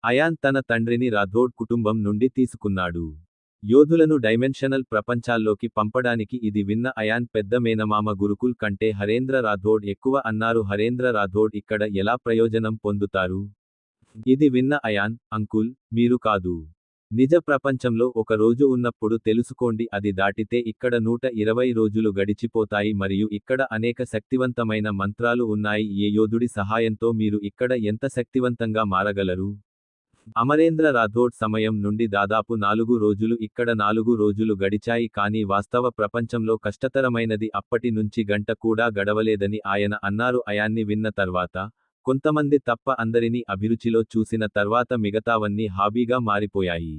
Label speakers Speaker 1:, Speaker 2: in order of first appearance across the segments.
Speaker 1: Ion తన తండ్రిని రాథోడ్ కుటుంబం నుండి తీసుకున్నాడు. యోధులను డైమెన్షనల్ ప్రపంచాల్లోకి పంపడానికి. ఇది విన్న అయాన్ పెద్ద మేనమామ గురుకుల్ కంటే హరేంద్ర రాథోడ్ ఎక్కువ అన్నారు. హరేంద్ర రాథోడ్ ఇక్కడ ఎలా ప్రయోజనం పొందుతారు? ఇది విన్న అయాన్, అంకుల్, మీరు కాదు. నిజ ప్రపంచంలో ఒక రోజు ఉన్నప్పుడు తెలుసుకోండి. అది దాటితే ఇక్కడ 120 రోజులు గడిచిపోతాయి మరియు ఇక్కడ అనేక శక్తివంతమైన మంత్రాలు ఉన్నాయి. ఏ యోధుడి సహాయంతో మీరు ఇక్కడ ఎంత శక్తివంతంగా మారగలరు? అమరేంద్ర రాథోడ్ సమయం నుండి దాదాపు 4 రోజులు. ఇక్కడ 4 రోజులు గడిచాయి కానీ వాస్తవ ప్రపంచంలో కష్టతరమైనది అప్పటి నుంచి గంట కూడా గడవలేదని ఆయన అన్నారు. అయాన్ని విన్న తర్వాత, కొంతమంది తప్ప అందరినీ అభిరుచిలో చూసిన తర్వాత మిగతావన్నీ హాబీగా మారిపోయాయి.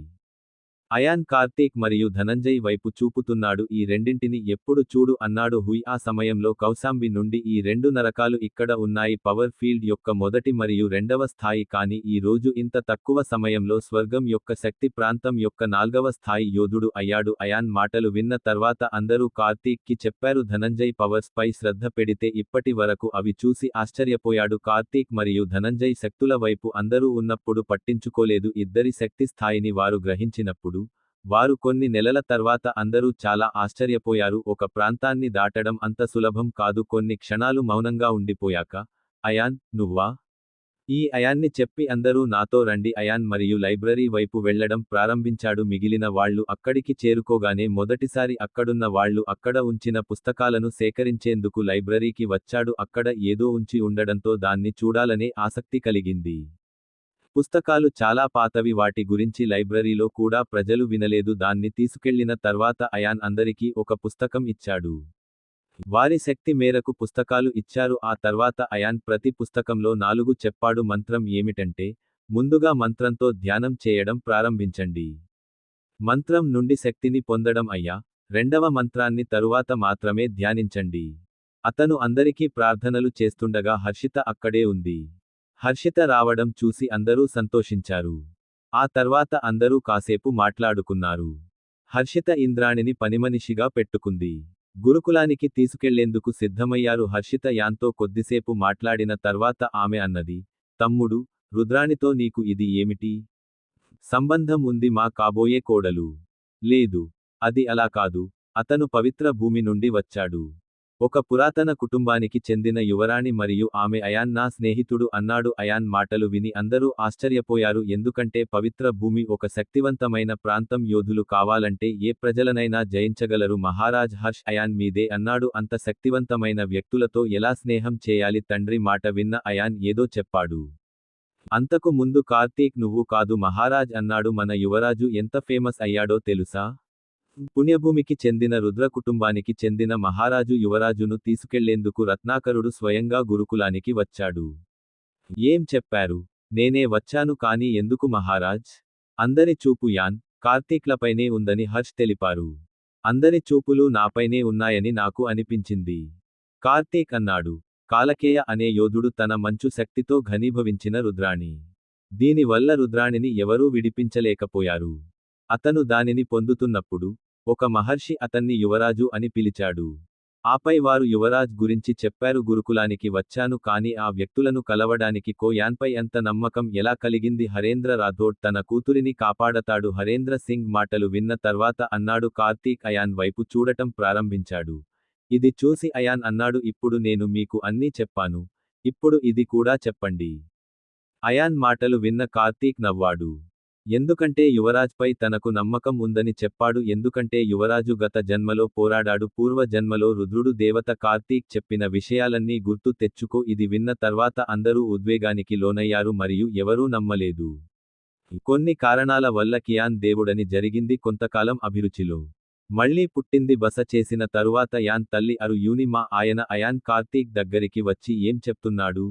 Speaker 1: అయాన్ కార్తీక్ మరియు ధనంజయ్ వైపు చూపుతున్నాడు. ఈ రెండింటిని ఎప్పుడు చూడు అన్నాడు హుయ్. ఆ సమయంలో కౌశాంబి నుండి ఈ 2 నరకాలు ఇక్కడ ఉన్నాయి. పవర్ ఫీల్డ్ యొక్క మొదటి మరియు రెండవ స్థాయి. కానీ ఈ రోజు ఇంత తక్కువ సమయంలో స్వర్గం యొక్క శక్తి ప్రాంతం యొక్క 4వ స్థాయి యోధుడు అయ్యాడు. అయాన్ మాటలు విన్న తర్వాత అందరూ కార్తీక్ కి చెప్పారు. ధనంజయ్ పవర్స్ పై శ్రద్ధ పెడితే ఇప్పటి వరకు అవి చూసి ఆశ్చర్యపోయాడు. కార్తీక్ మరియు ధనంజయ్ శక్తుల వైపు అందరూ ఉన్నప్పుడు పట్టించుకోలేదు. ఇద్దరి శక్తి స్థాయిని వారు గ్రహించినప్పుడు, వారు కొన్ని నెలల తర్వాత అందరూ చాలా ఆశ్చర్యపోయారు. ఒక ప్రాంతాన్ని దాటడం అంత సులభం కాదు. కొన్ని క్షణాలు మౌనంగా ఉండిపోయాక, అయాన్, నువ్వా? ఈ అయాన్ని చెప్పి అందరూ నాతో రండి. అయాన్ మరియు లైబ్రరీ వైపు వెళ్లడం ప్రారంభించాడు. మిగిలిన వాళ్ళు అక్కడికి చేరుకోగానే మొదటిసారి అక్కడున్న వాళ్ళు అక్కడ ఉంచిన పుస్తకాలను సేకరించేందుకు లైబ్రరీకి వచ్చాడు. అక్కడ ఏదో ఉంచి ఉండడంతో దాన్ని చూడాలనే ఆసక్తి కలిగింది. పుస్తకాలు చాలా పాతవి. వాటి గురించి లైబ్రరీలో కూడా ప్రజలు వినలేదు. దాన్ని తీసుకెళ్లిన తర్వాత అయాన్ అందరికీ ఒక పుస్తకం ఇచ్చాడు. వారి శక్తి మేరకు పుస్తకాలు ఇచ్చారు. ఆ తర్వాత అయాన్ ప్రతి పుస్తకంలో 4 చెప్పాడు. మంత్రం ఏమిటంటే, ముందుగా మంత్రంతో ధ్యానం చేయడం ప్రారంభించండి. మంత్రం నుండి శక్తిని పొందడం అయ్యా. రెండవ మంత్రాన్ని తరువాత మాత్రమే ధ్యానించండి. అతను అందరికీ ప్రార్థనలు చేస్తుండగా హర్షిత అక్కడే ఉంది. హర్షిత రావడం చూసి అందరూ సంతోషించారు. ఆ తర్వాత అందరూ కాసేపు మాట్లాడుకున్నారు. హర్షిత ఇంద్రాణిని పనిమనిషిగా పెట్టుకుంది. గురుకులానికి తీసుకెళ్లేందుకు సిద్ధమయ్యారు. హర్షిత యాన్తో కొద్దిసేపు మాట్లాడిన తర్వాత ఆమె అన్నది, తమ్ముడు, రుద్రాణితో నీకు ఇది ఏమిటి సంబంధం ఉంది? మా కాబోయే కోడలు. లేదు. అది అలా కాదు. అతను పవిత్ర భూమి నుండి వచ్చాడు. ఒక పురాతన కుటుంబానికి చెందిన యువరాణి మరియు ఆమె అయాన్ నా స్నేహితుడు అన్నాడు. అయాన్ మాటలు విని అందరూ ఆశ్చర్యపోయారు. ఎందుకంటే పవిత్ర భూమి ఒక శక్తివంతమైన ప్రాంతం. యోధులు కావాలంటే ఏ ప్రజలనైనా జయించగలరు. మహారాజ్ హర్ష్ అయాన్ మీదే అన్నాడు. అంత శక్తివంతమైన వ్యక్తులతో ఎలా స్నేహం చేయాలి? తండ్రి మాట విన్న అయాన్ ఏదో చెప్పాడు. అంతకు ముందు కార్తీక్ నువ్వు కాదు మహారాజ్ అన్నాడు. మన యువరాజు ఎంత ఫేమస్ అయ్యాడో తెలుసా? పుణ్యభూమికి చెందిన రుద్ర కుటుంబానికి చెందిన మహారాజు యువరాజును తీసుకెళ్లేందుకు రత్నాకరుడు స్వయంగా గురుకులానికి వచ్చాడు. ఏం చెప్పారు? నేనే వచ్చాను. కానీ ఎందుకు మహారాజ్? అందరి చూపు యాన్, కార్తీక్లపైనే ఉందని హర్ష్ తెలిపారు. అందరి చూపులు నాపైనే ఉన్నాయని నాకు అనిపించింది. కార్తీక్ అన్నాడు. కాలకేయ అనే యోధుడు తన మంచు శక్తితో ఘనీభవించిన రుద్రాణి. దీనివల్ల రుద్రాణిని ఎవరూ విడిపించలేకపోయారు. అతను దానిని పొందుతున్నప్పుడు, ఒక మహర్షి అతన్ని యువరాజు అని పిలిచాడు. ఆపై వారు యువరాజ్ గురించి చెప్పారు. గురుకులానికి వచ్చాను కానీ ఆ వ్యక్తులను కలవడానికి కో యాన్పై ఎంత నమ్మకం ఎలా కలిగింది? హరేంద్ర రాథోడ్ తన కూతురిని కాపాడతాడు. హరేంద్ర సింగ్ మాటలు విన్న తర్వాత అన్నాడు. కార్తీక్ అయాన్ వైపు చూడటం ప్రారంభించాడు. ఇది చూసి అయాన్ అన్నాడు. ఇప్పుడు నేను మీకు అన్నీ చెప్పాను. ఇప్పుడు ఇది కూడా చెప్పండి. అయాన్ మాటలు విన్న కార్తీక్ నవ్వాడు. ఎందుకంటే యువరాజ్పై తనకు నమ్మకం ఉందని చెప్పాడు. ఎందుకంటే యువరాజు గత జన్మలో పోరాడాడు. పూర్వ జన్మలో రుద్రుడు దేవత. కార్తీక్ చెప్పిన విషయాలన్నీ గుర్తు తెచ్చుకో. ఇది విన్న తర్వాత అందరూ ఉద్వేగానికి లోనయ్యారు మరియు ఎవరూ నమ్మలేదు. కొన్ని కారణాల వల్ల కియాన్ దేవుడని జరిగింది. కొంతకాలం అభిరుచిలో మళ్లీ పుట్టింది. బస చేసిన తరువాత యాన్ తల్లి అరు యూనిమా ఆయన అయాన్ కార్తీక్ దగ్గరికి వచ్చి ఏం చెప్తున్నాడు?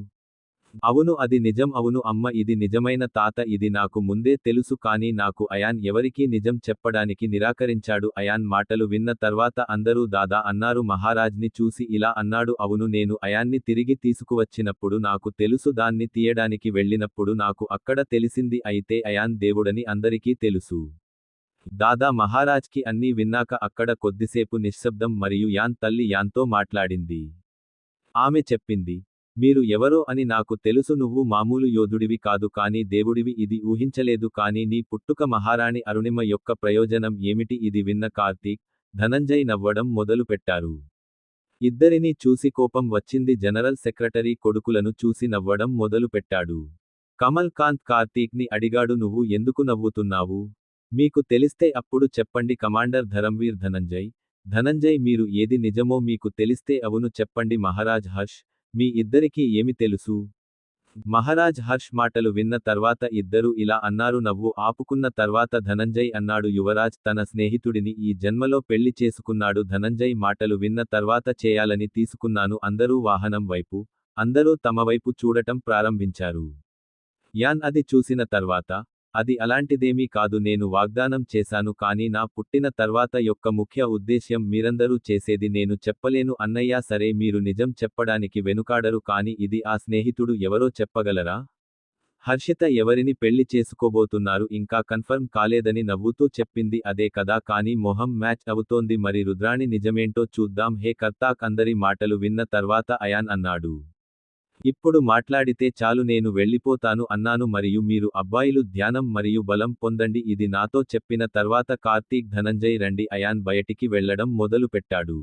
Speaker 1: అవును అది నిజం. అవును అమ్మ ఇది నిజమైన తాత. ఇది నాకు ముందే తెలుసు కానీ నాకు అయాన్ ఎవరికీ నిజం చెప్పడానికి నిరాకరించాడు. అయాన్ మాటలు విన్న తర్వాత అందరూ దాదా అన్నారు. మహారాజ్ని చూసి ఇలా అన్నాడు. అవును నేను అయాన్ని తిరిగి తీసుకువచ్చినప్పుడు నాకు తెలుసు. దాన్ని తీయడానికి వెళ్ళినప్పుడు నాకు అక్కడ తెలిసింది. అయితే అయాన్ దేవుడని అందరికీ తెలుసు. దాదా మహారాజ్కి అన్నీ విన్నాక అక్కడ కొద్దిసేపు నిశ్శబ్దం మరియు యాన్ తల్లి యాన్తో మాట్లాడింది. ఆమె చెప్పింది, మీరు ఎవరో అని నాకు తెలుసు, నువ్వు మామూలు యోధుడివి కాదు కానీ దేవుడివి, ఇది ఊహించలేదు కానీ నీ పుట్టుక మహారాణి అరుణిమ యొక్క ప్రయోజనం ఏమిటి? ఇది విన్న కార్తీక్, ధనంజయ్ నవ్వడం మొదలు పెట్టారు. ఇద్దరినీ చూసి కోపం వచ్చింది. జనరల్ సెక్రటరీ కొడుకులను చూసి నవ్వడం మొదలు పెట్టాడు. కమల్ కాంత్ కార్తీక్ని అడిగాడు, నువ్వు ఎందుకు నవ్వుతున్నావు? మీకు తెలిస్తే అప్పుడు చెప్పండి. కమాండర్ ధరంవీర్ ధనంజయ్ మీరు ఏది నిజమో మీకు తెలిస్తే అవును చెప్పండి. మహారాజ్ హర్ష్, మీ ఇద్దరికీ ఏమి తెలుసు? మహారాజ్ హర్ష్ మాటలు విన్న తర్వాత ఇద్దరూ ఇలా అన్నారు. నవ్వు ఆపుకున్న తర్వాత ధనంజయ్ అన్నాడు, యువరాజ్ తన స్నేహితుడిని ఈ జన్మలో పెళ్లి చేసుకున్నాడు. ధనంజయ్ మాటలు విన్న తర్వాత చేయాలని తీసుకున్నాను. అందరూ వాహనం వైపు, అందరూ తమ వైపు చూడటం ప్రారంభించారు. యాన్ అది చూసిన తర్వాత, అది అలాంటిదేమీ కాదు, నేను వాగ్దానం చేశాను కానీ నా పుట్టిన తర్వాత యొక్క ముఖ్య ఉద్దేశ్యం మీరందరూ చేసేది నేను చెప్పలేను అన్నయ్య. సరే, మీరు నిజం చెప్పడానికి వెనుకాడరు కానీ ఇది ఆ స్నేహితుడు ఎవరో చెప్పగలరా? హర్షిత ఎవరిని పెళ్లి చేసుకోబోతున్నారు ఇంకా కన్ఫర్మ్ కాలేదని నవ్వుతూ చెప్పింది. అదే కదా, కానీ మొహం మ్యాచ్ అవుతోంది. మరి రుద్రాణి నిజమేంటో చూద్దాం. హే కర్తాక్, అందరి మాటలు విన్న తర్వాత అయాన్ అన్నాడు, ఇప్పుడు మాట్లాడితే చాలు, నేను వెళ్ళిపోతాను అన్నాను. మరియు మీరు అబ్బాయిలు ధ్యానం మరియు బలం పొందండి, ఇది నాతో చెప్పిన తర్వాత కార్తీక్, ధనంజయ్ రండి. అయాన్ బయటికి వెళ్లడం మొదలు పెట్టాడు.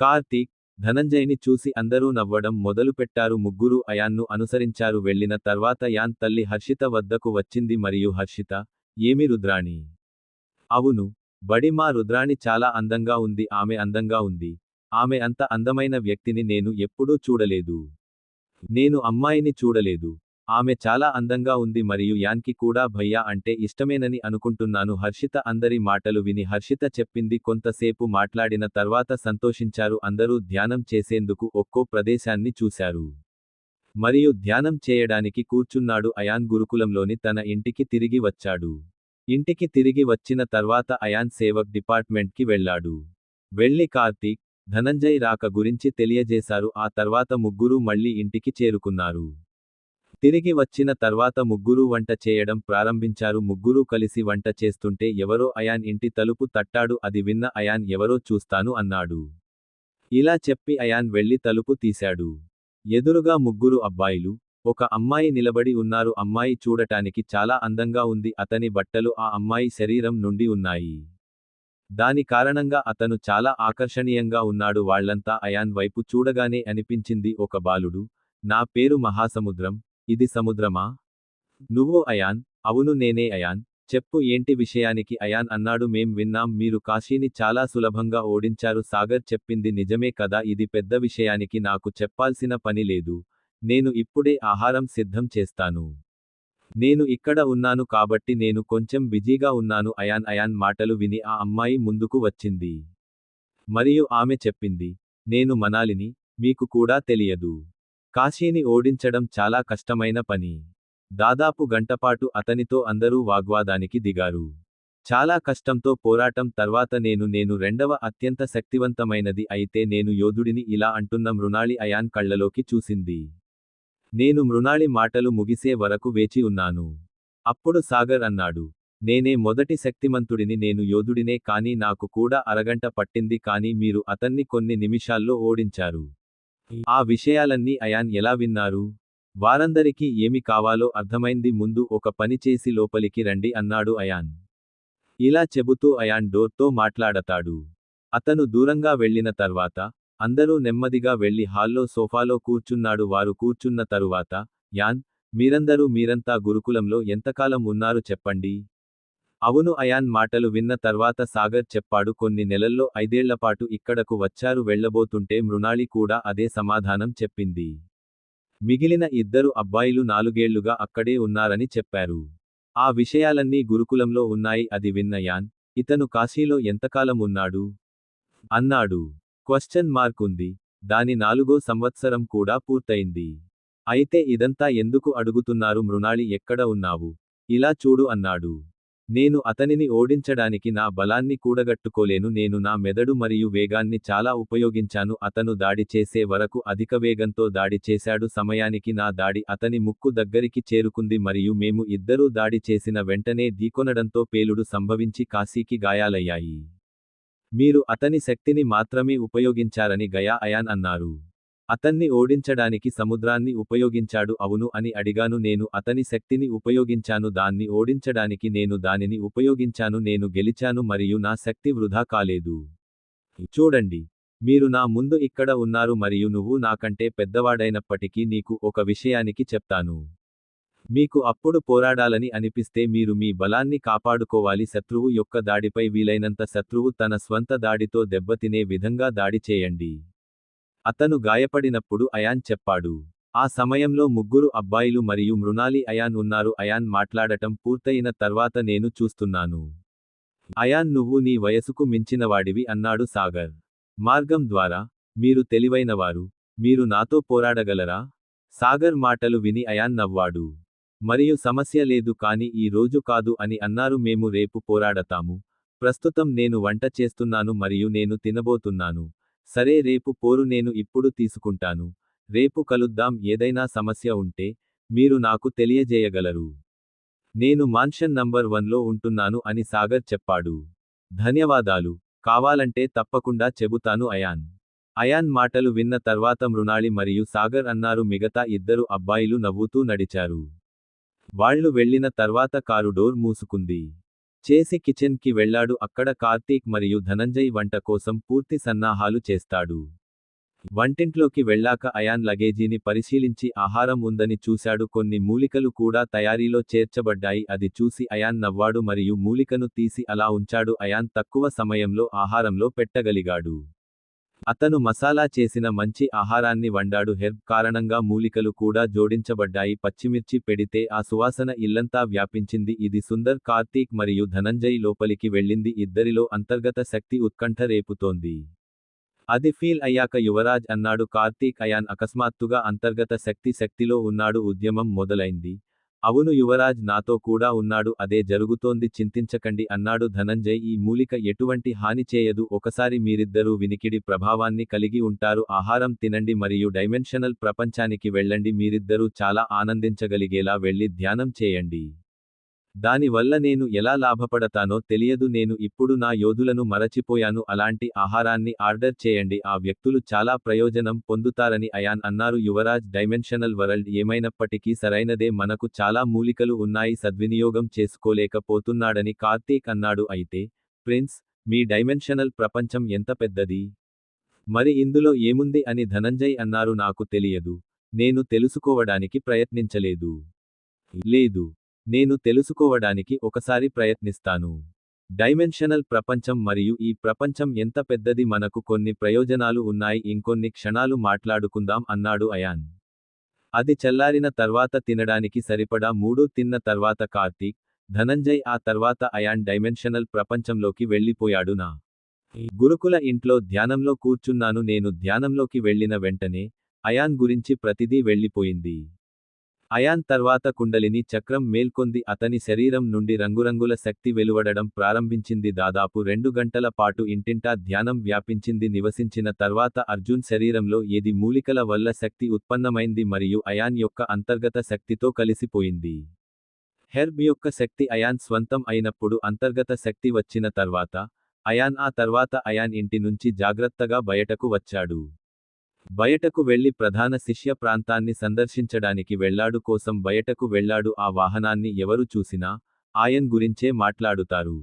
Speaker 1: కార్తీక్, ధనంజయ్ని చూసి అందరూ నవ్వడం మొదలుపెట్టారు. ముగ్గురు అయాన్ను అనుసరించారు. వెళ్లిన తర్వాత యాన్ తల్లి హర్షిత వద్దకు వచ్చింది మరియు హర్షిత, ఏమి రుద్రాణి? అవును బడి, మా రుద్రాణి చాలా అందంగా ఉంది. ఆమె అందంగా ఉంది. ఆమె అంత అందమైన వ్యక్తిని నేను ఎప్పుడూ చూడలేదు. నేను అమ్మాయిని చూడలేదు. ఆమె చాలా అందంగా ఉంది మరియు యాన్కి కూడా భయ్యా అంటే ఇష్టమేనని అనుకుంటున్నాను. హర్షిత అందరి మాటలు విని హర్షిత చెప్పింది. కొంతసేపు మాట్లాడిన తర్వాత సంతోషించారు. అందరూ ధ్యానం చేసేందుకు ఒక్కో ప్రదేశాన్ని చూశారు. మరియు ధ్యానం చేయడానికి కూర్చున్నాడు. అయాన్ గురుకులంలోని తన ఇంటికి తిరిగి వచ్చాడు. ఇంటికి తిరిగి వచ్చిన తర్వాత అయాన్ సేవక్ డిపార్ట్మెంట్కి వెళ్ళాడు. వెళ్లి కార్తీక్, ధనంజయ్ రాక గురించి తెలియజేశారు. ఆ తర్వాత ముగ్గురూ మళ్లీ ఇంటికి చేరుకున్నారు. తిరిగి వచ్చిన తర్వాత ముగ్గురూ వంట చేయడం ప్రారంభించారు. ముగ్గురూ కలిసి వంట చేస్తుంటే ఎవరో అయాన్ ఇంటి తలుపు తట్టాడు. అది విన్న అయాన్ ఎవరో చూస్తాను అన్నాడు. ఇలా చెప్పి అయాన్ వెళ్లి తలుపు తీశాడు. ఎదురుగా ముగ్గురు అబ్బాయిలు, ఒక అమ్మాయి నిలబడి ఉన్నారు. అమ్మాయి చూడటానికి చాలా అందంగా ఉంది. అతని బట్టలు ఆ అమ్మాయి శరీరం నుండి ఉన్నాయి. దాని కారణంగా అతను చాలా ఆకర్షణీయంగా ఉన్నాడు. వాళ్లంతా అయాన్ వైపు చూడగానే అనిపించింది, ఒక బాలుడు. నా పేరు మహాసముద్రం, ఇది సముద్రమా? నువ్వు అయాన్? అవును నేనే అయాన్. చెప్పు ఏంటి విషయానికి? అయాన్ అన్నాడు, మేం విన్నాం మీరు కాశీని చాలా సులభంగా ఓడించారు. సాగర్ చెప్పింది నిజమే కదా? ఇది పెద్ద విషయానికి నాకు చెప్పాల్సిన పని లేదు. నేను ఇప్పుడే ఆహారం సిద్ధం చేస్తాను. నేను ఇక్కడ ఉన్నాను కాబట్టి నేను కొంచెం బిజీగా ఉన్నాను. అయాన్ మాటలు విని ఆ అమ్మాయి ముందుకు వచ్చింది. మరియు ఆమె చెప్పింది, నేను మనాలిని, మీకు కూడా తెలియదు. కాశీని ఓడించడం చాలా కష్టమైన పని. దాదాపు గంటపాటు అతనితో అందరూ వాగ్వాదానికి దిగారు. చాలా కష్టంతో పోరాటం తర్వాత నేను రెండవ అత్యంత శక్తివంతమైనది అయితే నేను యోధుడిని ఇలా అంటున్న మృణాళి అయాన్ కళ్ళలోకి చూసింది. నేను మృణాళి మాటలు ముగిసే వరకు వేచి ఉన్నాను. అప్పుడు సాగర్ అన్నాడు, నేనే మొదటి శక్తిమంతుడిని. నేను యోధుడినే కానీ నాకు కూడా అరగంట పట్టింది కానీ మీరు అతన్ని కొన్ని నిమిషాల్లో ఓడించారు. ఆ విషయాలన్నీ అయాన్ ఎలా విన్నారు? వారందరికీ ఏమి కావాలో అర్థమైంది. ముందు ఒక పని చేసి లోపలికి రండి అన్నాడు అయాన్. ఇలా చెబుతూ అయాన్ డోర్తో మాట్లాడతాడు. అతను దూరంగా వెళ్లిన తర్వాత, అందరూ నెమ్మదిగా వెళ్లి హాల్లో సోఫాలో కూర్చున్నాడు. వారు కూర్చున్న తరువాత, యాన్, మీరంతా గురుకులంలో ఎంతకాలం ఉన్నారు చెప్పండి? అవును అయాన్ మాటలు విన్న తర్వాత సాగర్ చెప్పాడు, కొన్ని నెలల్లో 5 ఏళ్లపాటు ఇక్కడకు వచ్చారు. వెళ్లబోతుంటే మృణాళి కూడా అదే సమాధానం చెప్పింది. మిగిలిన ఇద్దరు అబ్బాయిలు 4 ఏళ్లుగా అక్కడే ఉన్నారని చెప్పారు. ఆ విషయాలన్నీ గురుకులంలో ఉన్నాయి. అది విన్న యాన్, ఇతను కాశీలో ఎంతకాలం ఉన్నాడు? అన్నాడు. క్వశ్చన్ మార్క్ ఉంది. దాని 4వ సంవత్సరం కూడా పూర్తయింది. అయితే ఇదంతా ఎందుకు అడుగుతున్నారు? మృణాళి ఎక్కడ ఉన్నావు? ఇలా చూడు అన్నాడు. నేను అతనిని ఓడించడానికి నా బలాన్ని కూడగట్టుకోలేను. నేను నా మెదడు మరియు వేగాన్ని చాలా ఉపయోగించాను. అతను దాడి చేసే వరకు అధిక వేగంతో దాడి చేశాడు. సమయానికి నా దాడి అతని ముక్కు దగ్గరికి చేరుకుంది మరియు మేము ఇద్దరూ దాడి చేసిన వెంటనే ఢీకొనడంతో పేలుడు సంభవించి కాశీకి గాయాలయ్యాయి. మీరు అతని శక్తిని మాత్రమే ఉపయోగించారని అయాన్ అన్నారు. అతన్ని ఓడించడానికి సముద్రాన్ని ఉపయోగించాడు అవును అని అడిగాను నేను అతని శక్తిని ఉపయోగించాను దాన్ని ఓడించడానికి నేను దానిని ఉపయోగించాను నేను గెలిచాను మరియు నా శక్తి వృధా కాలేదు. చూడండి. మీరు నా ముందు ఇక్కడ ఉన్నారు మరియు నువ్వు నాకంటే పెద్దవాడైనప్పటికీ నీకు ఒక విషయానికి చెప్తాను. మీకు అప్పుడు పోరాడాలని అనిపిస్తే మీరు మీ బలాన్ని కాపాడుకోవాలి శత్రువు యొక్క దాడిపై వీలైనంత శత్రువు తన స్వంత దాడితో దెబ్బతినే విధంగా దాడి చేయండి. అతను గాయపడినప్పుడు అయాన్ చెప్పాడు. ఆ సమయంలో ముగ్గురు అబ్బాయిలు మరియు మృణాలి అయాన్ ఉన్నారు అయాన్ మాట్లాడటం పూర్తయిన తర్వాత నేను చూస్తున్నాను. అయాన్ నువ్వు నీ వయసుకు మించినవాడివి అన్నాడు సాగర్. మార్గం ద్వారా. మీరు తెలివైనవారు. మీరు నాతో పోరాడగలరా? సాగర్ మాటలు విని అయాన్ నవ్వాడు. మరియు సమస్య లేదు కానీ ఈ రోజు కాదు అని అన్నారు మేము రేపు పోరాడతాము. ప్రస్తుతం నేను వంట చేస్తున్నాను మరియు నేను తినబోతున్నాను. సరే రేపు పోరు నేను ఇప్పుడు తీసుకుంటాను. రేపు కలుద్దాం ఏదైనా సమస్య ఉంటే, మీరు నాకు తెలియజేయగలరు. నేను మాన్షన్ నంబర్ 1లో ఉంటున్నాను అని సాగర్ చెప్పాడు. ధన్యవాదాలు. కావాలంటే తప్పకుండా చెబుతాను అయాన్. అయాన్ మాటలు విన్న తర్వాత మృణాళి మరియు సాగర్ అన్నారు మిగతా ఇద్దరు అబ్బాయిలు నవ్వుతూ నడిచారు. వాళ్ళు వెళ్ళిన తర్వాత కారు డోర్ మూసుకుంది. చేసి కిచెన్ కి వెళ్ళాడు అక్కడ కార్తీక్ మరియు ధనంజయ్ వంట కోసం పూర్తి సన్నాహాలు చేస్తాడు. వంటింట్లోకి వెళ్ళాక అయాన్ లగేజీని పరిశీలించి ఆహారం ఉందని చూశాడు కొన్ని మూలికలు కూడా తయారీలో చేర్చబడ్డాయి అది చూసి అయాన్ నవ్వాడు మరియు మూలికను తీసి అలా ఉంచాడు అయాన్ తక్కువ సమయంలో ఆహారంలో పెట్టగలిగాడు. అతను మసాలా చేసిన మంచి ఆహారాన్ని వండాడు హెర్బ్ కారణంగా మూలికలు కూడా జోడించబడ్డాయి పచ్చిమిర్చి పెడితే ఆ సువాసన ఇల్లంతా వ్యాపించింది ఇది సుందర్ కార్తీక్ మరియు ధనంజయ్ లోపలికి వెళ్ళింది ఇద్దరిలో అంతర్గత శక్తి ఉత్కంఠ రేపుతోంది. అది ఫీల్ అయ్యాక యువరాజ్ అన్నాడు కార్తీక్ అయాన్ అకస్మాత్తుగా అంతర్గత శక్తిలో ఉన్నాడు ఉద్యమం మొదలైంది. అవును యువరాజ్ నాతో కూడా ఉన్నాడు అదే జరుగుతోంది చింతించకండి అన్నాడు ధనంజయ్ ఈ మూలిక ఎటువంటి హాని చేయదు ఒకసారి మీరిద్దరూ వినికిడి ప్రభావాన్ని కలిగి ఉంటారు ఆహారం తినండి మరియు డైమెన్షనల్ ప్రపంచానికి వెళ్ళండి మీరిద్దరూ చాలా ఆనందించగలిగేలా వెళ్ళి ధ్యానం చేయండి. దానివల్ల నేను ఎలా లాభపడతానో తెలియదు నేను ఇప్పుడు నా యోధులను మరచిపోయాను అలాంటి ఆహారాన్ని ఆర్డర్ చేయండి ఆ వ్యక్తులు చాలా ప్రయోజనం పొందుతారని అయాన్ అన్నారు యువరాజ్ డైమెన్షనల్ వరల్డ్ ఏమైనప్పటికీ సరైనదే మనకు చాలా మూలికలు ఉన్నాయి సద్వినియోగం చేసుకోలేకపోతున్నాడని కార్తీక్ అన్నాడు అయితే, ప్రిన్స్, మీ డైమెన్షనల్ ప్రపంచం ఎంత పెద్దది? మరి ఇందులో ఏముంది అని ధనంజయ్ అన్నారు నాకు తెలియదు. నేను తెలుసుకోవడానికి ప్రయత్నించలేదు. లేదు. నేను తెలుసుకోవడానికి ఒకసారి ప్రయత్నిస్తాను. డైమెన్షనల్ ప్రపంచం మరియు ఈ ప్రపంచం ఎంత పెద్దది మనకు కొన్ని ప్రయోజనాలు ఉన్నాయి ఇంకొన్ని క్షణాలు మాట్లాడుకుందాం అన్నాడు అయాన్. అది చల్లారిన తర్వాత తినడానికి సరిపడా 3 తిన్న తర్వాత కార్తీక్, ధనంజయ్ ఆ తర్వాత అయాన్ డైమెన్షనల్ ప్రపంచంలోకి వెళ్ళిపోయాడు నా గురుకుల ఇంట్లో ధ్యానంలో కూర్చున్నాను నేను ధ్యానంలోకి వెళ్ళిన వెంటనే, అయాన్ గురించి ప్రతిదీ వెళ్ళిపోయింది. అయాన్ తర్వాత కుండలిని చక్రం మేల్కొంది అతని శరీరం నుండి రంగురంగుల శక్తి వెలువడడం ప్రారంభించింది దాదాపు 2 గంటల పాటు ఇంటింటా ధ్యానం వ్యాపించింది నివసించిన తర్వాత అర్జున్ శరీరంలో ఏది మూలికల వల్ల శక్తి ఉత్పన్నమైంది మరియు అయాన్ యొక్క అంతర్గత శక్తితో కలిసిపోయింది. హెర్బ్ యొక్క శక్తి అయాన్ స్వంతం అయినప్పుడు అంతర్గత శక్తి వచ్చిన తర్వాత, అయాన్ ఆ తర్వాత అయాన్ ఇంటి నుంచి జాగ్రత్తగా బయటకు వచ్చాడు. బయటకు వెళ్లి ప్రధాన శిష్య ప్రాంతాన్ని సందర్శించడానికి వెళ్లాడు కోసం బయటకు వెళ్లాడు ఆ వాహనాన్ని ఎవరు చూసినా, ఆయన్ గురించే మాట్లాడుతారు.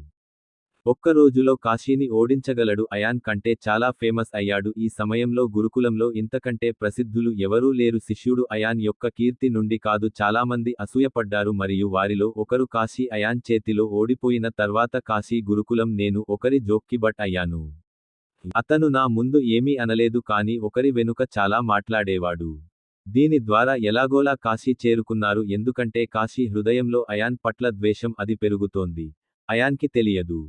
Speaker 1: ఒక్క రోజులో కాశీని ఓడించగలడు అయాన్ కంటే చాలా ఫేమస్ అయ్యాడు ఈ సమయంలో గురుకులంలో ఇంతకంటే ప్రసిద్ధులు ఎవరూ లేరు శిష్యుడు అయాన్ యొక్క కీర్తి నుండి కాదు చాలామంది అసూయపడ్డారు మరియు వారిలో ఒకరు కాశీ అయాన్ చేతిలో ఓడిపోయిన తర్వాత కాశీ గురుకులం నేను ఒకరి జోక్కి బట్ అయ్యాను. అతను నా ముందు ఏమీ అనలేదు కానీ ఒకరి వెనుక చాలా మాట్లాడేవాడు. దీని ద్వారా ఎలాగోలా కాశీ చేరుకున్నారు ఎందుకంటే కాశీ హృదయంలో అయాన్ పట్ల ద్వేషం అది పెరుగుతోంది. అయాన్కి తెలియదు.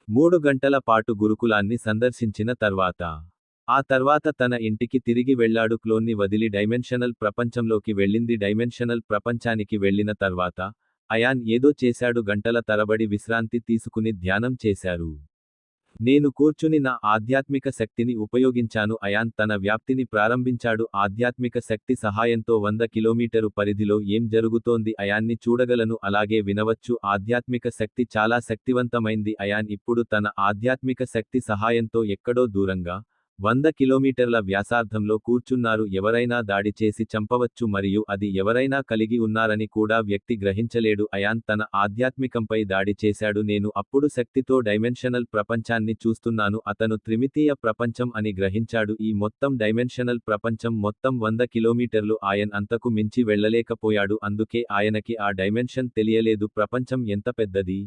Speaker 1: 3 గంటల పాటు గురుకులాన్ని సందర్శించిన తర్వాత, ఆ తర్వాత తన ఇంటికి తిరిగి వెళ్లాడు క్లోన్ని వదిలి డైమెన్షనల్ ప్రపంచంలోకి వెళ్ళింది డైమెన్షనల్ ప్రపంచానికి వెళ్ళిన తర్వాత, అయాన్ ఏదో చేశాడు గంటల తరబడి విశ్రాంతి తీసుకుని ధ్యానం చేశారు. నేను కూర్చుని నా ఆధ్యాత్మిక శక్తిని ఉపయోగించాను అయాన్ తన వ్యాప్తిని ప్రారంభించాడు ఆధ్యాత్మిక శక్తి సహాయంతో 100 కిలోమీటరు పరిధిలో ఏం జరుగుతోంది అయాన్ని చూడగలను అలాగే వినవచ్చు ఆధ్యాత్మిక శక్తి చాలా శక్తివంతమైంది అయాన్ ఇప్పుడు తన ఆధ్యాత్మిక శక్తి సహాయంతో ఎక్కడో దూరంగా, 100 కిలోమీటర్ల వ్యాసార్థంలో కూర్చున్నారు. ఎవరైనా దాడి చేసి చంపవచ్చు మరియు అది ఎవరైనా కలిగి ఉన్నారని కూడా వ్యక్తి గ్రహించలేడు. అయాన్ తన ఆధ్యాత్మికంపై దాడి చేశాడు. నేను అప్పుడు శక్తితో డైమెన్షనల్ ప్రపంచాన్ని చూస్తున్నాను. అతను త్రిమితీయ ప్రపంచం అని గ్రహించాడు. ఈ మొత్తం డైమెన్షనల్ ప్రపంచం మొత్తం 100 కిలోమీటర్లు. ఆయన అంతకు మించి వెళ్ళలేకపోయాడు. అందుకే ఆయనకి ఆ డైమెన్షన్ తెలియలేదు. ప్రపంచం ఎంత పెద్దది.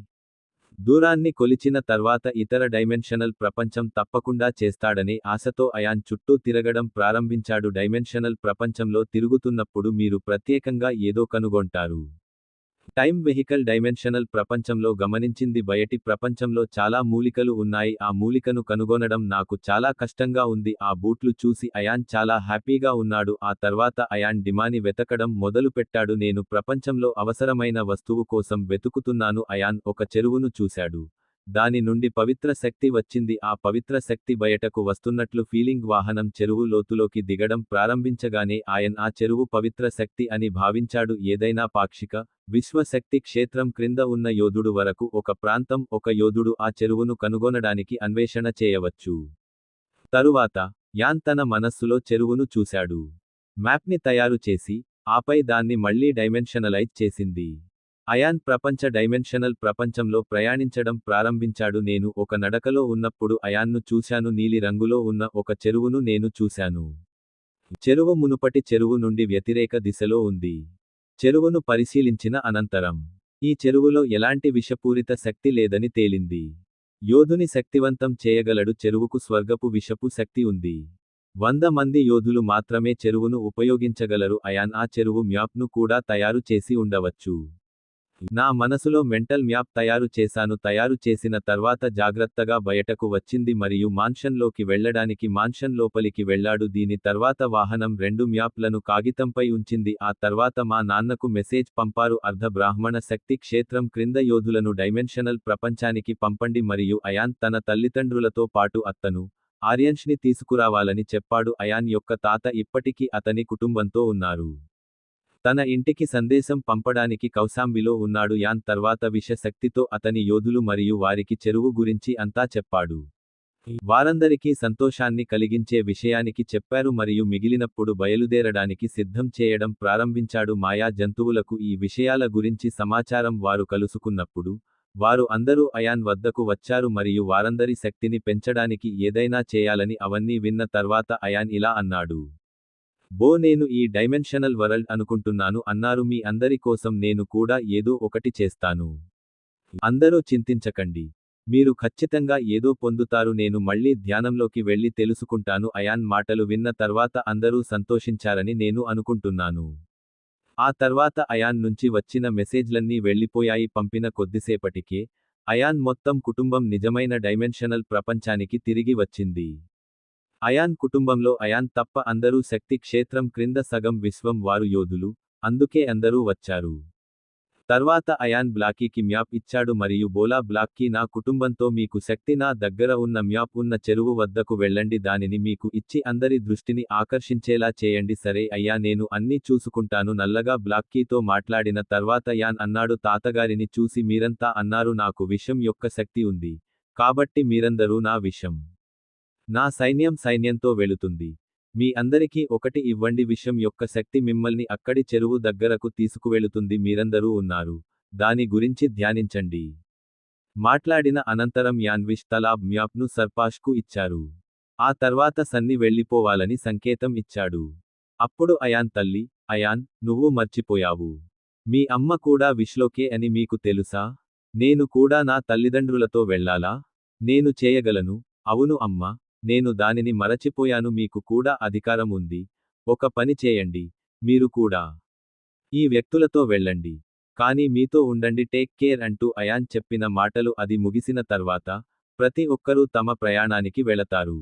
Speaker 1: దూరాన్ని కొలిచిన తర్వాత ఇతర డైమెన్షనల్ ప్రపంచం తప్పకుండా చేస్తాడనే ఆశతో అయాన్ చుట్టూ తిరగడం ప్రారంభించాడు. డైమెన్షనల్ ప్రపంచంలో తిరుగుతున్నప్పుడు మీరు ప్రత్యేకంగా ఏదో కనుగొంటారు. టైమ్ వెహికల్ డైమెన్షనల్ ప్రపంచంలో గమనించింది బయటి ప్రపంచంలో చాలా మూలికలు ఉన్నాయి. ఆ మూలికను కనుగొనడం నాకు చాలా కష్టంగా ఉంది. ఆ బూట్లు చూసి అయాన్ చాలా హ్యాపీగా ఉన్నాడు. ఆ తర్వాత అయాన్ డిమాని వెతకడం మొదలుపెట్టాడు. నేను ప్రపంచంలో అవసరమైన వస్తువు కోసం వెతుకుతున్నాను. అయాన్ ఒక చెరువును చూశాడు. దాని నుండి పవిత్ర శక్తి వచ్చింది. ఆ పవిత్ర శక్తి బయటకు వస్తున్నట్లు ఫీలింగ్. వాహనం చెరువు లోతులోకి దిగడం ప్రారంభించగానే ఆయన ఆ చెరువు పవిత్ర శక్తి అని భావించాడు. ఏదైనా పాక్షిక విశ్వశక్తి క్షేత్రం క్రింద ఉన్న యోధుడు వరకు ఒక ప్రాంతం, ఒక యోధుడు ఆ చెరువును కనుగొనడానికి అన్వేషణ చేయవచ్చు. తరువాత యాన్ తన మనస్సులో చెరువును చూశాడు. మ్యాప్ని తయారు చేసి ఆపై దాన్ని మళ్లీ డైమెన్షనలైజ్ చేసింది. అయాన్ ప్రపంచ డైమెన్షనల్ ప్రపంచంలో ప్రయాణించడం ప్రారంభించాడు. నేను ఒక నడకలో ఉన్నప్పుడు అయాన్ను చూశాను. నీలి రంగులో ఉన్న ఒక చెరువును నేను చూశాను. చెరువు మునుపటి చెరువు నుండి వ్యతిరేక దిశలో ఉంది. చెరువును పరిశీలించిన అనంతరం ఈ చెరువులో ఎలాంటి విషపూరిత శక్తి లేదని తేలింది. యోధుని శక్తివంతం చేయగలడు. చెరువుకు స్వర్గపు విషపు శక్తి ఉంది. 100 మంది యోధులు మాత్రమే చెరువును ఉపయోగించగలరు. అయాన్ ఆ చెరువు మ్యాప్ను కూడా తయారు చేసి ఉండవచ్చు. నా మనసులో మెంటల్ మ్యాప్ తయారు చేశాను. తయారు చేసిన తర్వాత జాగ్రత్తగా బయటకు వచ్చింది మరియు మాన్షన్లోకి వెళ్లడానికి మాన్షన్ లోపలికి వెళ్లాడు. దీని తర్వాత వాహనం 2 మ్యాప్లను కాగితంపై ఉంచింది. ఆ తర్వాత మా నాన్నకు మెసేజ్ పంపారు. అర్ధ బ్రాహ్మణ శక్తి క్షేత్రం క్రింద యోధులను డైమెన్షనల్ ప్రపంచానికి పంపండి మరియు అయాన్ తన తల్లిదండ్రులతో పాటు అత్తను ఆర్యన్ష్ని తీసుకురావాలని చెప్పాడు. అయాన్ యొక్క తాత ఇప్పటికీ అతని కుటుంబంతో ఉన్నారు. తన ఇంటికి సందేశం పంపడానికి కౌశాంబిలో ఉన్నాడు. యాన్ తర్వాత విష శక్తితో అతని యోధులు మరియు వారికి చెరువు గురించి అంతా చెప్పాడు. వారందరికీ సంతోషాన్ని కలిగించే విషయానికి చెప్పారు మరియు మిగిలినప్పుడు బయలుదేరడానికి సిద్ధం చేయడం ప్రారంభించాడు. మాయా జంతువులకు ఈ విషయాల గురించి సమాచారం వారు కలుసుకున్నప్పుడు వారు అందరూ అయాన్ వద్దకు వచ్చారు మరియు వారందరి శక్తిని పెంచడానికి ఏదైనా చేయాలని అవన్నీ విన్న తర్వాత అయాన్ ఇలా అన్నాడు. నేను ఈ డైమెన్షనల్ వరల్డ్ అనుకుంటున్నాను అన్నారు. మీ అందరి కోసం నేను కూడా ఏదో ఒకటి చేస్తాను. అందరూ చింతించకండి. మీరు ఖచ్చితంగా ఏదో పొందుతారు. నేను మళ్ళీ ధ్యానంలోకి వెళ్లి తెలుసుకుంటాను. అయాన్ మాటలు విన్న తర్వాత అందరూ సంతోషించారని నేను అనుకుంటున్నాను. ఆ తర్వాత అయాన్ నుంచి వచ్చిన మెసేజ్లన్నీ వెళ్లిపోయాయి. పంపిన కొద్దిసేపటికే అయాన్ మొత్తం కుటుంబం నిజమైన డైమెన్షనల్ ప్రపంచానికి తిరిగి వచ్చింది. అయాన్ కుటుంబంలో అయాన్ తప్ప అందరూ శక్తి క్షేత్రం క్రింద సగం విశ్వం వారు యోధులు, అందుకే అందరూ వచ్చారు. తర్వాత అయాన్ బ్లాకీకి మ్యాప్ ఇచ్చాడు మరియు బోలా బ్లాక్కి నా కుటుంబంతో మీకు శక్తి నా దగ్గర ఉన్న మ్యాప్ ఉన్న చెరువు వద్దకు వెళ్ళండి. దానిని మీకు ఇచ్చి అందరి దృష్టిని ఆకర్షించేలా చేయండి. సరే అయ్యా, నేను అన్నీ చూసుకుంటాను. నల్లగా బ్లాక్కీతో మాట్లాడిన తర్వాత యాన్ అన్నాడు. తాతగారిని చూసి మీరంతా అన్నారు నాకు విషం యొక్క శక్తి ఉంది. కాబట్టి మీరందరూ నా విషం. నా సైన్యంతో వెళుతుంది. మీ అందరికీ ఒకటి ఇవ్వండి. విషం యొక్క శక్తి మిమ్మల్ని అక్కడి చెరువు దగ్గరకు తీసుకువెళుతుంది. మీరందరూ ఉన్నారు. దాని గురించి ధ్యానించండి. మాట్లాడిన అనంతరం యాన్విష్ తలాబ్ మ్యాప్ను సర్పాష్కు ఇచ్చారు. ఆ తర్వాత సన్ని వెళ్ళిపోవాలని సంకేతం ఇచ్చాడు. అప్పుడు అయాన్ తల్లి, అయాన్, నువ్వు మర్చిపోయావు. మీ అమ్మ కూడా విష్లోకే అని మీకు తెలుసా? నేను కూడా నా తల్లిదండ్రులతో వెళ్ళాలా? నేను చేయగలను. అవును అమ్మా, నేను దానిని మరచిపోయాను. మీకు కూడా అధికారం ఉంది. ఒక పని చేయండి. మీరు కూడా ఈ వ్యక్తులతో వెళ్ళండి. కానీ మీతో ఉండండి. టేక్ కేర్ అంటూ అయాన్ చెప్పిన మాటలు అది ముగిసిన తర్వాత ప్రతి ఒక్కరూ తమ ప్రయాణానికి వెళతారు.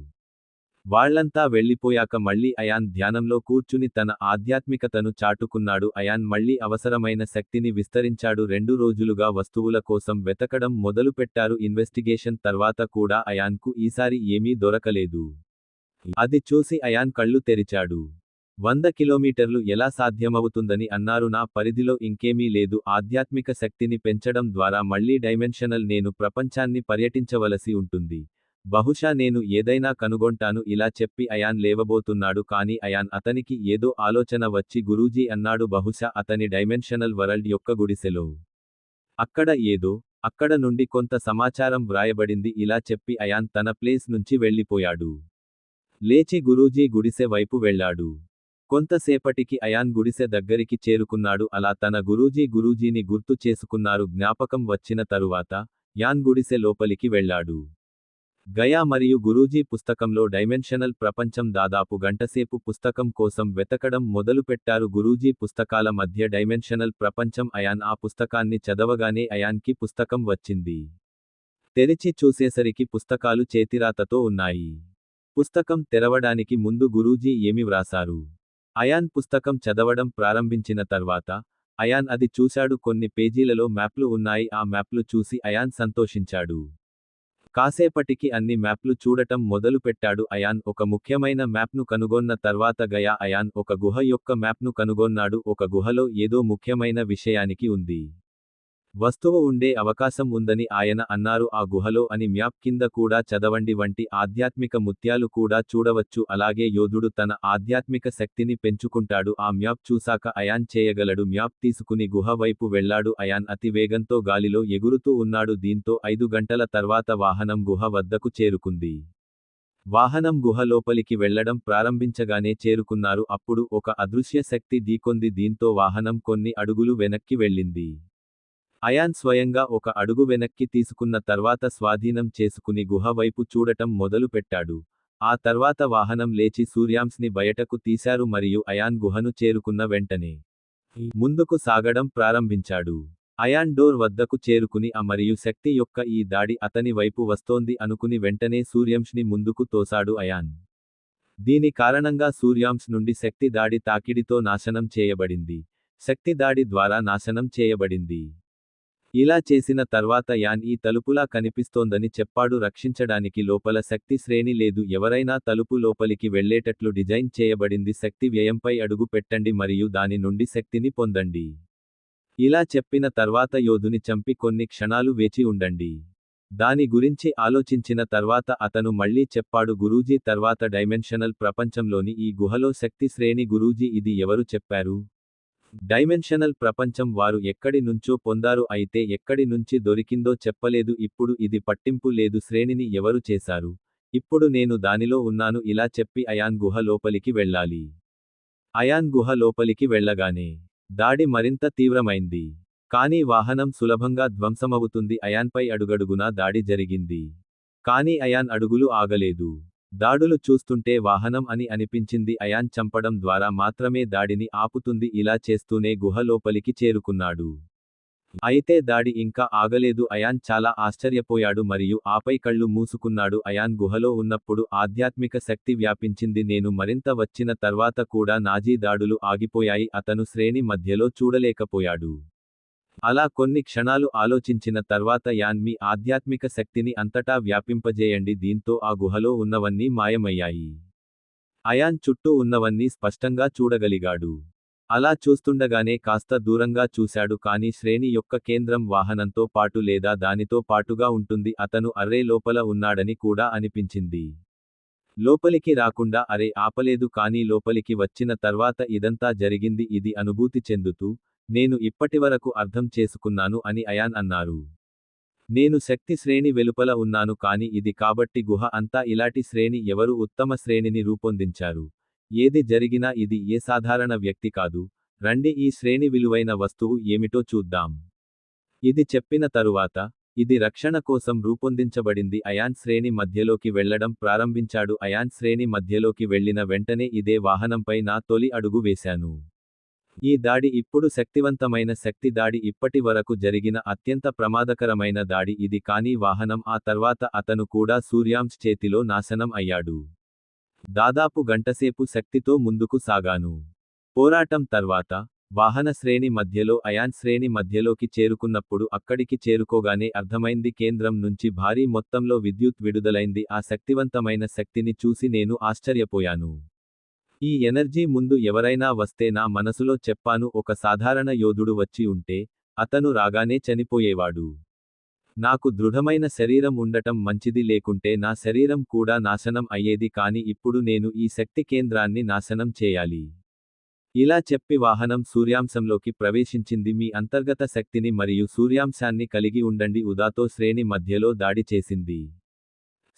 Speaker 1: వాళ్లంతా వెళ్లిపోయాక మళ్లీ అయాన్ ధ్యానంలో కూర్చుని తన ఆధ్యాత్మికతను చాటుకున్నాడు. అయాన్ మళ్లీ అవసరమైన శక్తిని విస్తరించాడు. 2 రోజులుగా వస్తువుల కోసం వెతకడం మొదలుపెట్టారు. ఇన్వెస్టిగేషన్ తర్వాత కూడా అయాన్కు ఈసారి ఏమీ దొరకలేదు. అది చూసి అయాన్ కళ్ళు తెరిచాడు. 100 కిలోమీటర్లు ఎలా సాధ్యమవుతుందని అన్నారు. నా పరిధిలో ఇంకేమీ లేదు. ఆధ్యాత్మిక శక్తిని పెంచడం ద్వారా మళ్లీ డైమెన్షనల్ నేను ప్రపంచాన్ని పర్యటించవలసి ఉంటుంది. బహుశా నేను ఏదైనా కనుగొంటాను ఇలా చెప్పి అయాన్ లేవబోతున్నాడు కానీ అయాన్ అతనికి ఏదో ఆలోచన వచ్చి గురూజీ అన్నాడు బహుశా అతని డైమెన్షనల్ వరల్డ్ యొక్క గుడిసెలో. అక్కడ ఏదో, అక్కడ నుండి కొంత సమాచారం వ్రాయబడింది ఇలా చెప్పి అయాన్ తన ప్లేస్ నుంచి వెళ్ళిపోయాడు. లేచి గురూజీ గుడిసె వైపు వెళ్ళాడు. కొంతసేపటికి అయాన్ గుడిసె దగ్గరికి చేరుకున్నాడు అలా తన గురూజీని గుర్తు చేసుకున్నారు జ్ఞాపకం వచ్చిన తరువాత, యాన్ గుడిసె లోపలికి వెళ్ళాడు. గయా మరియు గురూజీ పుస్తకంలో డైమెన్షనల్ ప్రపంచం దాదాపు గంటసేపు పుస్తకం కోసం వెతకడం మొదలుపెట్టారు గురూజీ పుస్తకాల మధ్య డైమెన్షనల్ ప్రపంచం అయాన్ ఆ పుస్తకాన్ని చదవగానే అయాన్కి పుస్తకం వచ్చింది. తెరిచి చూసేసరికి పుస్తకాలు చేతిరాతతో ఉన్నాయి. పుస్తకం తెరవడానికి ముందు గురూజీ ఏమి వ్రాసారు? అయాన్ పుస్తకం చదవడం ప్రారంభించిన తర్వాత, అయాన్ అది చూశాడు కొన్ని పేజీలలో మ్యాప్లు ఉన్నాయి ఆ మ్యాప్లు చూసి అయాన్ సంతోషించాడు. కాసేపటికి అన్ని మ్యాప్లు చూడటం మొదలుపెట్టాడు అయాన్ ఒక ముఖ్యమైన మ్యాప్ను కనుగొన్న తర్వాత గయా అయాన్ ఒక గుహ యొక్క మ్యాప్ను కనుగొన్నాడు ఒక గుహలో ఏదో ముఖ్యమైన విషయానికి ఉంది. వస్తువు ఉండే అవకాశం ఉందని ఆయన అన్నారు ఆ గుహలో అని మ్యాప్ కింద కూడా చదవండి వంటి ఆధ్యాత్మిక ముత్యాలు కూడా చూడవచ్చు అలాగే యోధుడు తన ఆధ్యాత్మిక శక్తిని పెంచుకుంటాడు ఆ మ్యాప్ చూసాక అయాన్ చేయగలడు మ్యాప్ తీసుకుని గుహ వైపు వెళ్లాడు అయాన్ అతి వేగంతో గాలిలో ఎగురుతూ ఉన్నాడు దీంతో 5 గంటల తర్వాత వాహనం గుహ వద్దకు చేరుకుంది. వాహనం గుహ లోపలికి వెళ్లడం ప్రారంభించగానే చేరుకున్నారు అప్పుడు ఒక అదృశ్య శక్తి ఢీకొంది దీంతో వాహనం కొన్ని అడుగులు వెనక్కి వెళ్ళింది. అయాన్ స్వయంగా ఒక అడుగు వెనక్కి తీసుకున్న తర్వాత స్వాధీనం చేసుకుని గుహ వైపు చూడటం మొదలుపెట్టాడు. ఆ తర్వాత వాహనం లేచి సూర్యాంస్ని బయటకు తీశారు మరియు అయాన్ గుహను చేరుకున్న వెంటనే ముందుకు సాగడం ప్రారంభించాడు. అయాన్ డోర్ వద్దకు చేరుకుని మరియు శక్తి యొక్క ఈ దాడి అతని వైపు వస్తోంది అనుకుని వెంటనే సూర్యాంస్ని ముందుకు తోసాడు అయాన్. దీని కారణంగా సూర్యాంస్ నుండి శక్తి దాడి తాకిడితో నాశనం చేయబడింది. శక్తి దాడి ద్వారా నాశనం చేయబడింది. ఇలా చేసిన తర్వాత యాన్ ఈ తలుపులా కనిపిస్తోందని చెప్పాడు రక్షించడానికి లోపల శక్తి శ్రేణి లేదు ఎవరైనా తలుపు లోపలికి వెళ్లేటట్లు డిజైన్ చేయబడింది శక్తి వ్యయంపై అడుగు పెట్టండి మరియు దాని నుండి శక్తిని పొందండి. ఇలా చెప్పిన తర్వాత యోధుని చంపి కొన్ని క్షణాలు వేచి ఉండండి. దాని గురించి ఆలోచించిన తర్వాత అతను మళ్ళీ చెప్పాడు గురూజీ తర్వాత డైమెన్షనల్ ప్రపంచంలోని ఈ గుహలో శక్తి శ్రేణి గురూజీ ఇది ఎవరు చెప్పారు? డైమెన్షనల్ ప్రపంచం వారు ఎక్కడి నుంచో పొందారు అయితే ఎక్కడి నుంచి దొరికిందో చెప్పలేదు ఇప్పుడు ఇది పట్టింపు లేదు శ్రేణిని ఎవరు చేశారు? ఇప్పుడు నేను దానిలో ఉన్నాను ఇలా చెప్పి అయాన్ గుహ లోపలికి వెళ్ళాలి. అయాన్ గుహ లోపలికి వెళ్ళగానే దాడి మరింత తీవ్రమైంది. కానీ వాహనం సులభంగా ధ్వంసమవుతుంది అయాన్పై అడుగడుగునా దాడి జరిగింది. కానీ అయాన్ అడుగులు ఆగలేదు. దాడులు చూస్తుంటే వాహనం అని అనిపించింది అయాన్ చంపడం ద్వారా మాత్రమే దాడిని ఆపుతుంది ఇలా చేస్తూనే గుహ లోపలికి చేరుకున్నాడు. అయితే దాడి ఇంకా ఆగలేదు అయాన్ చాలా ఆశ్చర్యపోయాడు మరియు ఆపై కళ్ళు మూసుకున్నాడు అయాన్ గుహలో ఉన్నప్పుడు ఆధ్యాత్మిక శక్తి వ్యాపించింది నేను మరింత వచ్చిన తర్వాత కూడా నాజీ దాడులు ఆగిపోయాయి అతను శ్రేణి మధ్యలో చూడలేకపోయాడు. అలా కొన్ని క్షణాలు ఆలోచించిన తర్వాత యాన్ మీ ఆధ్యాత్మిక శక్తిని అంతటా వ్యాపింపజేయండి దీంతో ఆ గుహలో ఉన్నవన్నీ మాయమయ్యాయి. అయాన్ చుట్టూ ఉన్నవన్నీ స్పష్టంగా చూడగలిగాడు. అలా చూస్తుండగానే కాస్త దూరంగా చూశాడు కానీ శ్రేణి యొక్క కేంద్రం వాహనంతో పాటు లేదా దానితో పాటుగా ఉంటుంది అతను అర్రే లోపల ఉన్నాడని కూడా అనిపించింది. లోపలికి రాకుండా అరే ఆపలేదు కానీ లోపలికి వచ్చిన తర్వాత ఇదంతా జరిగింది ఇది అనుభూతి చెందుతూ నేను ఇప్పటివరకు అర్థం చేసుకున్నాను అని అయాన్ అన్నారు. నేను శక్తి శ్రేణి వెలుపల ఉన్నాను కాని ఇది కాబట్టి గుహ అంతా ఇలాంటి శ్రేణి ఎవరు ఉత్తమ శ్రేణిని రూపొందించారు. ఏది జరిగినా ఇది ఏ సాధారణ వ్యక్తి కాదు. రండి ఈ శ్రేణి విలువైన వస్తువు ఏమిటో చూద్దాం. ఇది చెప్పిన తరువాత ఇది రక్షణ కోసం రూపొందించబడింది అయాన్ శ్రేణి మధ్యలోకి వెళ్లడం ప్రారంభించాడు అయాన్ శ్రేణి మధ్యలోకి వెళ్లిన వెంటనే ఇదే వాహనంపై నా తొలి అడుగు వేశాను. ఈ దాడి ఇప్పుడు శక్తివంతమైన శక్తి దాడి ఇప్పటి వరకు జరిగిన అత్యంత ప్రమాదకరమైన దాడి ఇది కానీ వాహనం ఆ తర్వాత అతను కూడా సూర్యాంస్ చేతిలో నాశనం అయ్యాడు. దాదాపు గంటసేపు శక్తితో ముందుకు సాగాను. పోరాటం తర్వాత వాహన శ్రేణి మధ్యలో అయాన్ శ్రేణి మధ్యలోకి చేరుకున్నప్పుడు అక్కడికి చేరుకోగానే అర్థమైంది కేంద్రం నుంచి భారీ మొత్తంలో విద్యుత్ విడుదలైంది ఆ శక్తివంతమైన శక్తిని చూసి నేను ఆశ్చర్యపోయాను. ఈ ఎనర్జీ ముందు ఎవరైనా వస్తే నా మనసులో చెప్పాను ఒక సాధారణ యోధుడు వచ్చి ఉంటే అతను రాగానే చనిపోయేవాడు. నాకు దృఢమైన శరీరం ఉండటం మంచిది లేకుంటే నా శరీరం కూడా నాశనం అయ్యేది కాని ఇప్పుడు నేను ఈ శక్తి కేంద్రాన్ని నాశనం చేయాలి. ఇలా చెప్పి వాహనం సూర్యాంశంలోకి ప్రవేశించింది. మీ అంతర్గత శక్తిని మరియు సూర్యాంశాన్ని కలిగి ఉండండి. ఉదాతో శ్రేణి మధ్యలో దాడి చేసింది.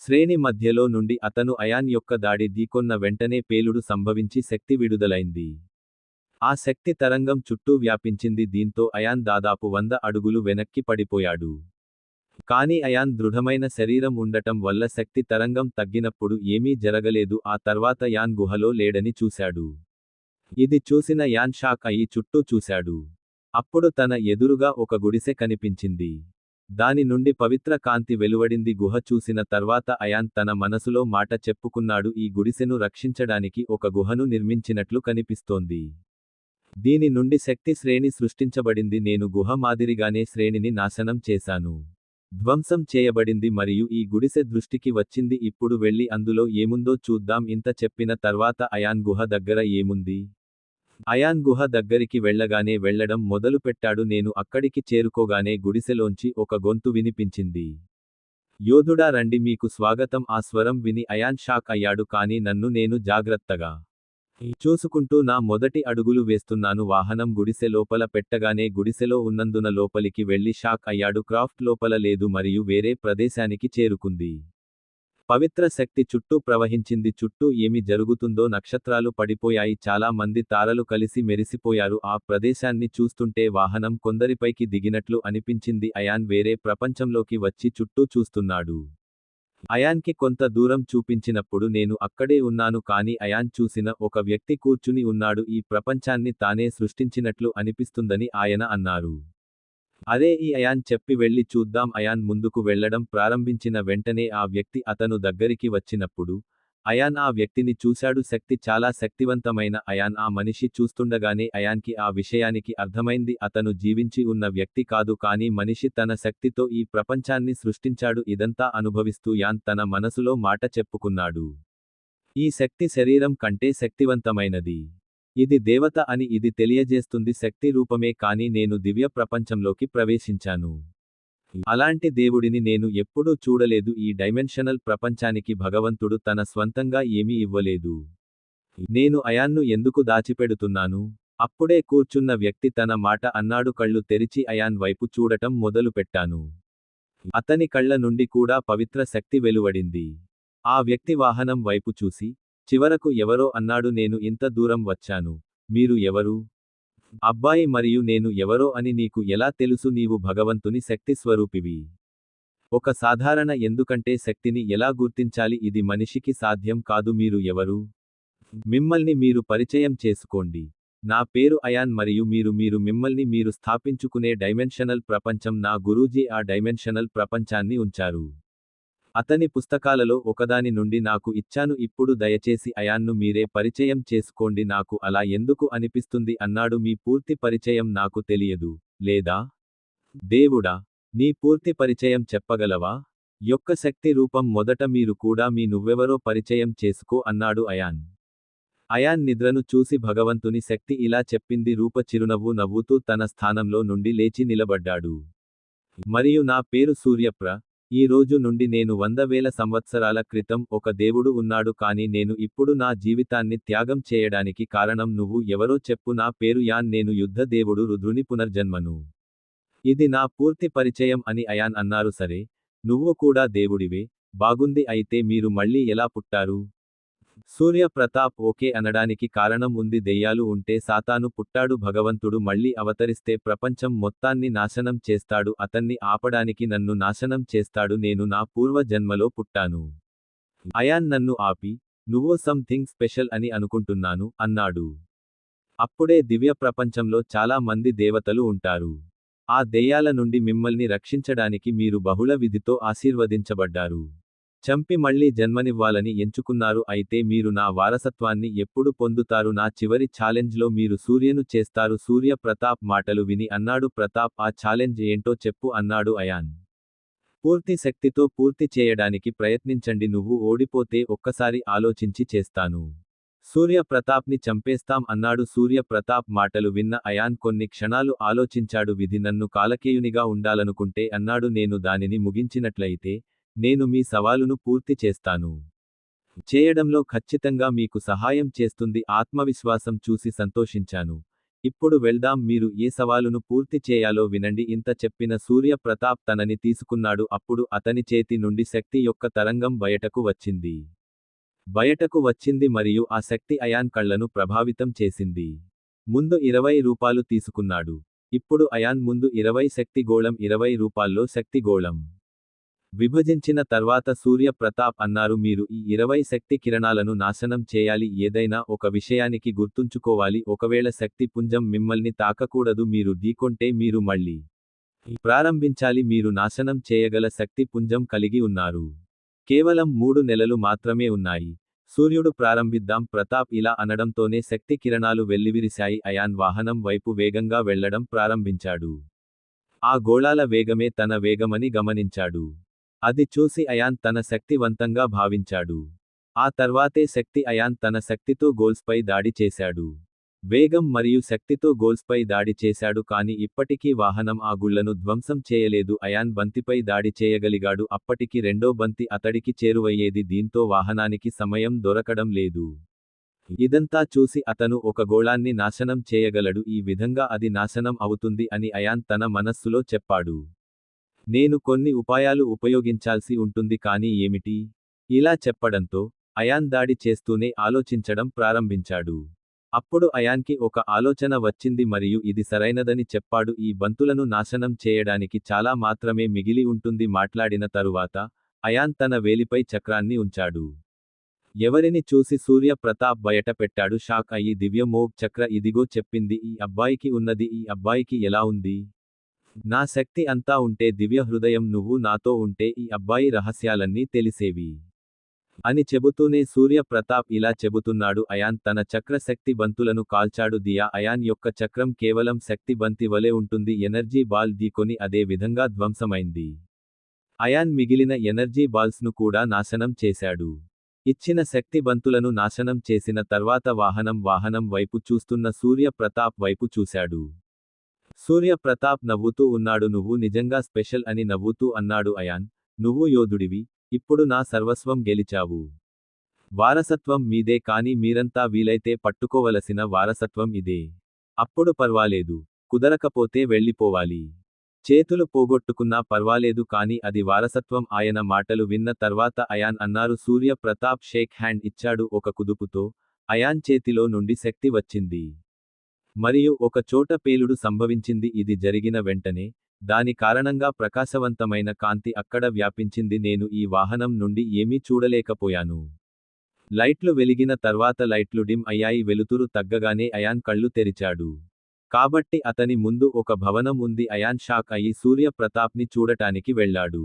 Speaker 1: శ్రేణి మధ్యలో నుండి అతను అయాన్ యొక్క దాడి ఢీకొన్న వెంటనే పేలుడు సంభవించి శక్తి విడుదలైంది. ఆ శక్తి తరంగం చుట్టూ వ్యాపించింది. దీంతో అయాన్ దాదాపు 100 అడుగులు వెనక్కి పడిపోయాడు. కానీ అయాన్ దృఢమైన శరీరం ఉండటం వల్ల శక్తి తరంగం తగ్గినప్పుడు ఏమీ జరగలేదు. ఆ తర్వాత యాన్ గుహలో లేడని చూశాడు. ఇది చూసిన యాన్ షాక్ అయి చుట్టూ చూశాడు. అప్పుడు తన ఎదురుగా ఒక గుడిసె కనిపించింది. దాని నుండి పవిత్ర కాంతి వెలువడింది. గుహ చూసిన తర్వాత అయాన్ తన మనసులో మాట చెప్పుకున్నాడు, ఈ గుడిసెను రక్షించడానికి ఒక గుహను నిర్మించినట్లు కనిపిస్తోంది. దీని నుండి శక్తి శ్రేణి సృష్టించబడింది. నేను గుహ మాదిరిగానే శ్రేణిని నాశనం చేశాను. ధ్వంసం చేయబడింది మరియు ఈ గుడిసె దృష్టికి వచ్చింది. ఇప్పుడు వెళ్ళి అందులో ఏముందో చూద్దాం. ఇంత చెప్పిన తర్వాత అయాన్ గుహ దగ్గర ఏముంది? అయాన్ గుహ దగ్గరికి వెళ్ళగానే వెళ్ళడం మొదలుపెట్టాడు. నేను అక్కడికి చేరుకోగానే గుడిసెలోంచి ఒక గొంతు వినిపించింది. యోధుడా రండి, మీకు స్వాగతం. ఆ స్వరం విని అయాన్ షాక్ అయ్యాడు. కానీ నన్ను నేను జాగ్రత్తగా చూసుకుంటూ నా మొదటి అడుగులు వేస్తున్నాను. వాహనం గుడిసె లోపల పెట్టగానే గుడిసెలో ఉన్నందున లోపలికి వెళ్లి షాక్ అయ్యాడు. క్రాఫ్ట్ లోపల లేదు మరియు వేరే ప్రదేశానికి చేరుకుంది. పవిత్ర శక్తి చుట్టూ ప్రవహించింది. చుట్టూ ఏమి జరుగుతుందో నక్షత్రాలు పడిపోయాయి. చాలా మంది తారలు కలిసి మెరిసిపోయారు. ఆ ప్రదేశాన్ని చూస్తుంటే వాహనం కొందరిపైకి దిగినట్లు అనిపించింది. అయాన్ వేరే ప్రపంచంలోకి వచ్చి చుట్టూ చూస్తున్నాడు. అయాన్కి కొంత దూరం చూపించినప్పుడు నేను అక్కడే ఉన్నాను. కానీ అయాన్ చూసిన ఒక వ్యక్తి కూర్చుని ఉన్నాడు. ఈ ప్రపంచాన్ని తానే సృష్టించినట్లు అనిపిస్తుందని ఆయన అన్నారు. అరే, ఈ అయాన్ చెప్పి వెళ్ళి చూద్దాం. అయాన్ ముందుకు వెళ్లడం ప్రారంభించిన వెంటనే ఆ వ్యక్తి అతను దగ్గరికి వచ్చినప్పుడు అయాన్ ఆ వ్యక్తిని చూశాడు. శక్తి చాలా శక్తివంతమైన అయాన్ ఆ మనిషి చూస్తుండగానే అయాన్కి ఆ విషయానికి అర్థమైంది. అతను జీవించి ఉన్న వ్యక్తి కాదు, కానీ మనిషి తన శక్తితో ఈ ప్రపంచాన్ని సృష్టించాడు. ఇదంతా అనుభవిస్తూ యాన్ తన మనసులో మాట చెప్పుకున్నాడు, ఈ శక్తి శరీరం కంటే శక్తివంతమైనది. ఇది దేవత అని ఇది తెలియజేస్తుంది. శక్తి రూపమే, కానీ నేను దివ్య ప్రపంచంలోకి ప్రవేశించాను. అలాంటి దేవుడిని నేను ఎప్పుడూ చూడలేదు. ఈ డైమెన్షనల్ ప్రపంచానికి భగవంతుడు తన స్వంతంగా ఏమీ ఇవ్వలేదు. నేను అయాన్ను ఎందుకు దాచిపెడుతున్నాను? అప్పుడే కూర్చున్న వ్యక్తి తన మాట అన్నాడు. కళ్ళు తెరిచి అయాన్ వైపు చూడటం మొదలుపెట్టాను. అతని కళ్ళ నుండి కూడా పవిత్ర శక్తి వెలువడింది. ఆ వ్యక్తి వాహనం వైపు చూసి చివరకు ఎవరో అన్నాడు, నేను ఇంత దూరం వచ్చాను. మీరు ఎవరు? అబ్బాయి, మరియు నేను ఎవరో అని నీకు ఎలా తెలుసు? నీవు భగవంతుని శక్తి స్వరూపివి. ఒక సాధారణ ఎందుకంటే శక్తిని ఎలా గుర్తించాలి? ఇది మనిషికి సాధ్యం కాదు. మీరు ఎవరు? మిమ్మల్ని మీరు పరిచయం చేసుకోండి. నా పేరు అయాన్ మరియు మీరు మిమ్మల్ని మీరు స్థాపించుకునే డైమెన్షనల్ ప్రపంచం. నా గురూజీ ఆ డైమెన్షనల్ ప్రపంచాన్ని ఉంచారు. అతని పుస్తకాలలో ఒకదాని నుండి నాకు ఇచ్చాను. ఇప్పుడు దయచేసి అయాన్ను మీరే పరిచయం చేసుకోండి. నాకు అలా ఎందుకు అనిపిస్తుంది అన్నాడు. మీ పూర్తి పరిచయం నాకు తెలియదు. లేదా? దేవుడా, నీ పూర్తి పరిచయం చెప్పగలవా? యొక్క శక్తి రూపం మొదట మీరు కూడా మీ నువ్వెవరో పరిచయం చేసుకో అన్నాడు అయాన్. అయాన్ నిద్రను చూసి భగవంతుని శక్తి ఇలా చెప్పింది. రూప చిరునవ్వు నవ్వుతూ తన స్థానంలో నుండి లేచి నిలబడ్డాడు. మరియు నా పేరు సూర్యప్ర. ఈ రోజు నుండి నేను 100,000 సంవత్సరాల క్రితం ఒక దేవుడు ఉన్నాడు, కానీ నేను ఇప్పుడు నా జీవితాన్ని త్యాగం చేయడానికి కారణం నువ్వు ఎవరో చెప్పు. నా పేరు యాన్. నేను యుద్ధ దేవుడు రుద్రుని పునర్జన్మను. ఇది నా పూర్తి పరిచయం అని అయాన్ అన్నారు. సరే, నువ్వు కూడా దేవుడివే. బాగుంది. అయితే మీరు మళ్ళీ ఎలా పుట్టారు? సూర్య ప్రతాప్ ఓకే అనడానికి కారణం ఉంది. దెయ్యాలు ఉంటే సాతాను పుట్టాడు. భగవంతుడు మళ్ళీ అవతరిస్తే ప్రపంచం మొత్తాన్ని నాశనం చేస్తాడు. అతన్ని ఆపడానికి నన్ను నాశనం చేస్తాడు. నేను నా పూర్వ జన్మలో పుట్టాను. అయాన్ నన్ను ఆపి, నువ్వు సంథింగ్ స్పెషల్ అని అనుకుంటున్నాను అన్నాడు. అప్పుడే దివ్య ప్రపంచంలో చాలా మంది దేవతలు ఉంటారు. ఆ దెయ్యాల నుండి మిమ్మల్ని రక్షించడానికి మీరు బహుళ విధితో ఆశీర్వదించబడ్డారు. చంపి మళ్ళీ జన్మనివ్వాలని ఎంచుకున్నారు. అయితే మీరు నా వారసత్వాన్ని ఎప్పుడు పొందుతారు? నా చివరి ఛాలెంజ్లో మీరు సూర్యను చేస్తారు. సూర్య ప్రతాప్ మాటలు విని అన్నాడు, ప్రతాప్, ఆ ఛాలెంజ్ ఏంటో చెప్పు అన్నాడు అయాన్. పూర్తి శక్తితో పూర్తి చేయడానికి ప్రయత్నించండి. నువ్వు ఓడిపోతే ఒక్కసారి ఆలోచించి చేస్తాను. సూర్య ప్రతాప్ని చంపేస్తాం అన్నాడు. సూర్య ప్రతాప్ మాటలు విన్న అయాన్ కొన్ని క్షణాలు ఆలోచించాడు. విధి నన్ను కాలకేయునిగా ఉండాలనుకుంటే అన్నాడు, నేను దానిని ముగించినట్లయితే నేను మీ సవాలును పూర్తి చేస్తాను. చేయడంలో ఖచ్చితంగా మీకు సహాయం చేస్తుంది. ఆత్మవిశ్వాసం చూసి సంతోషించాను. ఇప్పుడు వెళ్దాం, మీరు ఏ సవాలును పూర్తి చేయాలో వినండి. ఇంత చెప్పిన సూర్య ప్రతాప్ తనని తీసుకున్నాడు. అప్పుడు అతని చేతి నుండి శక్తి యొక్క తరంగం బయటకు వచ్చింది మరియు ఆ శక్తి అయాన్ కళ్లను ప్రభావితం చేసింది. ముందు 20 రూపాలు తీసుకున్నాడు. ఇప్పుడు అయాన్ ముందు 20 శక్తి గోళం 20 రూపాల్లో శక్తి గోళం విభజించిన తర్వాత సూర్య ప్రతాప్ అన్నారు, మీరు ఈ 20 శక్తి కిరణాలను నాశనం చేయాలి. ఏదైనా ఒక విషయానికి గుర్తుంచుకోవాలి, ఒకవేళ శక్తి పుంజం మిమ్మల్ని తాకకూడదు. మీరు ఢీకొంటే మీరు మళ్ళీ ప్రారంభించాలి. మీరు నాశనం చేయగల శక్తి పుంజం కలిగి ఉన్నారు. కేవలం 3 నెలలు మాత్రమే ఉన్నాయి. సూర్యుడు ప్రారంభిద్దాం. ప్రతాప్ ఇలా అనడంతోనే శక్తి కిరణాలు వెల్లివిరిశాయి. అయాన్ వాహనం వైపు వేగంగా వెళ్లడం ప్రారంభించాడు. ఆ గోళాల వేగమే తన వేగమని గమనించాడు. అది చూసి అయాన్ తన శక్తివంతంగా భావించాడు. ఆ తర్వాతే శక్తి అయాన్ తన శక్తితో గోల్స్పై దాడి చేశాడు. వేగం మరియు శక్తితో గోల్స్పై దాడి చేశాడు, కానీ ఇప్పటికీ వాహనం ఆ గుళ్లను ధ్వంసం చేయలేదు. అయాన్ బంతిపై దాడి చేయగలిగాడు. అప్పటికి రెండో బంతి అతడికి చేరువయ్యేది. దీంతో వాహనానికి సమయం దొరకడం లేదు. ఇదంతా చూసి అతను ఒక గోళాన్ని నాశనం చేయగలడు. ఈ విధంగా అది నాశనం అవుతుంది అని అయాన్ తన మనస్సులో చెప్పాడు. నేను కొన్ని ఉపాయాలు ఉపయోగించాల్సి ఉంటుంది, కానీ ఏమిటి? ఇలా చెప్పడంతో అయాన్ దాడి చేస్తూనే ఆలోచించడం ప్రారంభించాడు. అప్పుడు అయాన్కి ఒక ఆలోచన వచ్చింది మరియు ఇది సరైనదని చెప్పాడు. ఈ బంతులను నాశనం చేయడానికి చాలా మాత్రమే మిగిలి ఉంటుంది. మాట్లాడిన తరువాత అయాన్ తన వేలిపై చక్రాన్ని ఉంచాడు. ఎవరిని చూసి సూర్య ప్రతాప్ బయట పెట్టాడు. షాక్ అయ్యి, దివ్య మోగ్ చక్ర ఇదిగో చెప్పింది ఈ అబ్బాయికి ఉన్నది. ఈ అబ్బాయికి ఎలా ఉంది? నా శక్తి అంతా ఉంటే, దివ్య హృదయం నువ్వు నాతో ఉంటే ఈ అబ్బాయి రహస్యాలన్నీ తెలిసేవి అని చెబుతూనే సూర్య ప్రతాప్ ఇలా చెబుతున్నాడు. అయాన్ తన చక్ర శక్తి బంతులను కాల్చాడు. దియా అయాన్ యొక్క చక్రం కేవలం శక్తి బంతి వలె ఉంటుంది. ఎనర్జీ బాల్ ఢీకొని అదే విధంగా ధ్వంసమైంది. అయాన్ మిగిలిన ఎనర్జీ బాల్స్ను కూడా నాశనం చేశాడు. ఇచ్చిన శక్తి బంతులను నాశనం చేసిన తర్వాత వాహనం వైపు చూస్తున్న సూర్య ప్రతాప్ వైపు చూశాడు. సూర్య ప్రతాప్ నవ్వుతూ ఉన్నాడు. నువ్వు నిజంగా స్పెషల్ అని నవ్వుతూ అన్నాడు అయాన్. నువ్వు యోధుడివి. ఇప్పుడు నా సర్వస్వం గెలిచావు. వారసత్వం మీదే, కానీ మీరంతా వీలైతే పట్టుకోవలసిన వారసత్వం ఇదే. అప్పుడు పర్వాలేదు. కుదరకపోతే వెళ్ళిపోవాలి. చేతులు పోగొట్టుకున్నా పర్వాలేదు, కానీ అది వారసత్వం. ఆయన మాటలు విన్న తర్వాత అయాన్ అన్నారు. సూర్య ప్రతాప్ షేక్ హ్యాండ్ ఇచ్చాడు. ఒక కుదుపుతో అయాన్ చేతిలో నుండి శక్తి వచ్చింది. మరియు ఒక చోట పేలుడు సంభవించింది. ఇది జరిగిన వెంటనే దాని కారణంగా ప్రకాశవంతమైన కాంతి అక్కడ వ్యాపించింది. నేను ఈ వాహనం నుండి ఏమీ చూడలేకపోయాను. లైట్లు వెలిగిన తర్వాత లైట్లు డిమ్ అయ్యాయి. వెలుతురు తగ్గగానే అయాన్ కళ్ళు తెరిచాడు. కాబట్టి అతని ముందు ఒక భవనం ఉంది. అయాన్ షాక్ అయ్యి సూర్య ప్రతాప్ని చూడటానికి వెళ్ళాడు.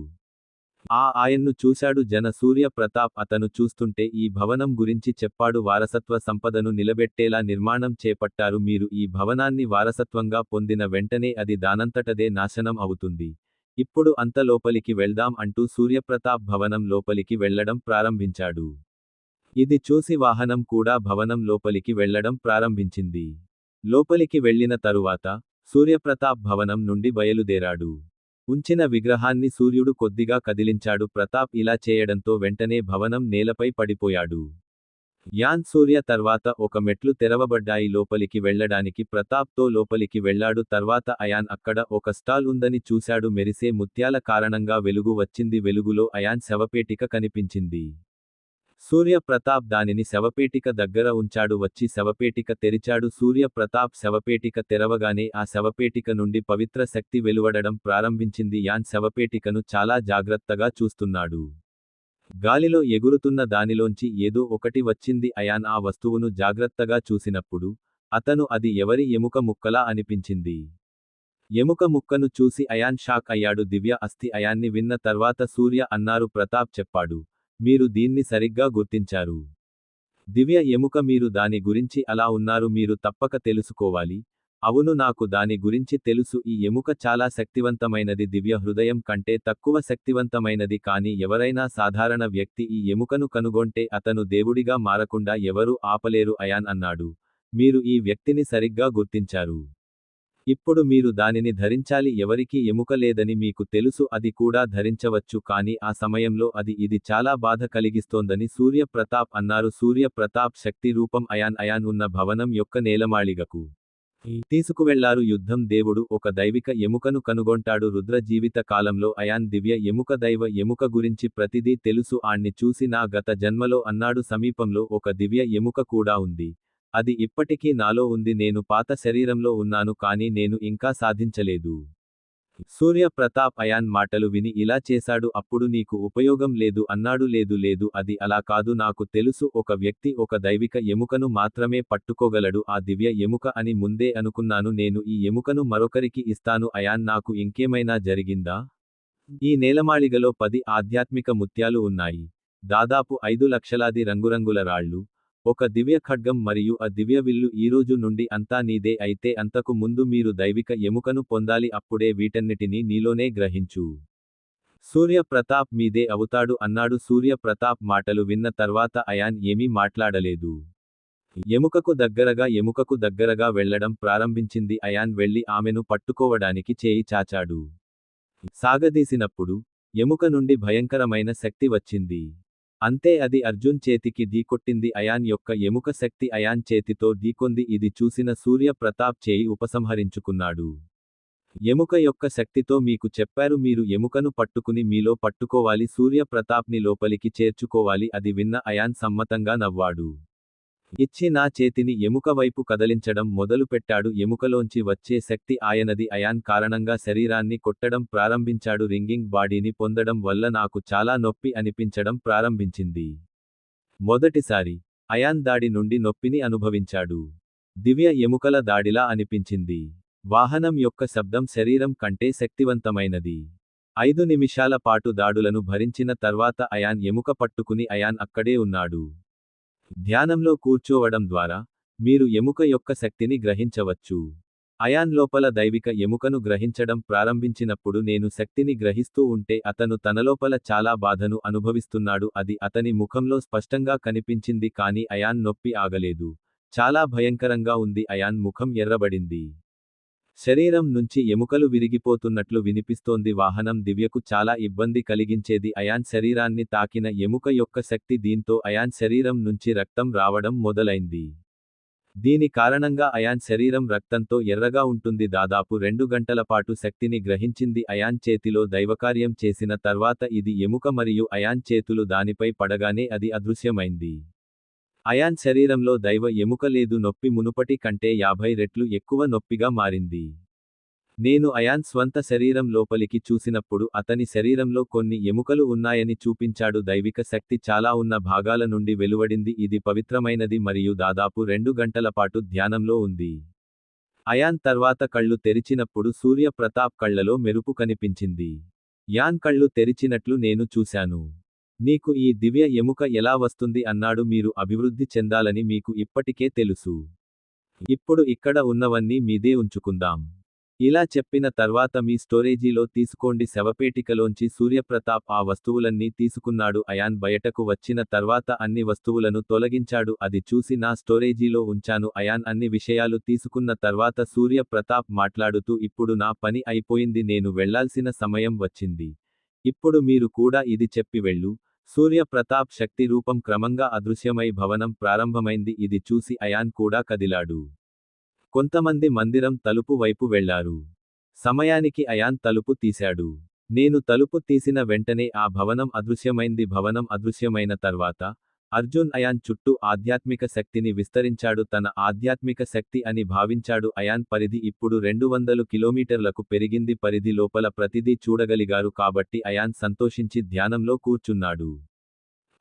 Speaker 1: ఆయన్ను చూశాడు. సూర్య ప్రతాప్ అతను చూస్తుంటే ఈ భవనం గురించి చెప్పాడు. వారసత్వ సంపదను నిలబెట్టేలా నిర్మాణం చేపట్టారు. మీరు ఈ భవనాన్ని వారసత్వంగా పొందిన వెంటనే అది దానంతటదే నాశనం అవుతుంది. ఇప్పుడు అంత లోపలికి వెళ్దాం అంటూ సూర్యప్రతాప్ భవనం లోపలికి వెళ్లడం ప్రారంభించాడు. ఇది చూసి వాహనం కూడా భవనం లోపలికి వెళ్లడం ప్రారంభించింది. లోపలికి వెళ్లిన తరువాత సూర్యప్రతాప్ భవనం నుండి బయలుదేరాడు. ఉంచిన విగ్రహాన్ని సూర్యుడు కొద్దిగా కదిలించాడు. ప్రతాప్ ఇలా చేయడంతో వెంటనే భవనం నేలపై పడిపోయాడు. యాన్ సూర్య తర్వాత ఒక మెట్లు తెరవబడ్డాయి. లోపలికి వెళ్లడానికి ప్రతాప్తో లోపలికి వెళ్లాడు. తర్వాత అయాన్ అక్కడ ఒక స్టాల్ ఉందని చూశాడు. మెరిసే ముత్యాల కారణంగా వెలుగు వచ్చింది. వెలుగులో అయాన్ శవపేటిక కనిపించింది. సూర్య ప్రతాప్ దానిని శవపేటిక దగ్గర ఉంచాడు. వచ్చి శవపేటిక తెరిచాడు. సూర్య ప్రతాప్ శవపేటిక తెరవగానే ఆ శవపేటిక నుండి పవిత్ర శక్తి వెలువడడం ప్రారంభించింది. యాన్ శవపేటికను చాలా జాగ్రత్తగా చూస్తున్నాడు. గాలిలో ఎగురుతున్న దానిలోంచి ఏదో ఒకటి వచ్చింది. అయాన్ ఆ వస్తువును జాగ్రత్తగా చూసినప్పుడు అతను అది ఎవరి ఎముక ముక్కలా అనిపించింది. ఎముక ముక్కను చూసి అయాన్ షాక్ అయ్యాడు. దివ్య అస్థి. అయాన్ని విన్న తర్వాత సూర్య అన్నారు. ప్రతాప్ చెప్పాడు, మీరు దీన్ని సరిగ్గా గుర్తించారు. దివ్య ఎముక. మీరు దాని గురించి అలా ఉన్నారు. మీరు తప్పక తెలుసుకోవాలి. అవును, నాకు దాని గురించి తెలుసు. ఈ ఎముక చాలా శక్తివంతమైనది, దివ్య హృదయం కంటే తక్కువ శక్తివంతమైనది. కానీ ఎవరైనా సాధారణ వ్యక్తి ఈ ఎముకను కనుగొంటే అతను దేవుడిగా మారకుండా ఎవరూ ఆపలేరు అయాన్ అన్నాడు. మీరు ఈ వ్యక్తిని సరిగ్గా గుర్తించారు. ఇప్పుడు మీరు దానిని ధరించాలి. ఎవరికీ ఎముక లేదని మీకు తెలుసు, అది కూడా ధరించవచ్చు. కానీ ఆ సమయంలో ఇది చాలా బాధ కలిగిస్తోందని సూర్య ప్రతాప్ అన్నారు. సూర్య ప్రతాప్ శక్తి రూపం అయాన్ ఉన్న భవనం యొక్క నేలమాళిగకు తీసుకువెళ్లారు. యుద్ధం దేవుడు ఒక దైవిక ఎముకను కనుగొంటాడు. రుద్ర జీవిత కాలంలో అయాన్ దివ్య ఎముక, దైవ ఎముక గురించి ప్రతిదీ తెలుసు. ఆణ్ణి చూసి నా గత జన్మలో అన్నాడు, సమీపంలో ఒక దివ్య ఎముక కూడా ఉంది. అది ఇప్పటికీ నాలో ఉంది. నేను పాత శరీరంలో ఉన్నాను, కానీ నేను ఇంకా సాధించలేదు. సూర్య ప్రతాప్ అయాన్ మాటలు విని ఇలా చేశాడు. అప్పుడు నీకు ఉపయోగం లేదు అన్నాడు. లేదు, అది అలా కాదు. నాకు తెలుసు, ఒక వ్యక్తి ఒక దైవిక ఎముకను మాత్రమే పట్టుకోగలడు, ఆ దివ్య ఎముక అని ముందే అనుకున్నాను. నేను ఈ ఎముకను మరొకరికి ఇస్తాను. అయాన్, నాకు ఇంకేమైనా జరిగిందా? ఈ నేలమాళిగలో 10 ఆధ్యాత్మిక ముత్యాలు ఉన్నాయి. దాదాపు 5 లక్షలాది రంగురంగుల రాళ్ళు, ఒక దివ్య ఖడ్గం మరియు ఆ దివ్య విల్లు. ఈరోజు నుండి అంతా నీదే. అయితే అంతకు ముందు మీరు దైవిక ఎముకను పొందాలి, అప్పుడే వీటన్నిటినీ నీలోనే గ్రహించు. సూర్య ప్రతాప్ మీదే అవుతాడు అన్నాడు. సూర్య ప్రతాప్ మాటలు విన్న తర్వాత అయాన్ ఏమీ మాట్లాడలేదు. ఎముకకు దగ్గరగా వెళ్లడం ప్రారంభించింది. అయాన్ వెళ్లి ఆమెను పట్టుకోవడానికి చేయి చాచాడు. సాగదీసినప్పుడు ఎముక నుండి భయంకరమైన శక్తి వచ్చింది. అంతే, అది అర్జున్ చేతికి ఢీకొట్టింది. అయాన్ యొక్క ఎముక శక్తి అయాన్ చేతితో ఢీకొంది. ఇది చూసిన సూర్య ప్రతాప్ చేయి ఉపసంహరించుకున్నాడు. ఎముక యొక్క శక్తితో మీకు చెప్పారు, మీరు ఎముకను పట్టుకుని మీలో పట్టుకోవాలి, సూర్య ప్రతాప్ని లోపలికి చేర్చుకోవాలి. అది విన్న అయాన్ సమ్మతంగా నవ్వాడు. ఇచ్చి నా చేతిని ఎముక వైపు కదలించడం మొదలుపెట్టాడు. ఎముకలోంచి వచ్చే శక్తి ఆయనది. అయాన్ కారణంగా శరీరాన్ని కొట్టడం ప్రారంభించాడు. రింగింగ్ బాడీని పొందడం వల్ల నాకు చాలా నొప్పి అనిపించడం ప్రారంభించింది. మొదటిసారి అయాన్ దాడి నుండి నొప్పిని అనుభవించాడు. దివ్య ఎముకల దాడిలా అనిపించింది. వాహనం యొక్క శబ్దం శరీరం కంటే శక్తివంతమైనది. 5 నిమిషాల పాటు దాడులను భరించిన తర్వాత అయాన్ ఎముక పట్టుకుని అయాన్ అక్కడే ఉన్నాడు. ధ్యానంలో కూర్చోవడం ద్వారా మీరు ఎముక యొక్క శక్తిని గ్రహించవచ్చు. అయాన్ లోపల దైవిక ఎముకను గ్రహించడం ప్రారంభించినప్పుడు నేను శక్తిని గ్రహిస్తూ ఉంటే అతను తనలోపల చాలా బాధను అనుభవిస్తున్నాడు. అది అతని ముఖంలో స్పష్టంగా కనిపించింది. కానీ అయాన్ నొప్పి ఆగలేదు. చాలా భయంకరంగా ఉంది. అయాన్ ముఖం ఎర్రబడింది. శరీరం నుంచి ఎముకలు విరిగిపోతున్నట్లు వినిపిస్తోంది. వాహనం దివ్యకు చాలా ఇబ్బంది కలిగించేది. అయాన్ శరీరాన్ని తాకిన ఎముక యొక్క శక్తి, దీంతో అయాన్ శరీరం నుంచి రక్తం రావడం మొదలైంది. దీని కారణంగా అయాన్ శరీరం రక్తంతో ఎర్రగా ఉంటుంది. దాదాపు 2 గంటల పాటు శక్తిని గ్రహించింది. అయాన్ చేతిలో దైవకార్యం చేసిన తర్వాత ఇది ఎముక మరియు అయాన్ చేతులు దానిపై పడగానే అది అదృశ్యమైంది. అయాన్ శరీరంలో దైవ ఎముక లేదు. నొప్పి మునుపటి కంటే 50 రెట్లు ఎక్కువ నొప్పిగా మారింది. నేను అయాన్ స్వంత శరీరం లోపలికి చూసినప్పుడు అతని శరీరంలో కొన్ని ఎముకలు ఉన్నాయని చూపించాడు. దైవిక శక్తి చాలా ఉన్న భాగాల నుండి వెలువడింది. ఇది పవిత్రమైనది మరియు దాదాపు 2 గంటల పాటు ధ్యానంలో ఉంది. అయాన్ తర్వాత కళ్ళు తెరిచినప్పుడు సూర్య ప్రతాప్ కళ్లలో మెరుపు కనిపించింది. యాన్ కళ్ళు తెరిచినట్లు నేను చూశాను. నీకు ఈ దివ్య ఎముక ఎలా వస్తుంది అన్నాడు. మీరు అభివృద్ధి చెందాలని మీకు ఇప్పటికే తెలుసు. ఇప్పుడు ఇక్కడ ఉన్నవన్నీ మీదే ఉంచుకుందాం. ఇలా చెప్పిన తర్వాత మీ స్టోరేజీలో తీసుకోండి. శవపేటికలోంచి సూర్యప్రతాప్ ఆ వస్తువులన్నీ తీసుకున్నాడు. అయాన్ బయటకు వచ్చిన తర్వాత అన్ని వస్తువులను తొలగించాడు. అది చూసి నా స్టోరేజీలో ఉంచాను. అయాన్ అన్ని విషయాలు తీసుకున్న తర్వాత సూర్య ప్రతాప్ మాట్లాడుతూ, ఇప్పుడు నా పని అయిపోయింది, నేను వెళ్లాల్సిన సమయం వచ్చింది. ఇప్పుడు మీరు కూడా ఇది చెప్పి వెళ్ళు. సూర్య ప్రతాప్ శక్తి రూపం క్రమంగా అదృశ్యమై భవనం ప్రారంభమైంది. ఇది చూసి అయాన్ కూడా కదిలాడు. కొంతమంది మందిరం తలుపు వైపు వెళ్లారు. సమయానికి అయాన్ తలుపు తీశాడు. నేను తలుపు తీసిన వెంటనే ఆ భవనం అదృశ్యమైంది. భవనం అదృశ్యమైన తర్వాత అర్జున్ అయాన్ చుట్టూ ఆధ్యాత్మిక శక్తిని విస్తరించాడు. తన ఆధ్యాత్మిక శక్తి అని భావించాడు. అయాన్ పరిధి ఇప్పుడు 200 కిలోమీటర్లకు పెరిగింది. పరిధి లోపల ప్రతిదీ చూడగలిగారు కాబట్టి అయాన్ సంతోషించి ధ్యానంలో కూర్చున్నాడు.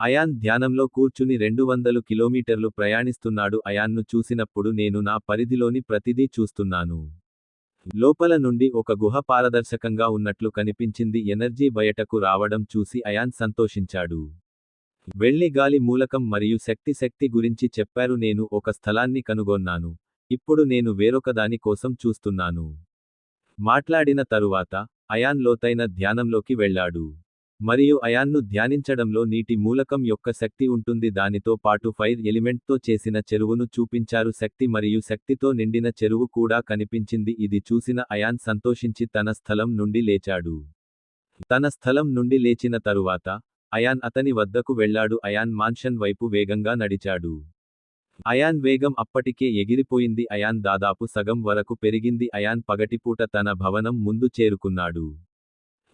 Speaker 1: అయాన్ ధ్యానంలో కూర్చుని 200 కిలోమీటర్లు ప్రయాణిస్తున్నాడు. అయాన్ను చూసినప్పుడు నేను నా పరిధిలోని ప్రతిదీ చూస్తున్నాను. లోపల నుండి ఒక గుహ పారదర్శకంగా ఉన్నట్లు కనిపించింది. ఎనర్జీ బయటకు రావడం చూసి అయాన్ సంతోషించాడు. వెళ్లి గాలి మూలకం మరియు శక్తి గురించి చెప్పారు. నేను ఒక స్థలాన్ని కనుగొన్నాను. ఇప్పుడు నేను వేరొకదాని కోసం చూస్తున్నాను. మాట్లాడిన తరువాత, అయాన్ లోతైన ధ్యానంలోకి వెళ్ళాడు. మరియు అయాన్ను ధ్యానించడంలో నీటి మూలకం యొక్క శక్తి ఉంటుంది, దానితో పాటు ఫైర్ ఎలిమెంట్తో చేసిన చెరువును చూపించారు. శక్తి మరియు శక్తితో నిండిన చెరువు కూడా కనిపించింది. ఇది చూసిన అయాన్ సంతోషించి తన స్థలం నుండి లేచాడు. తన స్థలం నుండి లేచిన తరువాత, అయాన్ అతని వద్దకు వెళ్ళాడు. అయాన్ మాన్షన్ వైపు వేగంగా నడిచాడు. అయాన్ వేగం అప్పటికే ఎగిరిపోయింది. అయాన్ దాదాపు సగం వరకు పెరిగింది. అయాన్ పగటిపూట తన భవనం ముందు చేరుకున్నాడు.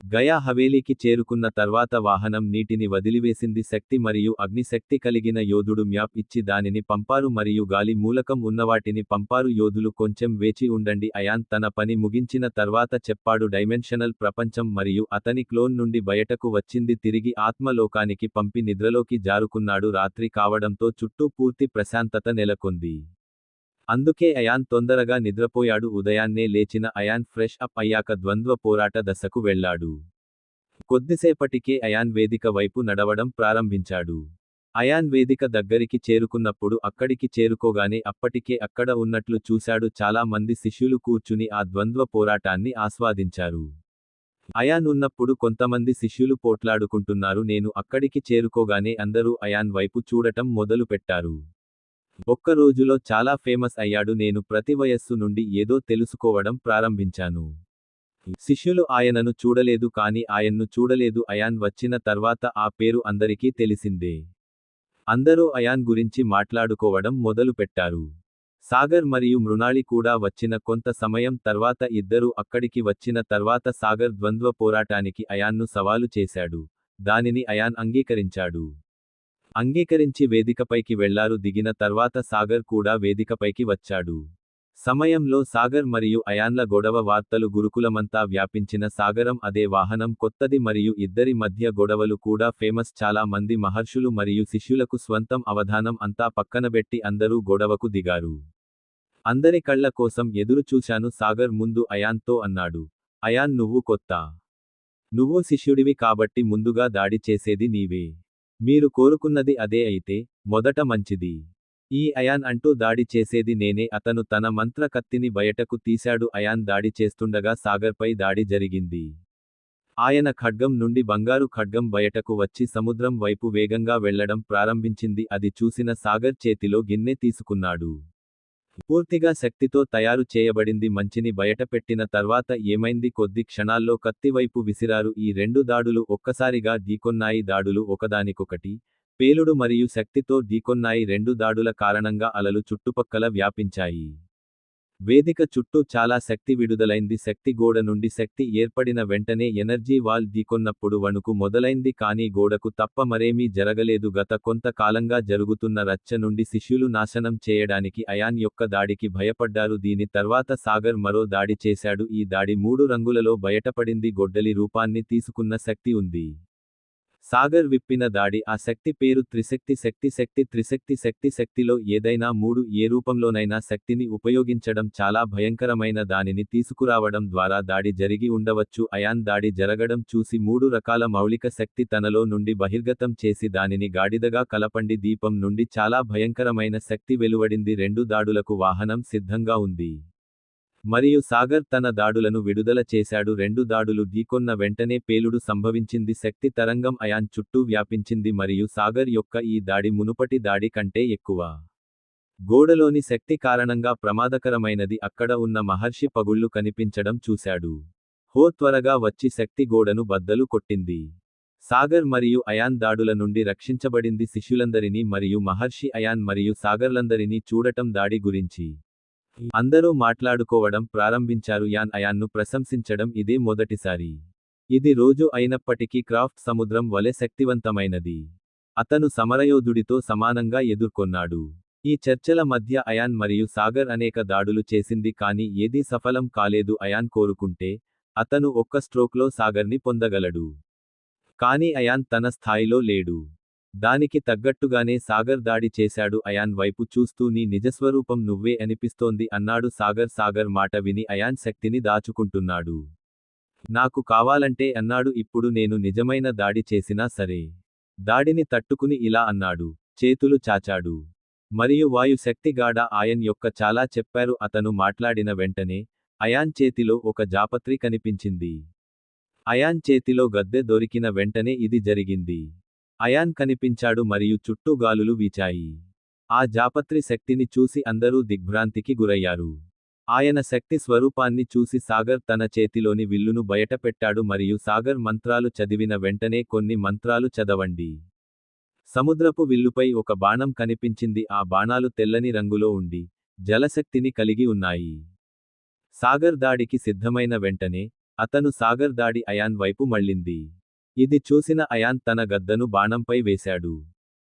Speaker 1: గయా హవేలీకి చేరుకున్న తర్వాత వాహనం నీటిని వదిలివేసింది. శక్తి మరియు అగ్నిశక్తి కలిగిన యోధుడు మ్యాప్ ఇచ్చి దానిని పంపారు మరియు గాలి మూలకం ఉన్నవాటిని పంపారు. యోధులు కొంచెం వేచి ఉండండి. అయాన్ తన పని ముగించిన తర్వాత చెప్పాడు. డైమెన్షనల్ ప్రపంచం మరియు అతని క్లోన్ నుండి బయటకు వచ్చింది. తిరిగి ఆత్మలోకానికి పంపి నిద్రలోకి జారుకున్నాడు. రాత్రి కావడంతో చుట్టూ పూర్తి ప్రశాంతత నెలకొంది. అందుకే అయాన్ తొందరగా నిద్రపోయాడు. ఉదయాన్నే లేచిన అయాన్ ఫ్రెష్ అప్ అయ్యాక ద్వంద్వ పోరాట దశకు వెళ్ళాడు. కొద్దిసేపటికే అయాన్ వేదిక వైపు నడవడం ప్రారంభించాడు. అయాన్ వేదిక దగ్గరికి చేరుకున్నప్పుడు అక్కడికి చేరుకోగానే అప్పటికే అక్కడ ఉన్నట్లు చూశాడు. చాలా మంది శిష్యులు కూర్చుని ఆ ద్వంద్వ పోరాటాన్ని ఆస్వాదించారు. అయాన్ ఉన్నప్పుడు కొంతమంది శిష్యులు పోట్లాడుకుంటున్నారు. నేను అక్కడికి చేరుకోగానే అందరూ అయాన్ వైపు చూడటం మొదలుపెట్టారు. ఒక్క రోజులో చాలా ఫేమస్ అయ్యాడు. నేను ప్రతి వయస్సు నుండి ఏదో తెలుసుకోవడం ప్రారంభించాను. శిష్యులు ఆయనను చూడలేదు కానీ ఆయన్ను చూడలేదు. అయాన్ వచ్చిన తర్వాత ఆ పేరు అందరికీ తెలిసిందే. అందరూ అయాన్ గురించి మాట్లాడుకోవడం మొదలుపెట్టారు. సాగర్ మరియు మృణాళి కూడా వచ్చిన కొంత సమయం తర్వాత ఇద్దరూ అక్కడికి వచ్చిన తర్వాత సాగర్ ద్వంద్వ పోరాటానికి అయాన్ను సవాలు చేశాడు. దానిని అయాన్ అంగీకరించాడు. అంగీకరించి వేదికపైకి వెళ్లారు. దిగిన తర్వాత సాగర్ కూడా వేదికపైకి వచ్చాడు. సమయంలో సాగర్ మరియు అయాన్ల గొడవ వార్తలు గురుకులమంతా వ్యాపించిన సాగరం అదే వాహనం కొత్తది మరియు ఇద్దరి మధ్య గొడవలు కూడా ఫేమస్. చాలా మంది మహర్షులు మరియు శిష్యులకు స్వంతం అవధానం అంతా పక్కనబెట్టి అందరూ గొడవకు దిగారు. అందరి కళ్ల కోసం ఎదురు చూశాను. సాగర్ ముందు అయాన్తో అన్నాడు. అయాన్, నువ్వు కొత్త. నువ్వు శిష్యుడివి కాబట్టి ముందుగా దాడి చేసేది నీవే. మీరు కోరుకున్నది అదే అయితే, మొదట మంచిది. ఈ అయాన్ అంటూ దాడి చేసేది నేనే. అతను తన మంత్ర కత్తిని బయటకు తీశాడు. అయాన్ దాడి చేస్తుండగా సాగర్పై దాడి జరిగింది. ఆయన ఖడ్గం నుండి బంగారు ఖడ్గం బయటకు వచ్చి సముద్రం వైపు వేగంగా వెళ్లడం ప్రారంభించింది. అది చూసిన సాగర్ చేతిలో గిన్నె తీసుకున్నాడు. పూర్తిగా శక్తితో తయారు చేయబడింది. మంచిని బయటపెట్టిన తర్వాత ఏమైంది? కొద్ది క్షణాల్లో కత్తివైపు విసిరారు. ఈ రెండు దాడులు ఒక్కసారిగా ఢీకొన్నాయి. దాడులు ఒకదానికొకటి పేలుడు మరియు శక్తితో ఢీకొన్నాయి. రెండు దాడుల కారణంగా అలలు చుట్టుపక్కల వ్యాపించాయి. వేదిక చుట్టూ చాలా శక్తి విడుదలైంది. శక్తి గోడ నుండి శక్తి ఏర్పడిన వెంటనే ఎనర్జీ వాల్ ఢీకొన్నప్పుడు వణుకు మొదలైంది. కానీ గోడకు తప్ప మరేమీ జరగలేదు. గత కొంత కాలంగా జరుగుతున్న రచ్చ నుండి శిష్యులు నాశనం చేయడానికి అయాన్ యొక్క దాడికి భయపడ్డారు. దీని తర్వాత సాగర్ మరో దాడి చేశాడు. ఈ దాడి 3 రంగులలో బయటపడింది. గొడ్డలి రూపాన్ని తీసుకున్న శక్తి ఉంది. సాగర్ విప్పిన దాడి. ఆ శక్తి పేరు త్రిశక్తి శక్తి. శక్తి త్రిశక్తి శక్తి. శక్తిలో ఏదైనా 3 ఏ రూపంలోనైనా శక్తిని ఉపయోగించడం చాలా భయంకరమైన దానిని తీసుకురావడం ద్వారా దాడి జరిగి ఉండవచ్చు. అయాన్ దాడి జరగడం చూసి 3 రకాల మౌలిక శక్తి తనలో నుండి బహిర్గతం చేసి దానిని గాడిదగా కలపండి. దీపం నుండి చాలా భయంకరమైన శక్తి వెలువడింది. 2 దాడులకు వాహనం సిద్ధంగా ఉంది. మరియు సాగర్ తన దాడులను విడుదల చేశాడు. 2 దాడులు ఢీకొన్న వెంటనే పేలుడు సంభవించింది. శక్తి తరంగం అయాన్ చుట్టూ వ్యాపించింది మరియు సాగర్ యొక్క ఈ దాడి మునుపటి దాడి కంటే ఎక్కువ. గోడలోని శక్తి కారణంగా ప్రమాదకరమైనది. అక్కడ ఉన్న మహర్షి పగుళ్లు కనిపించడం చూశాడు. హో త్వరగా వచ్చి శక్తి గోడను బద్దలు కొట్టింది. సాగర్ మరియు అయాన్ దాడుల నుండి రక్షించబడింది. శిష్యులందరినీ మరియు మహర్షి అయాన్ మరియు సాగర్లందరినీ చూడటం దాడి గురించి అందరూ మాట్లాడుకోవడం ప్రారంభించారు. అయాన్ను ప్రశంసించడం ఇదే మొదటిసారి. ఇది రోజు అయినప్పటికీ క్రాఫ్ట్ సముద్రం వలె శక్తివంతమైనది. అతను సమరయోధుడితో సమానంగా ఎదుర్కొన్నాడు. ఈ చర్చల మధ్య అయాన్ మరియు సాగర్ అనేక దాడులు చేసింది కానీ ఏదీ సఫలం కాలేదు. అయాన్ కోరుకుంటే అతను ఒక్క స్ట్రోక్లో సాగర్ని పొందగలడు. కానీ అయాన్ తన స్థాయిలో లేడు. దానికి తగ్గట్టుగానే సాగర్ దాడి చేశాడు. అయాన్ వైపు చూస్తూ నీ నిజస్వరూపం నువ్వే అనిపిస్తోంది అన్నాడు సాగర్. సాగర్ మాట విని అయాన్ శక్తిని దాచుకుంటున్నాడు. నాకు కావాలంటే అన్నాడు. ఇప్పుడు నేను నిజమైన దాడి చేసినా సరే. దాడిని తట్టుకుని ఇలా అన్నాడు. చేతులు చాచాడు. మరియు వాయు శక్తి గాఢ ఆయన్ యొక్క చాలా చెప్పారు. అతను మాట్లాడిన వెంటనే అయాన్ చేతిలో ఒక జాపత్రి కనిపించింది. అయాన్ చేతిలో గద్దె దొరికిన వెంటనే ఇది జరిగింది. అయాన్ కనిపించాడు మరియు చుట్టూ గాలులు వీచాయి. ఆ జాపత్రి శక్తిని చూసి అందరూ దిగ్భ్రాంతికి గురయ్యారు. ఆయన శక్తి స్వరూపాన్ని చూసి సాగర్ తన చేతిలోని విల్లును బయటపెట్టాడు మరియు సాగర్ మంత్రాలు చదివిన వెంటనే కొన్ని మంత్రాలు చదవండి. సముద్రపు విల్లుపై ఒక బాణం కనిపించింది. ఆ బాణాలు తెల్లని రంగులో ఉండి జలశక్తిని కలిగి ఉన్నాయి. సాగర్ దాడికి సిద్ధమైన వెంటనే అతను సాగర్ దాడి అయాన్ వైపు మళ్ళింది. ఇది చూసిన అయాన్ తన గద్దను బాణంపై వేశాడు.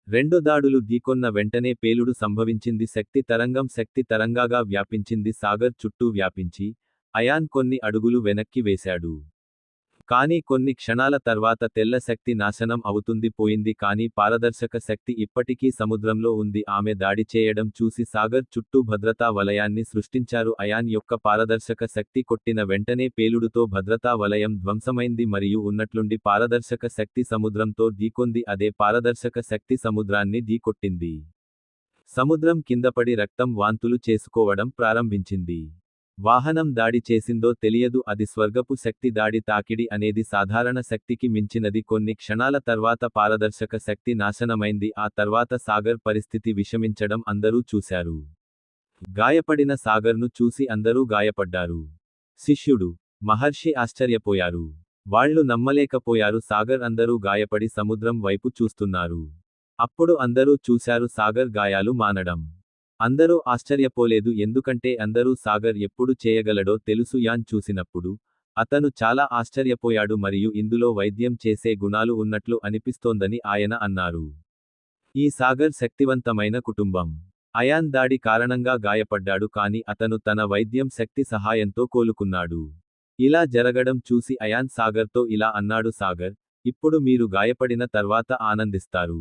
Speaker 1: రెండు దాడులు ఢీకొన్న వెంటనే పేలుడు సంభవించింది. శక్తి తరంగాగా వ్యాపించింది. సాగర్ చుట్టూ వ్యాపించి అయాన్ కొన్ని అడుగులు వెనక్కి వేశాడు. కానీ కొన్ని క్షణాల తర్వాత తెల్ల శక్తి నాశనం అవుతుంది పోయింది కానీ పారదర్శక శక్తి ఇప్పటికీ సముద్రంలో ఉంది. ఆమె దాడి చేయడం చూసి సాగర్ చుట్టూ భద్రతా వలయాన్ని సృష్టించారు. అయాన్ యొక్క పారదర్శక శక్తి కొట్టిన వెంటనే పేలుడుతో భద్రతా వలయం ధ్వంసమైంది మరియు ఉన్నట్లుండి పారదర్శక శక్తి సముద్రంతో ఢీకొంది. అదే పారదర్శక శక్తి సముద్రాన్ని ఢీకొట్టింది. సముద్రం కిందపడి రక్తం వాంతులు చేసుకోవడం ప్రారంభించింది. వాహనం దాడి చేసిందో తెలియదు. అది స్వర్గపు శక్తి దాడి. తాకిడి అనేది సాధారణ శక్తికి మించినది. కొన్ని క్షణాల తర్వాత పారదర్శక శక్తి నాశనమైంది. ఆ తర్వాత సాగర్ పరిస్థితి విషమించడం అందరూ చూశారు. గాయపడిన సాగర్ను చూసి అందరూ గాయపడ్డారు. శిష్యుడు, మహర్షి ఆశ్చర్యపోయారు. వాళ్ళు నమ్మలేకపోయారు. సాగర్ అందరూ గాయపడి సముద్రం వైపు చూస్తున్నారు. అప్పుడు అందరూ చూశారు సాగర్ గాయాలు మానడం. అందరూ ఆశ్చర్యపోలేదు ఎందుకంటే అందరూ సాగర్ ఎప్పుడు చేయగలడో తెలుసు. యాన్ చూసినప్పుడు అతను చాలా ఆశ్చర్యపోయాడు మరియు ఇందులో వైద్యం చేసే గుణాలు ఉన్నట్లు అనిపిస్తోందని ఆయన అన్నారు. ఈ సాగర్ శక్తివంతమైన కుటుంబం. అయాన్ దాడి కారణంగా గాయపడ్డాడు కానీ అతను తన వైద్యం శక్తి సహాయంతో కోలుకున్నాడు. ఇలా జరగడం చూసి అయాన్ సాగర్తో ఇలా అన్నాడు. సాగర్, ఇప్పుడు మీరు గాయపడిన తర్వాత ఆనందిస్తారు.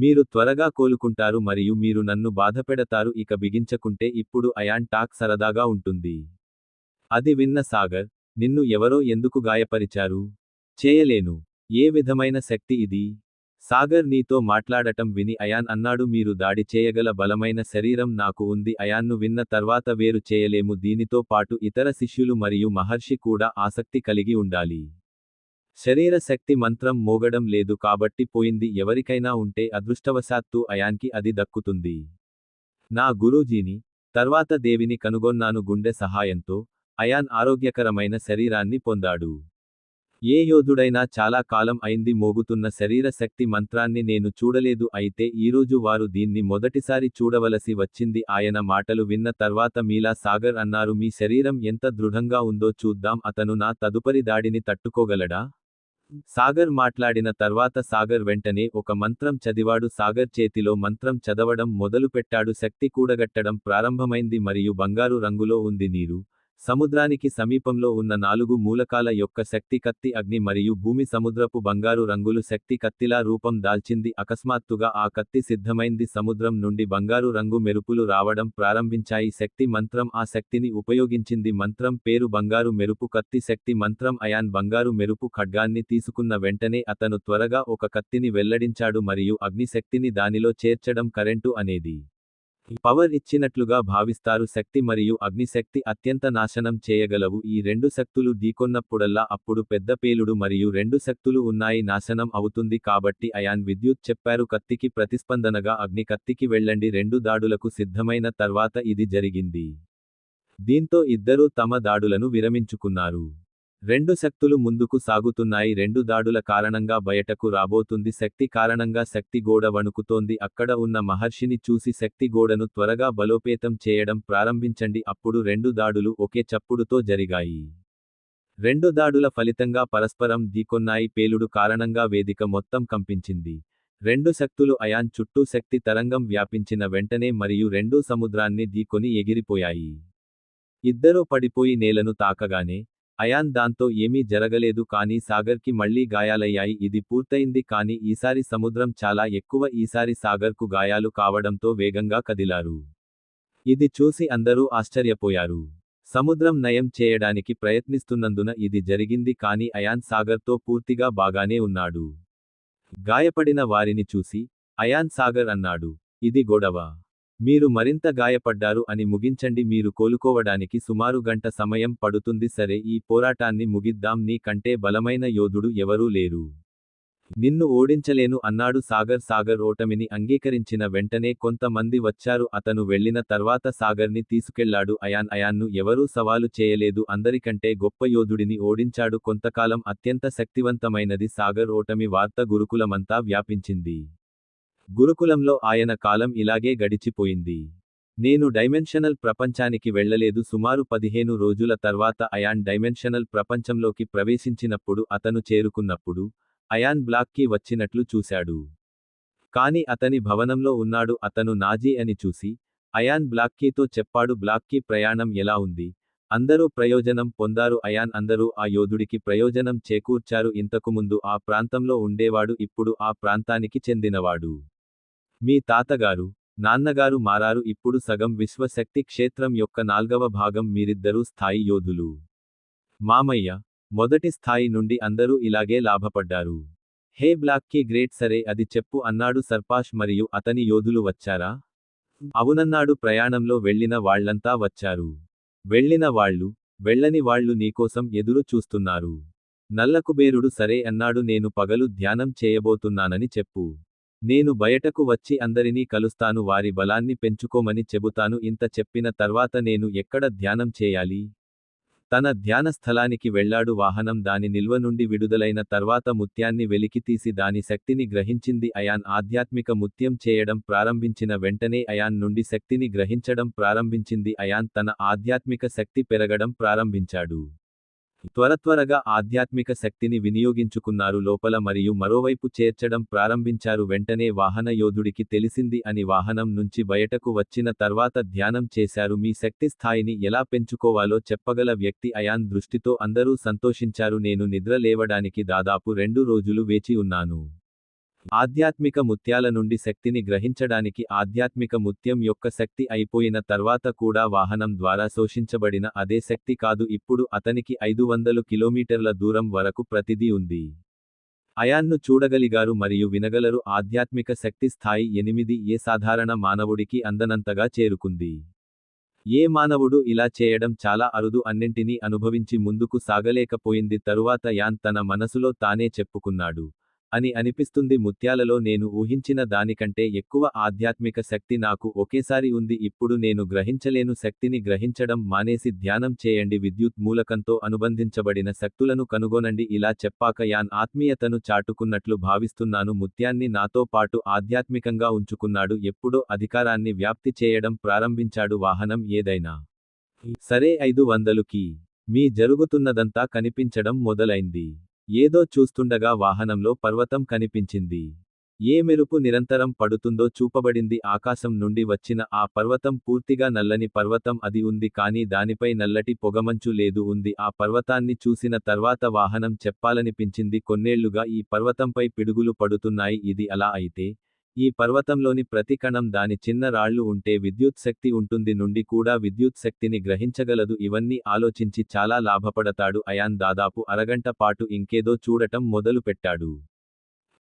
Speaker 1: మీరు త్వరగా కోలుకుంటారు మరియు మీరు నన్ను బాధపెడతారు. ఇక బిగించకుంటే ఇప్పుడు అయాన్ టాక్ సరదాగా ఉంటుంది. అది విన్న సాగర్, నిన్ను ఎవరో ఎందుకు గాయపరిచారు? చేయలేను. ఏ విధమైన శక్తి ఇది? సాగర్ నీతో మాట్లాడటం విని అయాన్ అన్నాడు. మీరు దాడి చేయగల బలమైన శరీరం నాకు ఉంది. అయాన్ను విన్న తర్వాత వేరు చేయలేము. దీనితో పాటు ఇతర శిష్యులు మరియు మహర్షి కూడా ఆసక్తి కలిగి ఉండాలి. శరీర శక్తి మంత్రం మోగడం లేదు కాబట్టి పోయింది. ఎవరికైనా ఉంటే అదృష్టవశాత్తు అయాన్కి అది దక్కుతుంది. నా గురూజీని, తర్వాత దేవిని కనుగొన్నాను. గుండె సహాయంతో అయాన్ ఆరోగ్యకరమైన శరీరాన్ని పొందాడు. ఏ యోధుడైనా చాలా కాలం అయింది మోగుతున్న శరీర శక్తి మంత్రాన్ని నేను చూడలేదు. అయితే ఈరోజు వారు దీన్ని మొదటిసారి చూడవలసి వచ్చింది. ఆయన మాటలు విన్న తర్వాత మీలా సాగర్ అన్నారు. మీ శరీరం ఎంత దృఢంగా ఉందో చూద్దాం. అతను నా తదుపరి దాడిని తట్టుకోగలడా? సాగర్ మాట్లాడిన తర్వాత సాగర్ వెంటనే ఒక మంత్రం చదివాడు. సాగర్ చేతిలో మంత్రం చదవడం మొదలుపెట్టాడు. శక్తి కూడగట్టడం ప్రారంభమైంది మరియు బంగారు రంగులో ఉంది. నీరు, సముద్రానికి సమీపంలో ఉన్న 4 మూలకాల యొక్క శక్తి కత్తి అగ్ని మరియు భూమి సముద్రపు బంగారు రంగులు శక్తి కత్తిలా రూపం దాల్చింది. అకస్మాత్తుగా ఆ కత్తి సిద్ధమైంది. సముద్రం నుండి బంగారు రంగు మెరుపులు రావడం ప్రారంభించాయి. శక్తి మంత్రం ఆ శక్తిని ఉపయోగించింది. మంత్రం పేరు బంగారు మెరుపు కత్తి. శక్తి మంత్రం. అయాన్ బంగారు మెరుపు ఖడ్గాన్ని తీసుకున్న వెంటనే అతను త్వరగా ఒక కత్తిని వెల్లడించాడు మరియు అగ్ని శక్తిని దానిలో చేర్చడం కరెంటు అనేది పవర్ ఇచ్చినట్లుగా భావిస్తారు. శక్తి మరియు అగ్నిశక్తి అత్యంత నాశనం చేయగలవు. ఈ రెండు శక్తులు ఢీకొన్నప్పుడల్లా అప్పుడు పెద్ద పేలుడు మరియు రెండు శక్తులు ఉన్నాయి నాశనం అవుతుంది. కాబట్టి అయాన్ విద్యుత్ చెప్పారు. కత్తికి ప్రతిస్పందనగా అగ్ని కత్తికి వెళ్ళండి. రెండు దాడులకు సిద్ధమైన తర్వాత ఇది జరిగింది. దీంతో ఇద్దరూ తమ దాడులను విరమించుకున్నారు. రెండు శక్తులు ముందుకు సాగుతున్నాయి. రెండు దాడుల కారణంగా బయటకు రాబోతుంది. శక్తి కారణంగా శక్తి గోడ వణుకుతోంది. అక్కడ ఉన్న మహర్షిని చూసి శక్తి గోడను త్వరగా బలోపేతం చేయడం ప్రారంభించండి. అప్పుడు రెండు దాడులు ఒకే చప్పుడుతో జరిగాయి. రెండు దాడుల ఫలితంగా పరస్పరం ఢీకొన్నాయి. పేలుడు కారణంగా వేదిక మొత్తం కంపించింది. రెండు శక్తులు అయాన్ చుట్టూ శక్తి తరంగం వ్యాపించిన వెంటనే మరియు రెండూ సముద్రాన్ని ఢీకొని ఎగిరిపోయాయి. ఇద్దరూ పడిపోయి నేలను తాకగానే అయాన్ దాంతో ఏమీ జరగలేదు కానీ సాగర్కి మళ్లీ గాయాలయ్యాయి. ఇది పూర్తయింది కానీ ఈసారి సముద్రం చాలా ఎక్కువ. ఈసారి సాగర్కు గాయాలు కావడంతో వేగంగా కదిలారు. ఇది చూసి అందరూ ఆశ్చర్యపోయారు. సముద్రం నయం చేయడానికి ప్రయత్నిస్తున్నందున ఇది జరిగింది కానీ అయాన్ సాగర్తో పూర్తిగా బాగానే ఉన్నాడు. గాయపడిన వారిని చూసి అయాన్ సాగర్ అన్నాడు, ఇది గొడవ మీరు మరింత గాయపడ్డారు అని ముగించండి. మీరు కోలుకోవడానికి సుమారు గంట సమయం పడుతుంది. సరే, ఈ పోరాటాన్ని ముగిద్దాం. నీ కంటే బలమైన యోధుడు ఎవరూ లేరు. నిన్ను ఓడించలేను అన్నాడు సాగర్. సాగర్ ఓటమిని అంగీకరించిన వెంటనే కొంతమంది వచ్చారు. అతను వెళ్లిన తర్వాత సాగర్ని తీసుకెళ్లాడు అయాన్ను ఎవరూ సవాలు చేయలేదు. అందరికంటే గొప్ప యోధుడిని ఓడించాడు. కొంతకాలం అత్యంత శక్తివంతమైనది సాగర్ ఓటమి వార్త గురుకులమంతా వ్యాపించింది. గురుకులంలో ఆయన కాలం ఇలాగే గడిచిపోయింది. నేను డైమెన్షనల్ ప్రపంచానికి వెళ్లలేదు. సుమారు 15 రోజుల తర్వాత అయాన్ డైమెన్షనల్ ప్రపంచంలోకి ప్రవేశించినప్పుడు అతను చేరుకున్నప్పుడు అయాన్ బ్లాక్కి వచ్చినట్లు చూశాడు. కాని అతని భవనంలో ఉన్నాడు. అతను నాజీ అని చూసి అయాన్ బ్లాక్కీతో చెప్పాడు. బ్లాక్కీ, ప్రయాణం ఎలా ఉంది? అందరూ ప్రయోజనం పొందారు అయాన్. అందరూ ఆ యోధుడికి ప్రయోజనం చేకూర్చారు. ఇంతకుముందు ఆ ప్రాంతంలో ఉండేవాడు, ఇప్పుడు ఆ ప్రాంతానికి చెందినవాడు. మీ తాతగారు, నాన్నగారు మారారు. ఇప్పుడు సగం విశ్వశక్తి క్షేత్రం యొక్క 4వ భాగం. మీరిద్దరూ స్థాయి యోధులు. మామయ్య, మొదటి స్థాయి నుండి అందరూ ఇలాగే లాభపడ్డారు. హే బ్లాక్కీ, గ్రేట్. సరే, అది చెప్పు అన్నాడు సర్పాష్. మరియు అతని యోధులు వచ్చారా? అవునన్నాడు. ప్రయాణంలో వెళ్లిన వాళ్లంతా వచ్చారు. వెళ్లిన వాళ్ళు, వెళ్ళని వాళ్ళు నీకోసం ఎదురు చూస్తున్నారు. నల్లకుబేరుడు సరే అన్నాడు. నేను పగలు ధ్యానం చేయబోతున్నానని చెప్పు. నేను బయటకు వచ్చి అందరినీ కలుస్తాను. వారి బలాన్ని పెంచుకోమని చెబుతాను. ఇంత చెప్పిన తర్వాత నేను ఎక్కడ ధ్యానం చేయాలి? తన ధ్యాన స్థలానికి వెళ్లాడు. వాహనం దాని నిల్వ నుండి విడుదలైన తర్వాత ముత్యాన్ని వెలికితీసి దాని శక్తిని గ్రహించింది. అయాన్ ఆధ్యాత్మిక ముత్యం చేయడం ప్రారంభించిన వెంటనే అయాన్ నుండి శక్తిని గ్రహించడం ప్రారంభించింది. అయాన్ తన ఆధ్యాత్మిక శక్తి పెరగడం ప్రారంభించాడు. త్వరత్వరగా ఆధ్యాత్మిక శక్తిని వినియోగించుకున్నారు లోపల మరియు మరోవైపు చేర్చడం ప్రారంభించారు. వెంటనే వాహన యోధుడికి తెలిసింది అని వాహనం నుంచి బయటకు వచ్చిన తర్వాత ధ్యానం చేశారు. మీ శక్తి స్థాయిని ఎలా పెంచుకోవాలో చెప్పగల వ్యక్తి అయాన్ దృష్టితో అందరూ సంతోషించారు. నేను నిద్ర లేవడానికి దాదాపు 2 రోజులు వేచి ఉన్నాను. ఆధ్యాత్మిక ముత్యాల నుండి శక్తిని గ్రహించడానికి. ఆధ్యాత్మిక ముత్యం యొక్క శక్తి అయిపోయిన తర్వాత కూడా వాహనం ద్వారా శోషించబడిన అదే శక్తి కాదు. ఇప్పుడు అతనికి 500 కిలోమీటర్ల దూరం వరకు ప్రతిదీ ఉంది. అయాన్ను చూడగలిగారు మరియు వినగలరు. ఆధ్యాత్మిక శక్తి స్థాయి 8 ఏ సాధారణ మానవుడికి అందనంతగా చేరుకుంది. ఏ మానవుడు ఇలా చేయడం చాలా అరుదు. అన్నింటినీ అనుభవించి ముందుకు సాగలేకపోయింది. తరువాత యాన్ తన మనసులో తానే చెప్పుకున్నాడు అని అనిపిస్తుంది. ముత్యాలలో నేను ఊహించిన దానికంటే ఎక్కువ ఆధ్యాత్మిక శక్తి నాకు ఒకేసారి ఉంది. ఇప్పుడు నేను గ్రహించలేను. శక్తిని గ్రహించడం మానేసి ధ్యానం చేయండి. విద్యుత్ మూలకంతో అనుబంధించబడిన శక్తులను కనుగొనండి. ఇలా చెప్పాక యాన్ ఆత్మీయతను చాటుకున్నట్లు భావిస్తున్నాను. ముత్యాన్ని నాతో పాటు ఆధ్యాత్మికంగా ఉంచుకున్నాడు. ఎప్పుడో అధికారాన్ని వ్యాప్తి చేయడం ప్రారంభించాడు. వాహనం ఏదైనా సరే 500కి మీ జరుగుతున్నదంతా కనిపించడం మొదలైంది. ఏదో చూస్తుండగా వాహనంలో పర్వతం కనిపించింది. ఏ మెరుపు నిరంతరం పడుతుందో చూపబడింది. ఆకాశం నుండి వచ్చిన ఆ పర్వతం పూర్తిగా నల్లని పర్వతం. అది ఉంది కానీ దానిపై నల్లటి పొగమంచు లేదు. ఉంది. ఆ పర్వతాన్ని చూసిన తర్వాత వాహనం చెప్పాలనిపించింది, కొన్నేళ్లుగా ఈ పర్వతంపై పిడుగులు పడుతున్నాయి. ఇది అలా అయితే ఈ పర్వతంలోని ప్రతి కణం దాని చిన్న రాళ్లు ఉంటే విద్యుత్ శక్తి ఉంటుంది నుండి కూడా విద్యుత్ శక్తిని గ్రహించగలదు. ఇవన్నీ ఆలోచించి చాలా లాభపడతాడు అయాన్. దాదాపు అరగంట పాటు ఇంకేదో చూడటం మొదలుపెట్టాడు.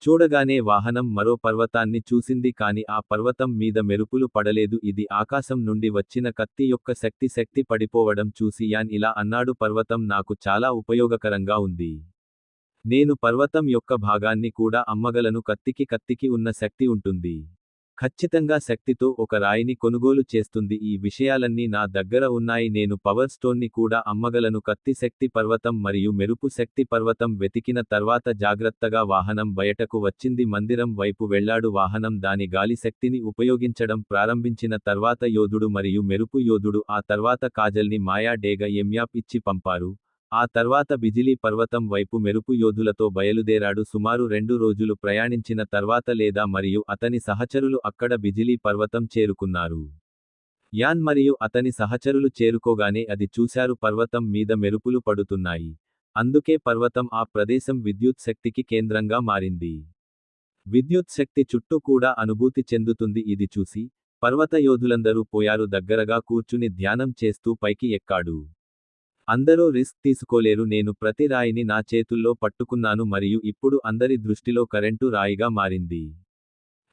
Speaker 1: చూడగానే వాహనం మరో పర్వతాన్ని చూసింది కాని ఆ పర్వతం మీద మెరుపులు పడలేదు. ఇది ఆకాశం నుండి వచ్చిన కత్తి యొక్క శక్తి పడిపోవడం చూసి యాన్ ఇలా అన్నాడు, పర్వతం నాకు చాలా ఉపయోగకరంగా ఉంది. నేను పర్వతం యొక్క భాగాన్ని కూడా అమ్మగలను. కత్తికి ఉన్న శక్తి ఉంటుంది. ఖచ్చితంగా శక్తితో ఒక రాయిని కొనుగోలు చేస్తుంది. ఈ విషయాలన్నీ నా దగ్గర ఉన్నాయి. నేను పవర్ స్టోన్ని కూడా అమ్మగలను. కత్తి శక్తి పర్వతం మరియు మెరుపు శక్తి పర్వతం వెతికిన తర్వాత జాగ్రత్తగా వాహనం బయటకు వచ్చింది. మందిరం వైపు వెళ్లాడు. వాహనం దాని గాలి శక్తిని ఉపయోగించడం ప్రారంభించిన తర్వాత యోధుడు మరియు మెరుపు యోధుడు ఆ తర్వాత కాజల్ని మాయా డేగ ఎమ్యాప్ ఇచ్చి పంపారు. ఆ తర్వాత బిజిలీ పర్వతం వైపు మెరుపు యోధులతో బయలుదేరాడు. సుమారు 2 రోజులు ప్రయాణించిన తర్వాత లేదా మరియు అతని సహచరులు అక్కడ బిజిలీ పర్వతం చేరుకున్నారు. యాన్ మరియు అతని సహచరులు చేరుకోగానే అది చూశారు, పర్వతం మీద మెరుపులు పడుతున్నాయి. అందుకే పర్వతం ఆ ప్రదేశం విద్యుత్ శక్తికి కేంద్రంగా మారింది. విద్యుత్ శక్తి చుట్టూ కూడా అనుభూతి చెందుతుంది. ఇది చూసి పర్వత యోధులందరూ పోయారు. దగ్గరగా కూర్చుని ధ్యానం చేస్తూ పైకి ఎక్కాడు. అందరూ రిస్క్ తీసుకోలేరు. నేను ప్రతి రాయిని నా చేతుల్లో పట్టుకున్నాను మరియు ఇప్పుడు అందరి దృష్టిలో కరెంటు రాయిగా మారింది.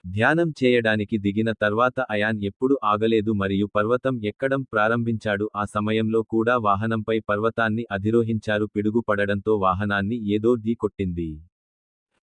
Speaker 1: ధ్యానం చేయడానికి దిగిన తర్వాత అయాన్ ఎప్పుడు ఆగలేదు మరియు పర్వతం ఎక్కడం ప్రారంభించాడు. ఆ సమయంలో కూడా వాహనంపై పర్వతాన్ని అధిరోహించారు. పిడుగు పడడంతో వాహనాన్ని ఏదో ఢీ కొట్టింది.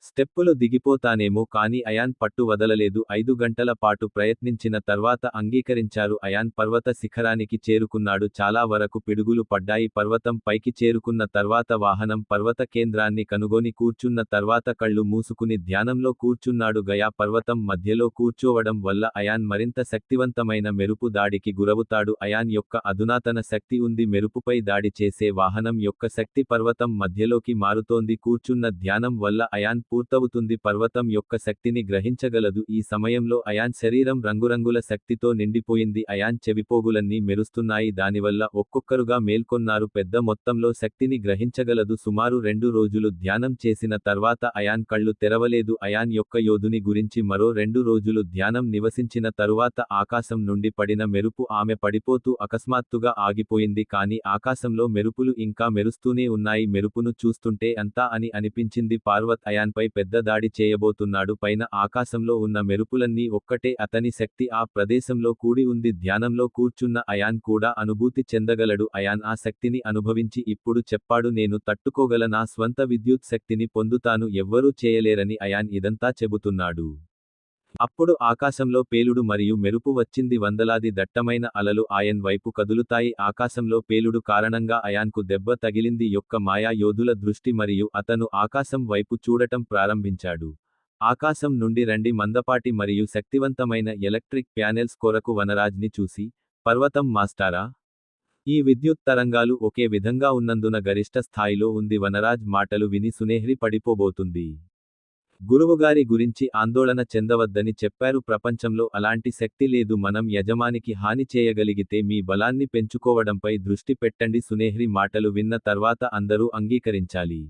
Speaker 1: స్టెప్పులు దిగిపోతానేమో కానీ అయాన్ పట్టు వదలలేదు. 5 గంటల పాటు ప్రయత్నించిన తర్వాత అంగీకరించారు. అయాన్ పర్వత శిఖరానికి చేరుకున్నాడు. చాలా వరకు పిడుగులు పడ్డాయి. పర్వతం పైకి చేరుకున్న తర్వాత వాహనం పర్వత కేంద్రాన్ని కనుగొని కూర్చున్న తర్వాత కళ్ళు మూసుకుని ధ్యానంలో కూర్చున్నాడు. గయా పర్వతం మధ్యలో కూర్చోవడం వల్ల అయాన్ మరింత శక్తివంతమైన మెరుపు దాడికి గురవుతాడు. అయాన్ యొక్క అధునాతన శక్తి ఉంది. మెరుపుపై దాడి చేసే వాహనం యొక్క శక్తి పర్వతం మధ్యలోకి మారుతోంది. కూర్చున్న ధ్యానం వల్ల అయాన్ పూర్తవుతుంది. పర్వతం యొక్క శక్తిని గ్రహించగలదు. ఈ సమయంలో అయాన్ శరీరం రంగురంగుల శక్తితో నిండిపోయింది. అయాన్ చెవిపోగులన్నీ మెరుస్తున్నాయి. దానివల్ల ఒక్కొక్కరుగా మేల్కొన్నారు. పెద్ద మొత్తంలో శక్తిని గ్రహించగలదు. సుమారు 2 రోజులు ధ్యానం చేసిన తర్వాత అయాన్ కళ్ళు తెరవలేదు. అయాన్ యొక్క యోధుని గురించి మరో 2 రోజులు ధ్యానం నివసించిన తరువాత ఆకాశం నుండి పడిన మెరుపు ఆమె పడిపోతూ అకస్మాత్తుగా ఆగిపోయింది. కానీ ఆకాశంలో మెరుపులు ఇంకా మెరుస్తూనే ఉన్నాయి. మెరుపును చూస్తుంటే అంతా అని అనిపించింది. పార్వత్ అయాన్పై పెద్ద దాడి చేయబోతున్నాడు. పైన ఆకాశంలో ఉన్న మెరుపులన్నీ ఒక్కటే అతని శక్తి ఆ ప్రదేశంలో కూడి ఉంది. ధ్యానంలో కూర్చున్న అయాన్ కూడా అనుభూతి చెందగలడు. అయాన్ ఆ శక్తిని అనుభవించి ఇప్పుడు చెప్పాడు, నేను తట్టుకోగల నా స్వంత విద్యుత్ శక్తిని పొందుతాను. ఎవ్వరూ చేయలేరని అయాన్ ఇదంతా చెబుతున్నాడు. అప్పుడు ఆకాశంలో పేలుడు మరియు మెరుపు వచ్చింది. వందలాది దట్టమైన అలలు అయాన్ వైపు కదులుతాయి. ఆకాశంలో పేలుడు కారణంగా అయాన్కు దెబ్బ తగిలింది. యొక్క మాయా యోధుల దృష్టి మరియు అతను ఆకాశం వైపు చూడటం ప్రారంభించాడు. ఆకాశం నుండి రండి మందపాటి మరియు శక్తివంతమైన ఎలక్ట్రిక్ ప్యానెల్స్ కొరకు వనరాజ్ని చూసి, పర్వతం మాస్టారా, ఈ విద్యుత్ తరంగాలు ఒకే విధంగా ఉన్నందున గరిష్ట స్థాయిలో ఉంది. వనరాజ్ మాటలు విని సునేహ్రి పడిపోబోతుంది. గురువుగారి గురించి ఆందోళన చెందవద్దని చెప్పారు. ప్రపంచంలో అలాంటి శక్తి లేదు. మనం యజమానికి హాని చేయగలిగితే మీ బలాన్ని పెంచుకోవడంపై దృష్టి పెట్టండి. సునేహ్రి మాటలు విన్న తర్వాత అందరూ అంగీకరించాలి.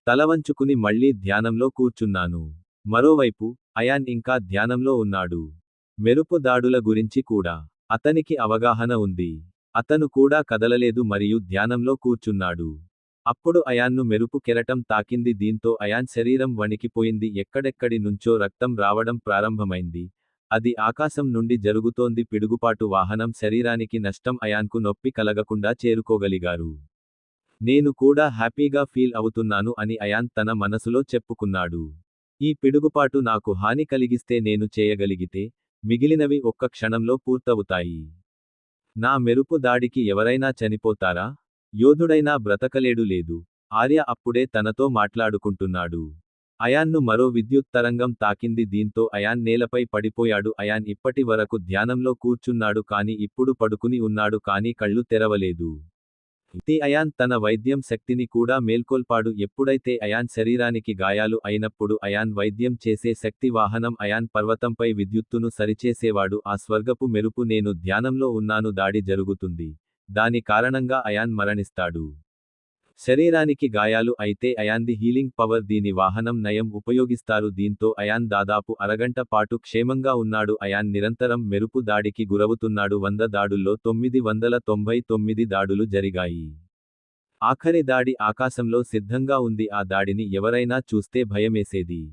Speaker 1: తలవంచుకుని మళ్లీ ధ్యానంలో కూర్చున్నాను. మరోవైపు అయాన్ ఇంకా ధ్యానంలో ఉన్నాడు. మెరుపు దాడుల గురించి కూడా అతనికి అవగాహన ఉంది. అతను కూడా కదలలేదు మరియు ధ్యానంలో కూర్చున్నాడు. అప్పుడు అయాన్ను మెరుపు కెరటం తాకింది. దీంతో అయాన్ శరీరం వణికిపోయింది. ఎక్కడెక్కడి నుంచో రక్తం రావడం ప్రారంభమైంది. అది ఆకాశం నుండి జరుగుతోంది. పిడుగుపాటు వాహనం శరీరానికి నష్టం. అయాన్కు నొప్పి కలగకుండా చేరుకోగలిగారు. నేను కూడా హ్యాపీగా ఫీల్ అవుతున్నాను అని అయాన్ తన మనసులో చెప్పుకున్నాడు. ఈ పిడుగుపాటు నాకు హాని కలిగిస్తే నేను చేయగలిగితే, మిగిలినవి ఒక్క క్షణంలో పూర్తవుతాయి. నా మెరుపు దాడికి ఎవరైనా చనిపోతారా? యోధుడైనా బ్రతకలేడు లేదు. ఆర్య అప్పుడే తనతో మాట్లాడుకుంటున్నాడు. అయాన్ను మరో విద్యుత్ తరంగం తాకింది. దీంతో అయాన్ నేలపై పడిపోయాడు. అయాన్ ఇప్పటి వరకు ధ్యానంలో కూర్చున్నాడు కానీ ఇప్పుడు పడుకుని ఉన్నాడు కానీ కళ్ళు తెరవలేదు. అయాన్ తన వైద్యం శక్తిని కూడా మేల్కొల్పాడు. ఎప్పుడైతే అయాన్ శరీరానికి గాయాలు అయినప్పుడు అయాన్ వైద్యం చేసే శక్తి వాహనం అయాన్ పర్వతంపై విద్యుత్తును సరిచేసేవాడు. ఆ స్వర్గపు మెరుపు నేను ధ్యానంలో ఉన్నాను దాడి జరుగుతుంది. దాని కారణంగా అయాన్ మరణిస్తాడు. శరీరానికి గాయాలు అయితే అయాన్ది హీలింగ్ పవర్ దీని వాహనం నయం ఉపయోగిస్తారు. దీంతో అయాన్ దాదాపు అరగంట పాటు క్షేమంగా ఉన్నాడు. అయాన్ నిరంతరం మెరుపు దాడికి గురవుతున్నాడు. 100 దాడుల్లో 999 దాడులు జరిగాయి. ఆఖరి దాడి ఆకాశంలో సిద్ధంగా ఉంది. ఆ దాడిని ఎవరైనా చూస్తే భయమేసేది.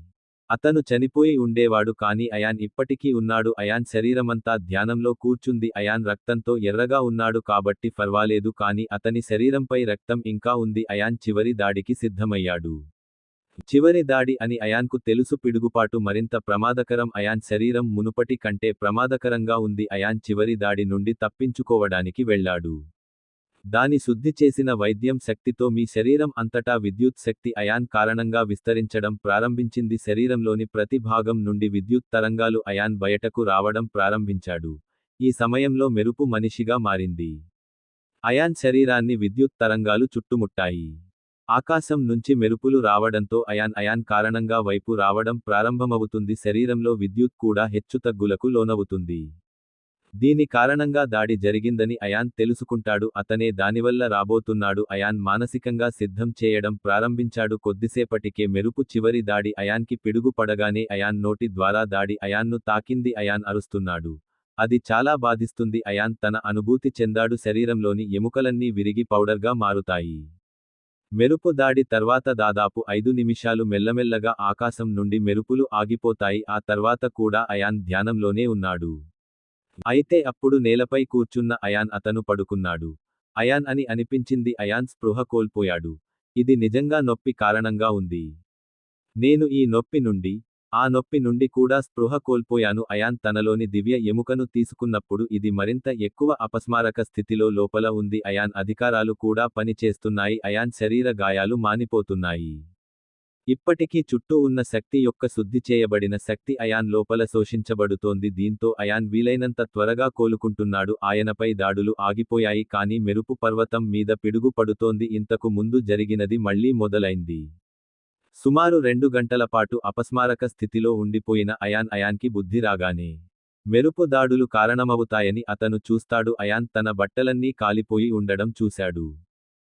Speaker 1: అతను చనిపోయి ఉండేవాడు కానీ అయాన్ ఇప్పటికీ ఉన్నాడు. అయాన్ శరీరమంతా ధ్యానంలో కూర్చుంది. అయాన్ రక్తంతో ఎర్రగా ఉన్నాడు కాబట్టి పర్వాలేదు కానీ అతని శరీరంపై రక్తం ఇంకా ఉంది. అయాన్ చివరి దాడికి సిద్ధమయ్యాడు. చివరి దాడి అని అయాన్కు తెలుసు. పిడుగుపాటు మరింత ప్రమాదకరం. అయాన్ శరీరం మునుపటి కంటే ప్రమాదకరంగా ఉంది. అయాన్ చివరి దాడి నుండి తప్పించుకోవడానికి వెళ్ళాడు. దాని శుద్ధి చేసిన వైద్యం శక్తితో మీ శరీరం అంతటా విద్యుత్ శక్తి అయాన్ కారణంగా విస్తరించడం ప్రారంభించింది. శరీరంలోని ప్రతి భాగం నుండి విద్యుత్ తరంగాలు అయాన్ బయటకు రావడం ప్రారంభించాడు. ఈ సమయంలో మెరుపు మనిషిగా మారింది. అయాన్ శరీరాన్ని విద్యుత్ తరంగాలు చుట్టుముట్టాయి. ఆకాశం నుంచి మెరుపులు రావడంతో అయాన్ కారణంగా వైపు రావడం ప్రారంభమవుతుంది. శరీరంలో విద్యుత్ కూడా హెచ్చుతగ్గులకు లోనవుతుంది. దీని కారణంగా దాడి జరిగిందని అయాన్ తెలుసుకుంటాడు. అతనే దానివల్ల రాబోతున్నాడు. అయాన్ మానసికంగా సిద్ధం చేయడం ప్రారంభించాడు. కొద్దిసేపటికే మెరుపు చివరి దాడి అయాన్కి పిడుగు పడగానే అయాన్ నోటి ద్వారా దాడి అయాన్ను తాకింది. అయాన్ అరుస్తున్నాడు. అది చాలా బాధిస్తుంది. అయాన్ తన అనుభూతి చెందాడు. శరీరంలోని ఎముకలన్నీ విరిగి పౌడర్గా మారుతాయి. మెరుపు దాడి తర్వాత దాదాపు 5 నిమిషాలు మెల్లమెల్లగా ఆకాశం నుండి మెరుపులు ఆగిపోతాయి. ఆ తర్వాత కూడా అయాన్ ధ్యానంలోనే ఉన్నాడు. అయితే అప్పుడు నేలపై కూర్చున్న అయాన్ అతను పడుకున్నాడు. అయాన్ అని అనిపించింది. అయాన్ స్పృహ కోల్పోయాడు. ఇది నిజంగా నొప్పి కారణంగా ఉంది. నేను ఈ నొప్పి నుండి, ఆ నొప్పి నుండి కూడా స్పృహ కోల్పోయాను. అయాన్ తనలోని దివ్య ఎముకను తీసుకున్నప్పుడు ఇది మరింత ఎక్కువ అపస్మారక స్థితిలో లోపల ఉంది. అయాన్ అధికారాలు కూడా పని చేస్తున్నాయి. అయాన్ శరీర గాయాలు మానిపోతున్నాయి. ఇప్పటికీ చుట్టూ ఉన్న శక్తి యొక్క శుద్ధి చేయబడిన శక్తి అయాన్ లోపల శోషించబడుతోంది. దీంతో అయాన్ వీలైనంత త్వరగా కోలుకుంటున్నాడు. ఆయనపై దాడులు ఆగిపోయాయి కానీ మెరుపు పర్వతం మీద పిడుగు పడుతోంది. ఇంతకు ముందు జరిగినది మళ్లీ మొదలైంది. సుమారు 2 గంటల పాటు అపస్మారక స్థితిలో ఉండిపోయిన అయాన్కి బుద్ధి రాగానే మెరుపు దాడులు కారణమవుతాయని అతను చూస్తాడు. అయాన్ తన బట్టలన్నీ కాలిపోయి ఉండడం చూశాడు.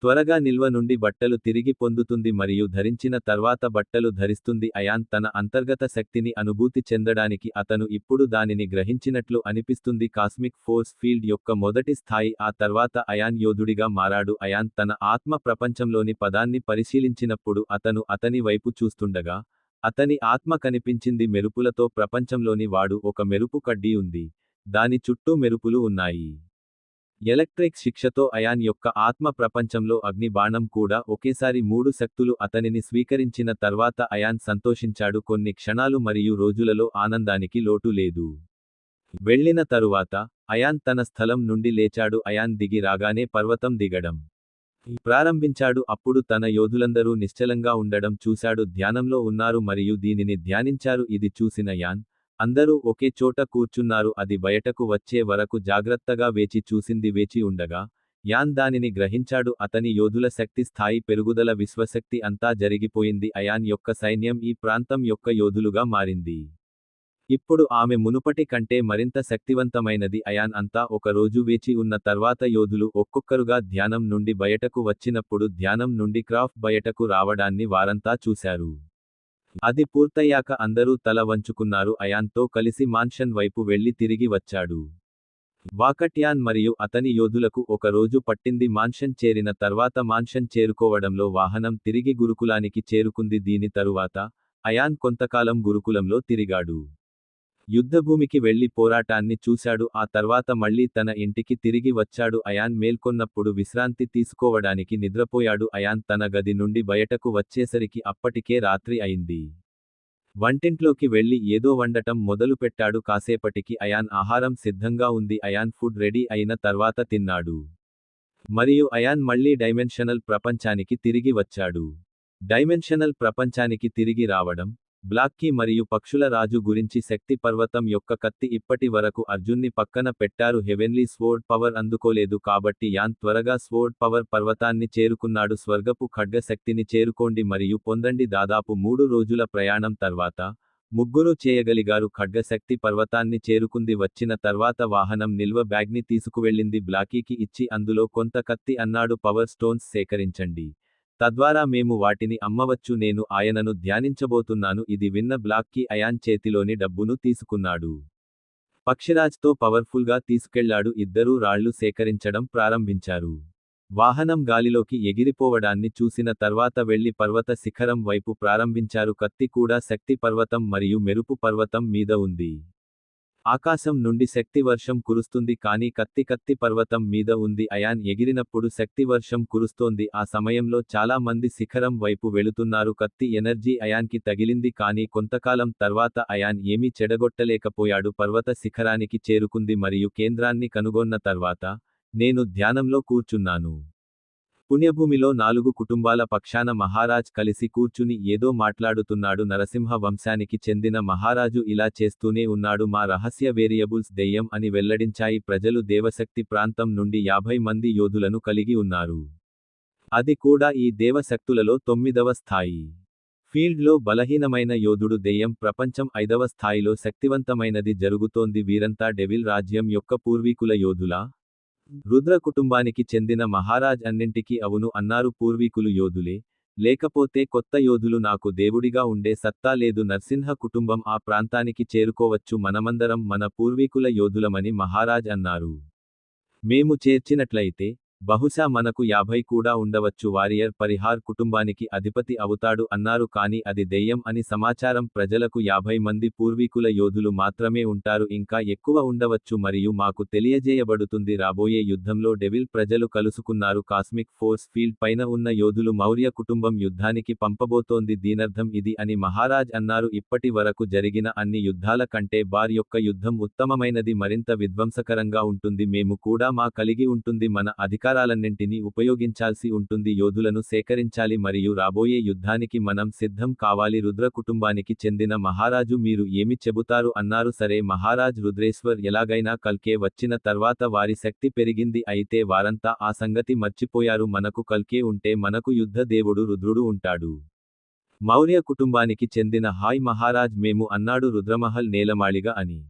Speaker 1: త్వరగా నిల్వ నుండి బట్టలు తిరిగి పొందుతుంది మరియు ధరించిన తర్వాత బట్టలు ధరిస్తుంది. అయాన్ తన అంతర్గత శక్తిని అనుభూతి చెందడానికి అతను ఇప్పుడు దానిని గ్రహించినట్లు అనిపిస్తుంది. కాస్మిక్ ఫోర్స్ ఫీల్డ్ యొక్క మొదటి స్థాయి. ఆ తర్వాత అయాన్ యోధుడిగా మారాడు. అయాన్ తన ఆత్మ ప్రపంచంలోని పదాన్ని పరిశీలించినప్పుడు అతను అతని వైపు చూస్తుండగా అతని ఆత్మ కనిపించింది. మెరుపులతో ప్రపంచంలోని వాడు ఒక మెరుపు కడ్డీ ఉంది. దాని చుట్టూ మెరుపులు ఉన్నాయి. ఎలక్ట్రిక్ శిక్షతో అయాన్ యొక్క ఆత్మ ప్రపంచంలో అగ్ని బాణం కూడా ఒకేసారి 3 శక్తులు అతనిని స్వీకరించిన తర్వాత అయాన్ సంతోషించాడు. కొన్ని క్షణాలు మరియు రోజులలో ఆనందానికి లోటు లేదు. వెళ్ళిన తరువాత అయాన్ తన స్థలం నుండి లేచాడు. అయాన్ దిగి రాగానే పర్వతం దిగడం ప్రారంభించాడు. అప్పుడు తన యోధులందరూ నిశ్చలంగా ఉండడం చూశాడు. ధ్యానంలో ఉన్నారు మరియు దీనిని ధ్యానించారు. ఇది చూసిన యాన్ అందరూ ఒకే చోట కూర్చున్నారు. అది బయటకు వచ్చే వరకు జాగ్రత్తగా వేచి చూసింది. వేచి ఉండగా యాన్ దానిని గ్రహించాడు. అతని యోధుల శక్తి స్థాయి పెరుగుదల విశ్వశక్తి అంతా జరిగిపోయింది. అయాన్ యొక్క సైన్యం ఈ ప్రాంతం యొక్క యోధులుగా మారింది. ఇప్పుడు ఆమె మునుపటి కంటే మరింత శక్తివంతమైనది. అయాన్ అంతా ఒక రోజు వేచి ఉన్న తర్వాత యోధులు ఒక్కొక్కరుగా ధ్యానం నుండి బయటకు వచ్చినప్పుడు ధ్యానం నుండి క్రాఫ్ట్ బయటకు రావడాన్ని వారంతా చూశారు. అది పూర్తయ్యాక అందరూ తల వంచుకున్నారు. అయాన్తో కలిసి మాన్షన్ వైపు వెళ్లి తిరిగి వచ్చాడు. వాకట్యాన్ మరియు అతని యోధులకు ఒక రోజు పట్టింది. మాన్షన్ చేరిన తర్వాత మాన్షన్ చేరుకోవడంలో వాహనం తిరిగి గురుకులానికి చేరుకుంది. దీని తరువాత అయాన్ కొంతకాలం గురుకులంలో తిరిగాడు. యుద్ధభూమికి వెళ్లి పోరాటాన్ని చూశాడు. ఆ తర్వాత మళ్లీ తన ఇంటికి తిరిగి వచ్చాడు. అయాన్ మేల్కొన్నప్పుడు విశ్రాంతి తీసుకోవడానికి నిద్రపోయాడు. అయాన్ తన గది నుండి బయటకు వచ్చేసరికి అప్పటికే రాత్రి అయింది. వంటింట్లోకి వెళ్లి ఏదో వండటం మొదలుపెట్టాడు. కాసేపటికి అయాన్ ఆహారం సిద్ధంగా ఉంది. అయాన్ ఫుడ్ రెడీ అయిన తర్వాత తిన్నాడు. మరియు అయాన్ మళ్లీ డైమెన్షనల్ ప్రపంచానికి తిరిగి వచ్చాడు. డైమెన్షనల్ ప్రపంచానికి తిరిగి రావడం బ్లాక్కీ మరియు పక్షుల రాజు గురించి శక్తి పర్వతం యొక్క కత్తి ఇప్పటి వరకు అర్జున్ని పక్కన పెట్టారు. హెవెన్లీ స్వోర్డ్ పవర్ అందుకోలేదు కాబట్టి యాన్ త్వరగా స్వోర్డ్ పవర్ పర్వతాన్ని చేరుకున్నాడు. స్వర్గపు ఖడ్గ శక్తిని చేరుకోండి మరియు పొందండి. దాదాపు 3 రోజుల ప్రయాణం తర్వాత ముగ్గురు చేయగలిగారు. ఖడ్గ శక్తి పర్వతాన్ని చేరుకుంది. వచ్చిన తర్వాత వాహనం నిల్వ బ్యాగ్ని తీసుకువెళ్ళింది. బ్లాకీకి ఇచ్చి అందులో కొంత కత్తి అన్నాడు. పవర్ స్టోన్స్ సేకరించండి. తద్వారా మేము వాటిని అమ్మవచ్చు. నేను ఆయనను ధ్యానించబోతున్నాను. ఇది విన్న బ్లాక్కీ అయాన్ చేతిలోని డబ్బును తీసుకున్నాడు. పక్షిరాజ్తో పవర్ఫుల్గా తీసుకెళ్లాడు. ఇద్దరూ రాళ్లు సేకరించడం ప్రారంభించారు. వాహనం గాలిలోకి ఎగిరిపోవడాన్ని చూసిన తర్వాత వెళ్లి పర్వత శిఖరం వైపు ప్రారంభించారు. కత్తి కూడా శక్తి పర్వతం మరియు మెరుపు పర్వతం మీద ఉంది. ఆకాశం నుండి శక్తి వర్షం కురుస్తుంది కానీ కత్తి పర్వతం మీద ఉంది. అయాన్ ఎగిరినప్పుడు శక్తి వర్షం కురుస్తోంది. ఆ సమయంలో చాలా మంది శిఖరం వైపు వెళుతున్నారు. కత్తి ఎనర్జీ అయాన్కి తగిలింది కానీ కొంతకాలం తర్వాత అయాన్ ఏమీ చెడగొట్టలేకపోయాడు. పర్వత శిఖరానికి చేరుకుంది మరియు కేంద్రాన్ని కనుగొన్న తర్వాత నేను ధ్యానంలో కూర్చున్నాను. పుణ్యభూమిలో 4 కుటుంబాల పక్షాన మహారాజ్ కలిసి కూర్చుని ఏదో మాట్లాడుతున్నాడు. నరసింహ వంశానికి చెందిన మహారాజు ఇలా చేస్తూనే ఉన్నాడు. మా రహస్య వేరియబుల్స్ దెయ్యం అని వెల్లడించాయి. ప్రజలు దేవశక్తి ప్రాంతం నుండి 50 మంది యోధులను కలిగి ఉన్నారు. అది కూడా ఈ దేవశక్తులలో 9వ స్థాయి. ఫీల్డ్లో బలహీనమైన యోధుడు దెయ్యం. ప్రపంచం 5వ స్థాయిలో శక్తివంతమైనది జరుగుతోంది. వీరంతా డెవిల్ రాజ్యం యొక్క పూర్వీకుల యోధులా? రుద్ర కుటుంబానికి చెందిన మహారాజ్ అన్నింటికీ అవును అన్నారు. పూర్వీకులు యోధులే, లేకపోతే కొత్త యోధులు నాకు దేవుడిగా ఉండే సత్తా లేదు. నర్సింహ కుటుంబం ఆ ప్రాంతానికి చేరుకోవచ్చు. మనమందరం మన పూర్వీకుల యోధులమని మహారాజ్ అన్నారు. మేము చేర్చినట్లయితే బహుశా మనకు 50 కూడా ఉండవచ్చు. వారియర్ పరిహార్ కుటుంబానికి అధిపతి అవుతాడు అన్నారు, కానీ అది దెయ్యం అని సమాచారం. ప్రజలకు 50 మంది పూర్వీకుల యోధులు మాత్రమే ఉంటారు, ఇంకా ఎక్కువ ఉండవచ్చు మరియు మాకు తెలియజేయబడుతుంది రాబోయే యుద్ధంలో డెవిల్ ప్రజలు కలుసుకున్నారు. కాస్మిక్ ఫోర్స్ ఫీల్డ్ పైన ఉన్న యోధులు మౌర్య కుటుంబం యుద్ధానికి పంపబోతోంది. దీనర్థం ఇది అని మహారాజ్ అన్నారు. ఇప్పటి వరకు జరిగిన అన్ని యుద్ధాల కంటే బార్ యొక్క యుద్ధం ఉత్తమమైనది, మరింత విధ్వంసకరంగా ఉంటుంది. మేము కూడా మా కలిగి ఉంటుంది, మన అధికారాలన్నింటినీ ఉపయోగించాల్సి ఉంటుంది, యోధులను సేకరించాలి మరియు రాబోయే యుద్ధానికి మనం సిద్ధం కావాలి. రుద్ర కుటుంబానికి చెందిన మహారాజు మీరు ఏమి చెబుతారు అన్నారు. సరే మహారాజ్ రుద్రేశ్వర్, ఎలాగైనా కల్కే వచ్చిన తర్వాత వారి శక్తి పెరిగింది, అయితే వారంతా ఆ సంగతి మర్చిపోయారు. మనకు కల్కే ఉంటే మనకు యుద్ధ దేవుడు రుద్రుడు ఉంటాడు. మౌర్య కుటుంబానికి చెందిన హాయ్ మహారాజ్ మేము అన్నాడు రుద్రమహల్ నేలమాళిగ అని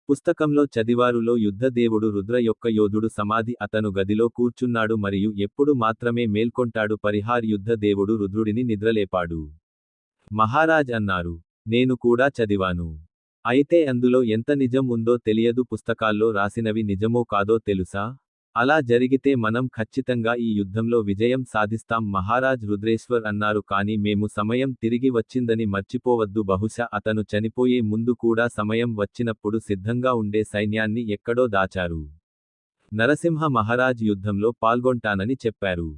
Speaker 1: పుస్తకంలో చదివారులో యుద్ధ దేవుడు రుద్ర యొక్క యోధుడు సమాధి, అతను గదిలో కూర్చున్నాడు మరియు ఎప్పుడు మాత్రమే మేల్కొంటాడు. పరిహార్ యుద్ధ దేవుడు రుద్రుడిని నిద్రలేపాడు. మహారాజ్ అన్నారు, నేను కూడా చదివాను. అయితే అందులో ఎంత నిజం ఉందో తెలియదు. పుస్తకాల్లో రాసినవి నిజమో కాదో తెలుసా? అలా జరిగితే మనం ఖచ్చితంగా ఈ యుద్ధంలో విజయం సాధిస్తాం. మహారాజ్ రుద్రేశ్వర్ అన్నారు, కానీ మేము సమయం తిరిగి వచ్చిందని మర్చిపోవద్దు. బహుశా అతను చనిపోయే ముందు కూడా సమయం వచ్చినప్పుడు సిద్ధంగా ఉండే సైన్యాన్ని ఎక్కడో దాచారు. నరసింహ మహారాజ్ యుద్ధంలో పాల్గొంటానని చెప్పారు.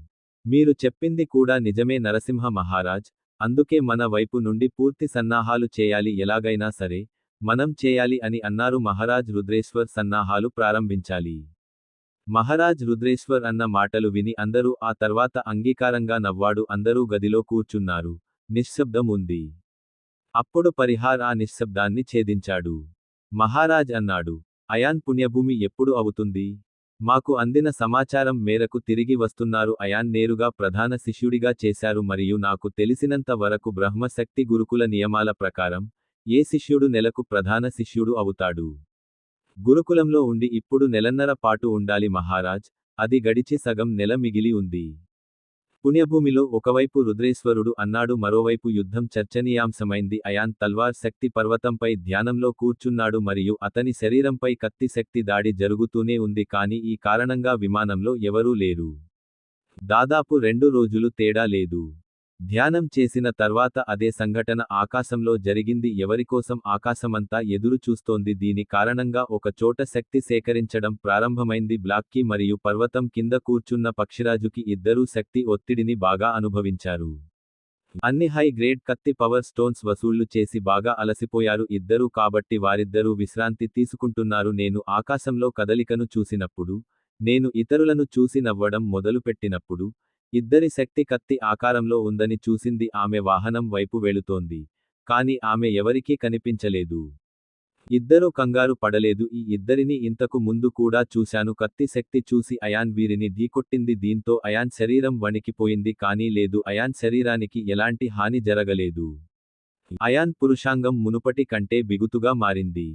Speaker 1: మీరు చెప్పింది కూడా నిజమే నరసింహ మహారాజ్, అందుకే మన వైపు నుండి పూర్తి సన్నాహాలు చేయాలి, ఎలాగైనా సరే మనం చేయాలి అని అన్నారు. మహారాజ్ రుద్రేశ్వర్ సన్నాహాలు ప్రారంభించాలి. మహారాజ్ రుద్రేశ్వర్ అన్న మాటలు విని అందరూ ఆ తర్వాత అంగీకారంగా నవ్వాడు. అందరూ గదిలో కూర్చున్నారు. నిశ్శబ్దం ఉంది. అప్పుడు పరిహార్ ఆ నిశ్శబ్దాన్ని ఛేదించాడు. మహారాజ్ అన్నాడు, అయాన్ పుణ్యభూమి ఎప్పుడు అవుతుంది? మాకు అందిన సమాచారం మేరకు తిరిగి వస్తున్నారు. అయాన్ నేరుగా ప్రధాన శిష్యుడిగా చేశారు మరియు నాకు తెలిసినంత వరకు బ్రహ్మశక్తి గురుకుల నియమాల ప్రకారం ఏ శిష్యుడు నెలకు ప్రధాన శిష్యుడు అవుతాడు? గురుకులంలో ఉండి ఇప్పుడు నెలన్నర పాటు ఉండాలి మహారాజ్, అది గడిచి సగం నెల మిగిలి ఉంది. పుణ్యభూమిలో ఒకవైపు రుద్రేశ్వరుడు అన్నాడు, మరోవైపు యుద్ధం చర్చనీయాంశమైంది. అయాన్ తల్వార్ శక్తి పర్వతంపై ధ్యానంలో కూర్చున్నాడు మరియు అతని శరీరంపై కత్తి శక్తి దాడి జరుగుతూనే ఉంది, కానీ ఈ కారణంగా విమానంలో ఎవరూ లేరు. దాదాపు 2 రోజులు తేడా లేదు. ధ్యానం చేసిన తర్వాత అదే సంఘటన ఆకాశంలో జరిగింది. ఎవరికోసం ఆకాశమంతా ఎదురు చూస్తోంది? దీని కారణంగా ఒక చోట శక్తి సేకరించడం ప్రారంభమైంది. బ్లాక్కి మరియు పర్వతం కింద కూర్చున్న పక్షిరాజుకి ఇద్దరూ శక్తి ఒత్తిడిని బాగా అనుభవించారు. అన్ని హై గ్రేడ్ కత్తి పవర్ స్టోన్స్ వసూళ్లు చేసి బాగా అలసిపోయారు ఇద్దరూ, కాబట్టి వారిద్దరూ విశ్రాంతి తీసుకుంటున్నారు. నేను ఆకాశంలో కదలికను చూసినప్పుడు, నేను ఇతరులను చూసి నవ్వడం మొదలుపెట్టినప్పుడు, ఇద్దరి శక్తి కత్తి ఆకారంలో ఉందని చూసింది. ఆమె వాహనం వైపు వెళుతోంది, కానీ ఆమె ఎవరికీ కనిపించలేదు. ఇద్దరూ కంగారు పడలేదు. ఈ ఇద్దరిని ఇంతకు ముందు కూడా చూశాను. కత్తి శక్తి చూసి అయాన్ వీరిని ఢీకొట్టింది. దీంతో అయాన్ శరీరం వణికిపోయింది, కానీ లేదు, అయాన్ శరీరానికి ఎలాంటి హాని జరగలేదు. అయాన్ పురుషాంగం మునుపటి కంటే బిగుతుగా మారింది.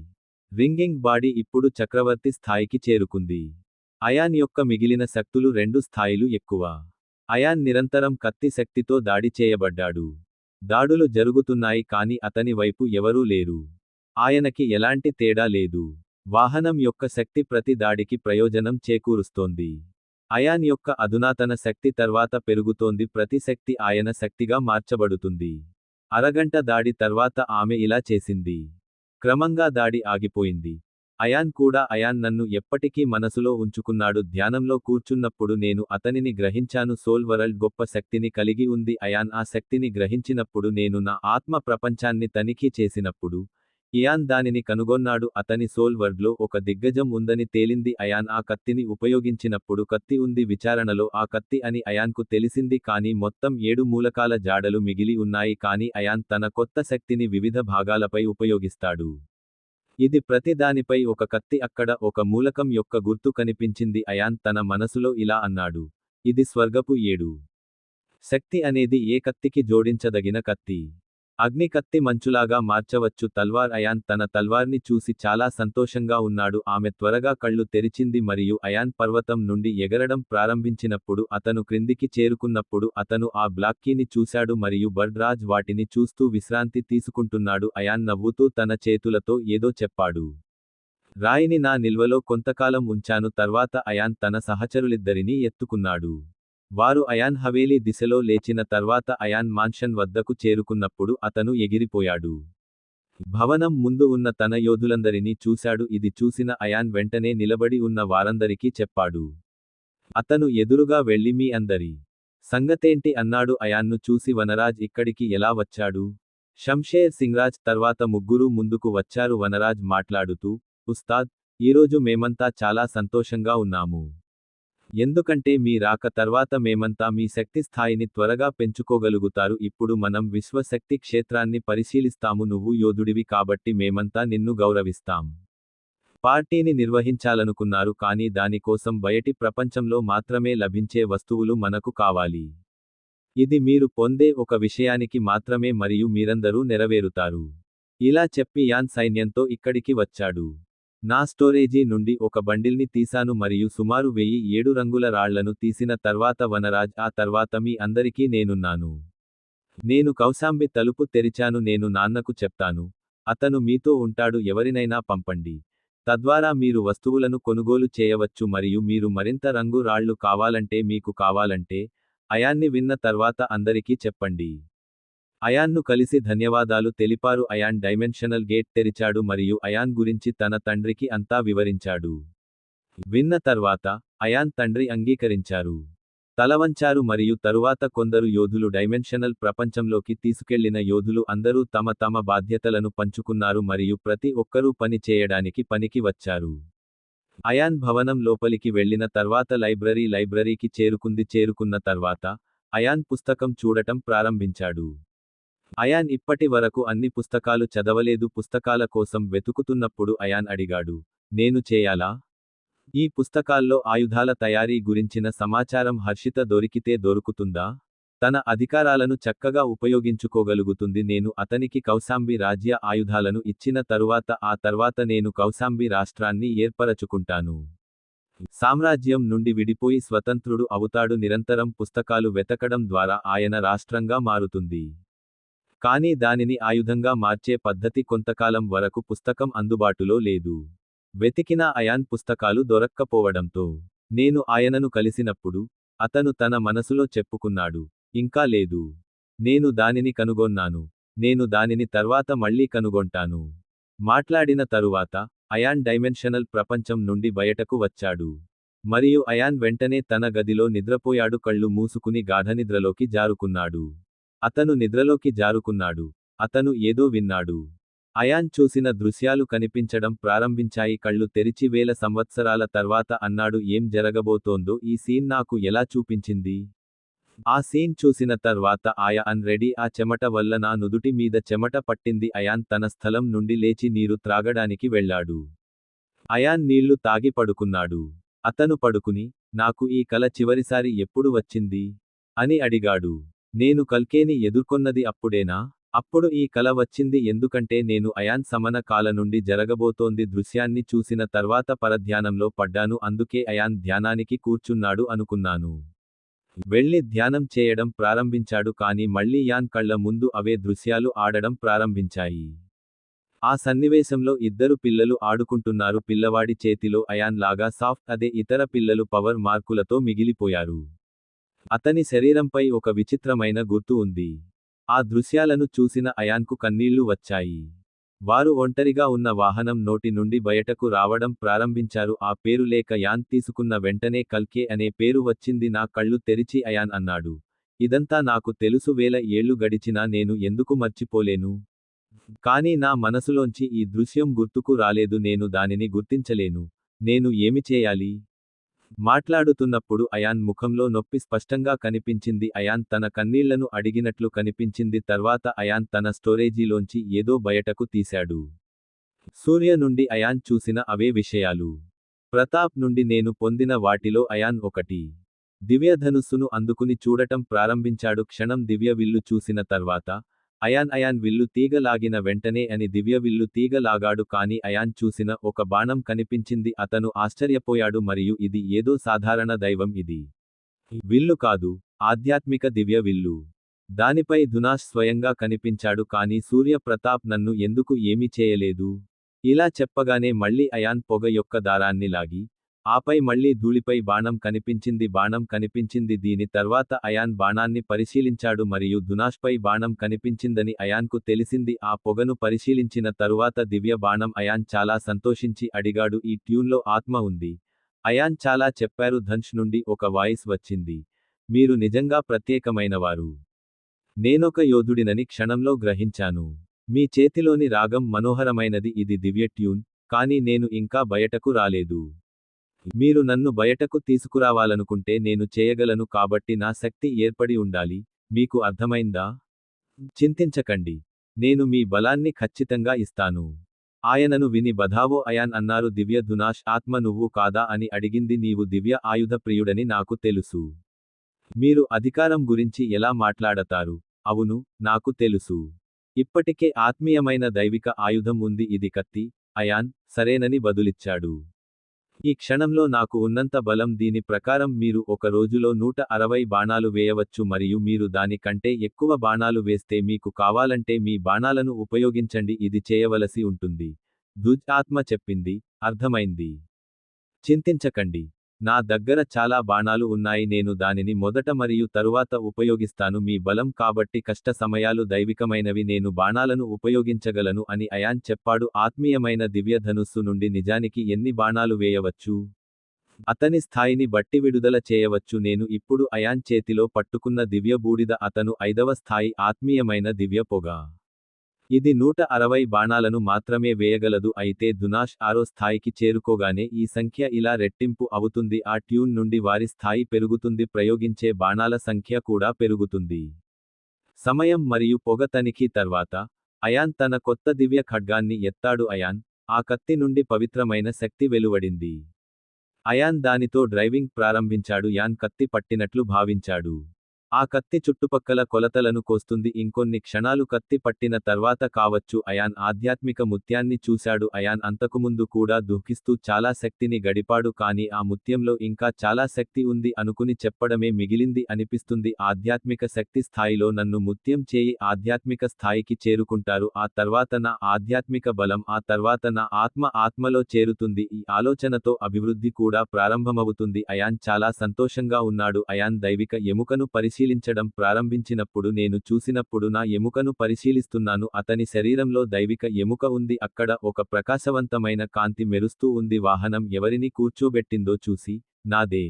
Speaker 1: రింగింగ్ బాడీ ఇప్పుడు చక్రవర్తి స్థాయికి చేరుకుంది. అయాన్ యొక్క మిగిలిన శక్తులు 2 స్థాయిలు ఎక్కువ. అయాన్ నిరంతరం కత్తి శక్తితో దాడి చేయబడ్డాడు. దాడులు జరుగుతున్నాయి, కానీ అతని వైపు ఎవరూ లేరు. ఆయనకి ఎలాంటి తేడా లేదు. వాహనం యొక్క శక్తి ప్రతి దాడికి ప్రయోజనం చేకూరుస్తోంది. అయాన్ యొక్క అధునాతన శక్తి తర్వాత పెరుగుతోంది. ప్రతి శక్తి ఆయన శక్తిగా మార్చబడుతుంది. అరగంట దాడి తర్వాత ఆమె ఇలా చేసింది. క్రమంగా దాడి ఆగిపోయింది. అయాన్ కూడా అయాన్ నన్ను ఎప్పటికీ మనసులో ఉంచుకున్నాడు. ధ్యానంలో కూర్చున్నప్పుడు నేను అతనిని గ్రహించాను. సోల్ వరల్డ్ గొప్ప శక్తిని కలిగి ఉంది. అయాన్ ఆ శక్తిని గ్రహించినప్పుడు, నేను నా ఆత్మ ప్రపంచాన్ని తనిఖీ చేసినప్పుడు, ఇయాన్ దానిని కనుగొన్నాడు. అతని సోల్ వర్డ్లో ఒక దిగ్గజం ఉందని తేలింది. అయాన్ ఆ కత్తిని ఉపయోగించినప్పుడు కత్తి ఉంది విచారణలో ఆ కత్తి అని అయాన్కు తెలిసింది, కానీ మొత్తం 7 మూలకాల జాడలు మిగిలి ఉన్నాయి. కానీ అయాన్ తన కొత్త శక్తిని వివిధ భాగాలపై ఉపయోగిస్తాడు. ఇది ప్రతి దానిపై ఒక కత్తి. అక్కడ ఒక మూలకం యొక్క గుర్తు కనిపించింది. అయాన్ తన మనసులో ఇలా అన్నాడు, ఇది స్వర్గపు 7 శక్తి అనేది ఏ కత్తికి జోడించదగిన కత్తి. అగ్ని కత్తి మంచులాగా మార్చవచ్చు తల్వార్. అయాన్ తన తల్వార్ని చూసి చాలా సంతోషంగా ఉన్నాడు. ఆమె త్వరగా కళ్ళు తెరిచింది మరియు అయాన్ పర్వతం నుండి ఎగరడం ప్రారంభించినప్పుడు, అతను క్రిందికి చేరుకున్నప్పుడు అతను ఆ బ్లాక్కీని చూశాడు మరియు బర్డ్ రాజ్ వాటిని చూస్తూ విశ్రాంతి తీసుకుంటున్నాడు. అయాన్ నవ్వుతూ తన చేతులతో ఏదో చెప్పాడు. రాయిని నా నిల్వలో కొంతకాలం ఉంచాను. తర్వాత అయాన్ తన సహచరులిద్దరినీ ఎత్తుకున్నాడు. వారు అయాన్ హవేలీ దిశలో లేచిన తర్వాత అయాన్ మాన్షన్ వద్దకు చేరుకున్నప్పుడు అతను ఎగిరిపోయాడు. భవనం ముందు ఉన్న తన యోధులందరినీ చూశాడు. ఇది చూసిన అయాన్ వెంటనే నిలబడి ఉన్న వారందరికీ చెప్పాడు. అతను ఎదురుగా వెళ్ళి మీ అందరి సంగతేంటి అన్నాడు. అయాన్ను చూసి వనరాజ్ ఇక్కడికి ఎలా వచ్చాడు? షంషేర్ సింగ్రాజ్ తర్వాత ముగ్గురూ ముందుకు వచ్చారు. వనరాజ్ మాట్లాడుతూ, ఉస్తాద్, ఈరోజు మేమంతా చాలా సంతోషంగా ఉన్నాము. ఎందుకంటే మీ రాక తర్వాత మేమంతా మీ శక్తి స్థాయిని త్వరగా పెంచుకోగలుగుతారు. ఇప్పుడు మనం విశ్వశక్తి క్షేత్రాన్ని పరిశీలిస్తాము. నువ్వు యోధుడివి కాబట్టి మేమంతా నిన్ను గౌరవిస్తాం. పార్టీని నిర్వహించాలనుకున్నారు కానీ దానికోసం బయటి ప్రపంచంలో మాత్రమే లభించే వస్తువులు మనకు కావాలి. ఇది మీరు పొందే ఒక విషయానికి మాత్రమే మరియు మీరందరూ నెరవేరుతారు. ఇలా చెప్పి యాన్ సైన్యంతో ఇక్కడికి వచ్చాడు. నా స్టోరేజీ నుండి ఒక బండిల్ని తీశాను మరియు సుమారు 1007 రంగుల రాళ్లను తీసిన తర్వాత వనరాజ్ ఆ తర్వాత మీ అందరికీ నేనున్నాను. నేను కౌశాంబి తలుపు తెరిచాను. నేను నాన్నకు చెప్తాను. అతను మీతో ఉంటాడు. ఎవరినైనా పంపండి. తద్వారా మీరు వస్తువులను కొనుగోలు చేయవచ్చు మరియు మీరు మరింత రంగు రాళ్లు కావాలంటే మీకు కావాలంటే అయాన్ని విన్న తర్వాత అందరికీ చెప్పండి. అయాన్ను కలిసి ధన్యవాదాలు తెలిపారు. అయాన్ డైమెన్షనల్ గేట్ తెరిచాడు మరియు అయాన్ గురించి తన తండ్రికి అంతా వివరించాడు. విన్న తర్వాత అయాన్ తండ్రి అంగీకరించారు. తలవంచారు మరియు తరువాత కొందరు యోధులు డైమెన్షనల్ ప్రపంచంలోకి తీసుకెళ్లిన యోధులు అందరూ తమ తమ బాధ్యతలను పంచుకున్నారు మరియు ప్రతి ఒక్కరూ పని చేయడానికి పనికి వచ్చారు. అయాన్ భవనం లోపలికి వెళ్లిన తర్వాత లైబ్రరీకి చేరుకున్న తర్వాత అయాన్ పుస్తకం చూడటం ప్రారంభించాడు. అయాన్ ఇప్పటి వరకు అన్ని పుస్తకాలు చదవలేదు. పుస్తకాల కోసం వెతుకుతున్నప్పుడు అయాన్ అడిగాడు, నేను చేయాలా? ఈ పుస్తకాల్లో ఆయుధాల తయారీ గురించిన సమాచారం హర్షిత దొరికితే దొరుకుతుందా? తన అధికారాలను చక్కగా ఉపయోగించుకోగలుగుతుంది. నేను అతనికి కౌశాంబి రాజ్య ఆయుధాలను ఇచ్చిన ఆ తర్వాత నేను కౌశాంబి రాష్ట్రాన్ని ఏర్పరచుకుంటాను. సామ్రాజ్యం నుండి విడిపోయి స్వతంత్రుడు అవుతాడు. నిరంతరం పుస్తకాలు వెతకడం ద్వారా ఆయన రాష్ట్రంగా మారుతుంది. కానీ దానిని ఆయుధంగా మార్చే పద్ధతి కొంతకాలం వరకు పుస్తకం అందుబాటులో లేదు. వెతికినా అయాన్ పుస్తకాలు దొరక్కపోవడంతో నేను ఆయనను కలిసినప్పుడు అతను తన మనసులో చెప్పుకున్నాడు, ఇంకా లేదు. నేను దానిని కనుగొన్నాను. నేను దానిని తర్వాత మళ్ళీ కనుగొంటాను. మాట్లాడిన తరువాత అయాన్ డైమెన్షనల్ ప్రపంచం నుండి బయటకు వచ్చాడు. మరియు అయాన్ వెంటనే తన గదిలో నిద్రపోయాడు. కళ్ళు మూసుకుని గాఢనిద్రలోకి జారుకున్నాడు. అతను నిద్రలోకి జారుకున్నాడు. అతను ఏదో విన్నాడు. అయాన్ చూసిన దృశ్యాలు కనిపించడం ప్రారంభించాయి. కళ్ళు తెరిచి 1000 సంవత్సరాల తర్వాత అన్నాడు, ఏం జరగబోతోందో ఈ సీన్ నాకు ఎలా చూపించింది? ఆ సీన్ చూసిన తర్వాత అయాన్ రెడీ. ఆ చెమట వల్ల నా నుదుటి మీద చెమట పట్టింది. అయాన్ తన స్థలం నుండి లేచి నీరు త్రాగడానికి వెళ్ళాడు. అయాన్ నీళ్లు తాగి పడుకున్నాడు. అతను పడుకుని, నాకు ఈ కల చివరిసారి ఎప్పుడు వచ్చింది? అని అడిగాడు. నేను కల్కేని ఎదుర్కొన్నది అప్పుడేనా? అప్పుడు ఈ కల వచ్చింది ఎందుకంటే నేను అయాన్ సమన కాల నుండి జరగబోతోంది దృశ్యాన్ని చూసిన తర్వాత పరధ్యానంలో పడ్డాను. అందుకే అయాన్ ధ్యానానికి కూర్చున్నాడు అనుకున్నాను. వెళ్ళి ధ్యానం చేయడం ప్రారంభించాడు. కానీ మళ్ళీ యాన్ కళ్ళ ముందు అవే దృశ్యాలు ఆడడం ప్రారంభించాయి. ఆ సన్నివేశంలో ఇద్దరు పిల్లలు ఆడుకుంటున్నారు. పిల్లవాడి చేతిలో అయాన్ లాగా సాఫ్ట్ అదే ఇతర పిల్లలు పవర్ మార్కులతో మిగిలిపోయారు. అతని శరీరంపై ఒక విచిత్రమైన గుర్తు ఉంది. ఆ దృశ్యాలను చూసిన అయాన్కు కన్నీళ్లు వచ్చాయి. వారు ఒంటరిగా ఉన్న వాహనం నోటి నుండి బయటకు రావడం ప్రారంభించారు. ఆ పేరు లేక యాన్ తీసుకున్న వెంటనే కల్కే అనే పేరు వచ్చింది. నా కళ్ళు తెరిచి అయాన్ అన్నాడు, ఇదంతా నాకు తెలుసు. 1000 ఏళ్లు గడిచినా నేను ఎందుకు మర్చిపోలేను? కానీ నా మనసులోంచి ఈ దృశ్యం గుర్తుకు రాలేదు. నేను దానిని గుర్తించలేను. నేను ఏమి చేయాలి? మాట్లాడుతున్నప్పుడు అయాన్ ముఖంలో నొప్పి స్పష్టంగా కనిపించింది. అయాన్ తన కన్నీళ్లను అడిగినట్లు కనిపించింది. తర్వాత అయాన్ తన స్టోరేజీలోంచి ఏదో బయటకు తీశాడు. సూర్య నుండి అయాన్ చూసిన అవే విషయాలు. ప్రతాప్ నుండి నేను పొందిన వాటిలో అయాన్ ఒకటి. దివ్యధనుస్సును అందుకుని చూడటం ప్రారంభించాడు. క్షణం దివ్య విల్లు చూసిన తర్వాత అయాన్ విల్లు తీగ లాగిన వెంటనే అని దివ్య విల్లు తీగ లాగాడు. కానీ అయాన్ చూసిన ఒక బాణం కనిపించింది. అతను ఆశ్చర్యపోయాడు మరియు ఇది ఏదో సాధారణ దైవం ఇది విల్లు కాదు, ఆధ్యాత్మిక దివ్య విల్లు. దానిపై ధునాష్ స్వయంగా కనిపించాడు. కానీ సూర్య ప్రతాప్ నన్ను ఎందుకు ఏమీ చేయలేదు? ఇలా చెప్పగానే మళ్ళీ అయాన్ పొగ యొక్క దారాన్ని లాగి, ఆపై మళ్ళీ ధూళిపై బాణం కనిపించింది దీని తర్వాత అయాన్ బాణాన్ని పరిశీలించాడు మరియు దునాష్పై బాణం కనిపించిందని అయాన్కు తెలిసింది ఆ పొగను పరిశీలించిన తరువాత దివ్య బాణం అయాన్ చాలా సంతోషించి అడిగాడు ఈ ట్యూన్లో ఆత్మ ఉంది. అయాన్ చాలా చెప్పారు ధన్ష్ నుండి ఒక వాయిస్ వచ్చింది. మీరు నిజంగా ప్రత్యేకమైనవారు. నేనొక యోధుడినని క్షణంలో గ్రహించాను. మీ చేతిలోని రాగం మనోహరమైనది ఇది దివ్య ట్యూన్, కానీ నేను ఇంకా బయటకు రాలేదు. మీరు నన్ను బయటకు తీసుకురావాలనుకుంటే నేను చేయగలను కాబట్టి నా శక్తి ఏర్పడి ఉండాలి, మీకు అర్థమైందా? చింతించకండి. నేను మీ బలాన్ని ఖచ్చితంగా ఇస్తాను. ఆయనను విని బధావో అయాన్ అన్నారు దివ్య దునాష్ ఆత్మ నువ్వు కాదా అని అడిగింది నీవు దివ్య ఆయుధ ప్రియుడని నాకు తెలుసు. మీరు అధికారం గురించి ఎలా మాట్లాడతారు? అవును, నాకు తెలుసు. ఇప్పటికే ఆత్మీయమైన దైవిక ఆయుధం ఉంది ఇది కత్తి. అయాన్, సరేనని బదులిచ్చాడు. ఈ క్షణంలో నాకు ఉన్నంత బలం దీని ప్రకారం మీరు ఒక రోజులో 160 బాణాలు వేయవచ్చు మరియు మీరు దాని కంటే ఎక్కువ బాణాలు వేస్తే మీకు కావాలంటే మీ బాణాలను ఉపయోగించండి ఇది చేయవలసి ఉంటుంది. దుజ్ ఆత్మ చెప్పింది, అర్థమైంది. చింతించకండి. నా దగ్గర చాలా బాణాలు ఉన్నాయి నేను దానిని మొదట మరియు తరువాత ఉపయోగిస్తాను మీ బలం కాబట్టి కష్ట సమయాలు దైవికమైనవి నేను బాణాలను ఉపయోగించగలను అని అయాన్ చెప్పాడు ఆత్మీయమైన దివ్య ధనుస్సు నుండి నిజానికి ఎన్ని బాణాలు వేయవచ్చు? అతని స్థాయిని బట్టి విడుదల చేయవచ్చు నేను ఇప్పుడు అయాన్ చేతిలో పట్టుకున్న దివ్య బూడిద అతను 5వ స్థాయి ఆత్మీయమైన దివ్య పొగ. ఇది 160 బాణాలను మాత్రమే వేయగలదు అయితే దునాష్ 6వ స్థాయికి చేరుకోగానే ఈ సంఖ్య ఇలా రెట్టింపు అవుతుంది ఆ ట్యూన్ నుండి వారి స్థాయి పెరుగుతుంది ప్రయోగించే బాణాల సంఖ్య కూడా పెరుగుతుంది. సమయం మరియు పొగ తనిఖీ తర్వాత అయాన్ తన కొత్త దివ్య ఖడ్గాన్ని ఎత్తాడు అయాన్, ఆ కత్తి నుండి పవిత్రమైన శక్తి వెలువడింది. అయాన్ దానితో డ్రైవింగ్ ప్రారంభించాడు యాన్ కత్తి పట్టినట్లు భావించాడు. ఆ కత్తి చుట్టుపక్కల కొలతలను కోస్తుంది ఇంకొన్ని క్షణాలు కత్తి పట్టిన తర్వాత కావచ్చు అయాన్ ఆధ్యాత్మిక ముత్యాన్ని చూశాడు అయాన్ అంతకుముందు కూడా దుఃఖిస్తూ చాలా శక్తిని గడిపాడు కానీ ఆ ముత్యంలో ఇంకా చాలా శక్తి ఉంది అనుకుని చెప్పడమే మిగిలింది అనిపిస్తుంది ఆధ్యాత్మిక శక్తి స్థాయిలో నన్ను ముత్యం చేయి ఆధ్యాత్మిక స్థాయికి చేరుకుంటారు ఆ తర్వాత నా ఆధ్యాత్మిక బలం ఆ తర్వాత నా ఆత్మలో చేరుతుంది ఈ ఆలోచనతో అభివృద్ధి కూడా ప్రారంభమవుతుంది అయాన్ చాలా సంతోషంగా ఉన్నాడు అయాన్ దైవిక ఎముకను పరిశీలించడం ప్రారంభించినప్పుడు నేను చూసినప్పుడు నా ఎముకను పరిశీలిస్తున్నాను అతని శరీరంలో దైవిక ఎముక ఉంది అక్కడ ఒక ప్రకాశవంతమైన కాంతి మెరుస్తూ ఉంది వాహనం ఎవరిని కూర్చోబెట్టిందో చూసి, నాదే.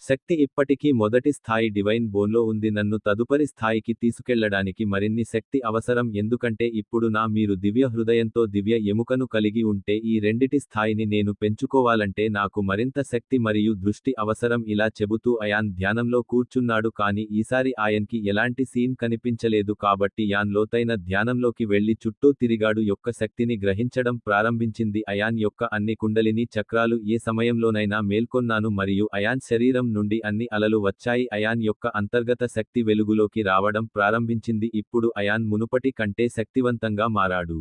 Speaker 1: శక్తి ఇప్పటికీ మొదటి స్థాయి డివైన్ బోన్లో ఉంది నన్ను తదుపరి స్థాయికి తీసుకెళ్లడానికి మరిన్ని శక్తి అవసరం ఎందుకంటే ఇప్పుడు మీరు దివ్య హృదయంతో దివ్య ఎముకను కలిగి ఉంటే ఈ రెండిటి స్థాయిని నేను పెంచుకోవాలంటే నాకు మరింత శక్తి మరియు దృష్టి అవసరం ఇలా చెబుతూ అయాన్ ధ్యానంలో కూర్చున్నాడు కానీ ఈసారి ఆయన్కి ఎలాంటి సీన్ కనిపించలేదు కాబట్టి యాన్ లోతైన ధ్యానంలోకి వెళ్లి చుట్టూ తిరిగాడు యొక్క శక్తిని గ్రహించడం ప్రారంభించింది అయాన్ యొక్క అన్ని కుండలిని చక్రాలు ఏ సమయంలోనైనా మేల్కొన్నాను మరియు అయాన్ శరీరం నుండి అన్ని అలలు వచ్చాయి అయాన్ యొక్క అంతర్గత శక్తి వెలుగులోకి రావడం ప్రారంభించింది ఇప్పుడు అయాన్ మునుపటి కంటే శక్తివంతంగా మారాడు.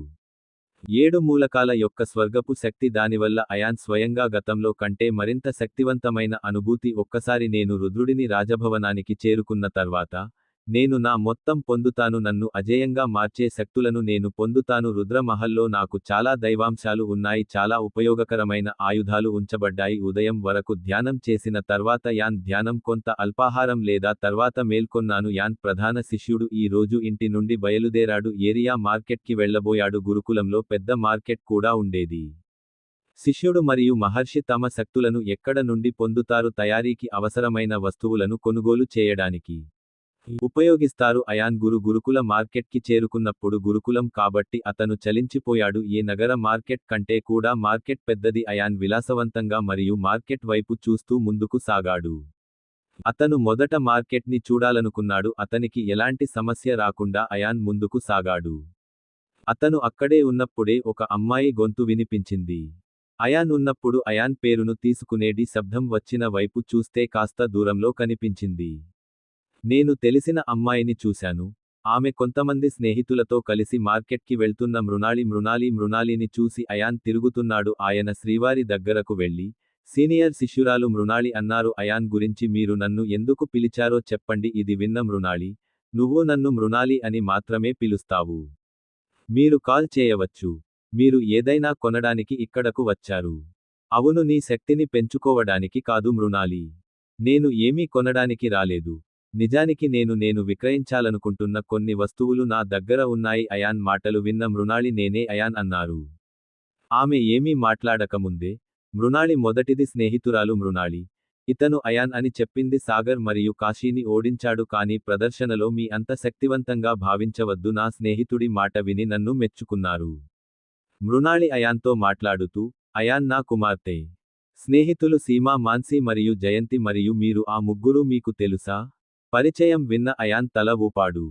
Speaker 1: 7 మూలకాల యొక్క స్వర్గపు శక్తి దానివల్ల అయాన్ స్వయంగా గతంలో కంటే మరింత శక్తివంతమైన అనుభూతి ఒక్కసారి నేను రుద్రుడిని రాజభవనానికి చేరుకున్న తర్వాత నేను నా మొత్తం పొందుతాను నన్ను అజేయంగా మార్చే శక్తులను నేను పొందుతాను రుద్ర మహల్లో నాకు చాలా దైవాంశాలు ఉన్నాయి చాలా ఉపయోగకరమైన ఆయుధాలు ఉంచబడ్డాయి ఉదయం వరకు ధ్యానం చేసిన తర్వాత యాన్ ధ్యానం కొంత అల్పాహారం లేదా తర్వాత మేల్కొన్నాను యాన్ ప్రధాన శిష్యుడు ఈ రోజు ఇంటి నుండి బయలుదేరాడు ఏరియా మార్కెట్కి వెళ్లబోయాడు గురుకులంలో పెద్ద మార్కెట్ కూడా ఉండేది. శిష్యుడు మరియు మహర్షి తమ శక్తులను ఎక్కడ నుండి పొందుతారు తయారీకి అవసరమైన వస్తువులను కొనుగోలు చేయడానికి ఉపయోగిస్తారు అయాన్ గురుకుల మార్కెట్కి చేరుకున్నప్పుడు గురుకులం కాబట్టి అతను చలించిపోయాడు ఏ నగర మార్కెట్ కంటే కూడా మార్కెట్ పెద్దది అయాన్ విలాసవంతంగా మరియు మార్కెట్ వైపు చూస్తూ ముందుకు సాగాడు. అతను మొదట మార్కెట్ని చూడాలనుకున్నాడు అతనికి ఎలాంటి సమస్య రాకుండా అయాన్ ముందుకు సాగాడు. అతను అక్కడే ఉన్నప్పుడే ఒక అమ్మాయి గొంతు వినిపించింది. అయాన్ ఉన్నప్పుడు అయాన్ పేరును తీసుకునేది శబ్దం వచ్చిన వైపు చూస్తే కాస్త దూరంలో కనిపించింది. నేను తెలిసిన అమ్మాయిని చూశాను. ఆమె కొంతమంది స్నేహితులతో కలిసి మార్కెట్కి వెళ్తున్న మృణాలిని చూసి అయాన్ తిరుగుతున్నాడు ఆయన శ్రీవారి దగ్గరకు వెళ్లి, సీనియర్ శిష్యురాలు మృణాలి అన్నారు అయాన్ గురించి మీరు నన్ను ఎందుకు పిలిచారో చెప్పండి ఇది విన్న మృణాలి, నువ్వు నన్ను మృణాలి అని మాత్రమే పిలుస్తావు. మీరు కాల్ చేయవచ్చు. మీరు ఏదైనా కొనడానికి ఇక్కడకు వచ్చారు. అవును, నీ శక్తిని పెంచుకోవడానికి కాదు మృణాలి. నేను ఏమీ కొనడానికి రాలేదు. నిజానికి నేను విక్రయించాలనుకుంటున్న కొన్ని వస్తువులు నా దగ్గర ఉన్నాయి. అయాన్ మాటలు విన్న మృణాళి నేనే అయాన్ అన్నారు. ఆమె ఏమీ మాట్లాడకముందే, మృణాళి మొదటిది స్నేహితురాలు మృణాళి. ఇతను అయాన్ అని చెప్పింది. సాగర్ మరియు కాశీని ఓడించాడు, కానీ ప్రదర్శనలో మీ అంత శక్తివంతంగా భావించవద్దు. నా స్నేహితుడి మాట విని నన్ను మెచ్చుకున్నారు. మృణాళి అయాన్తో మాట్లాడుతూ, అయాన్ నా కుమార్తె. స్నేహితులు సీమా, మాన్సీ మరియు జయంతి, మరియు మీరు ఆ ముగ్గురు మీకు తెలుసా? పరిచయం విన్న అయాన్ తల ఊపాడు.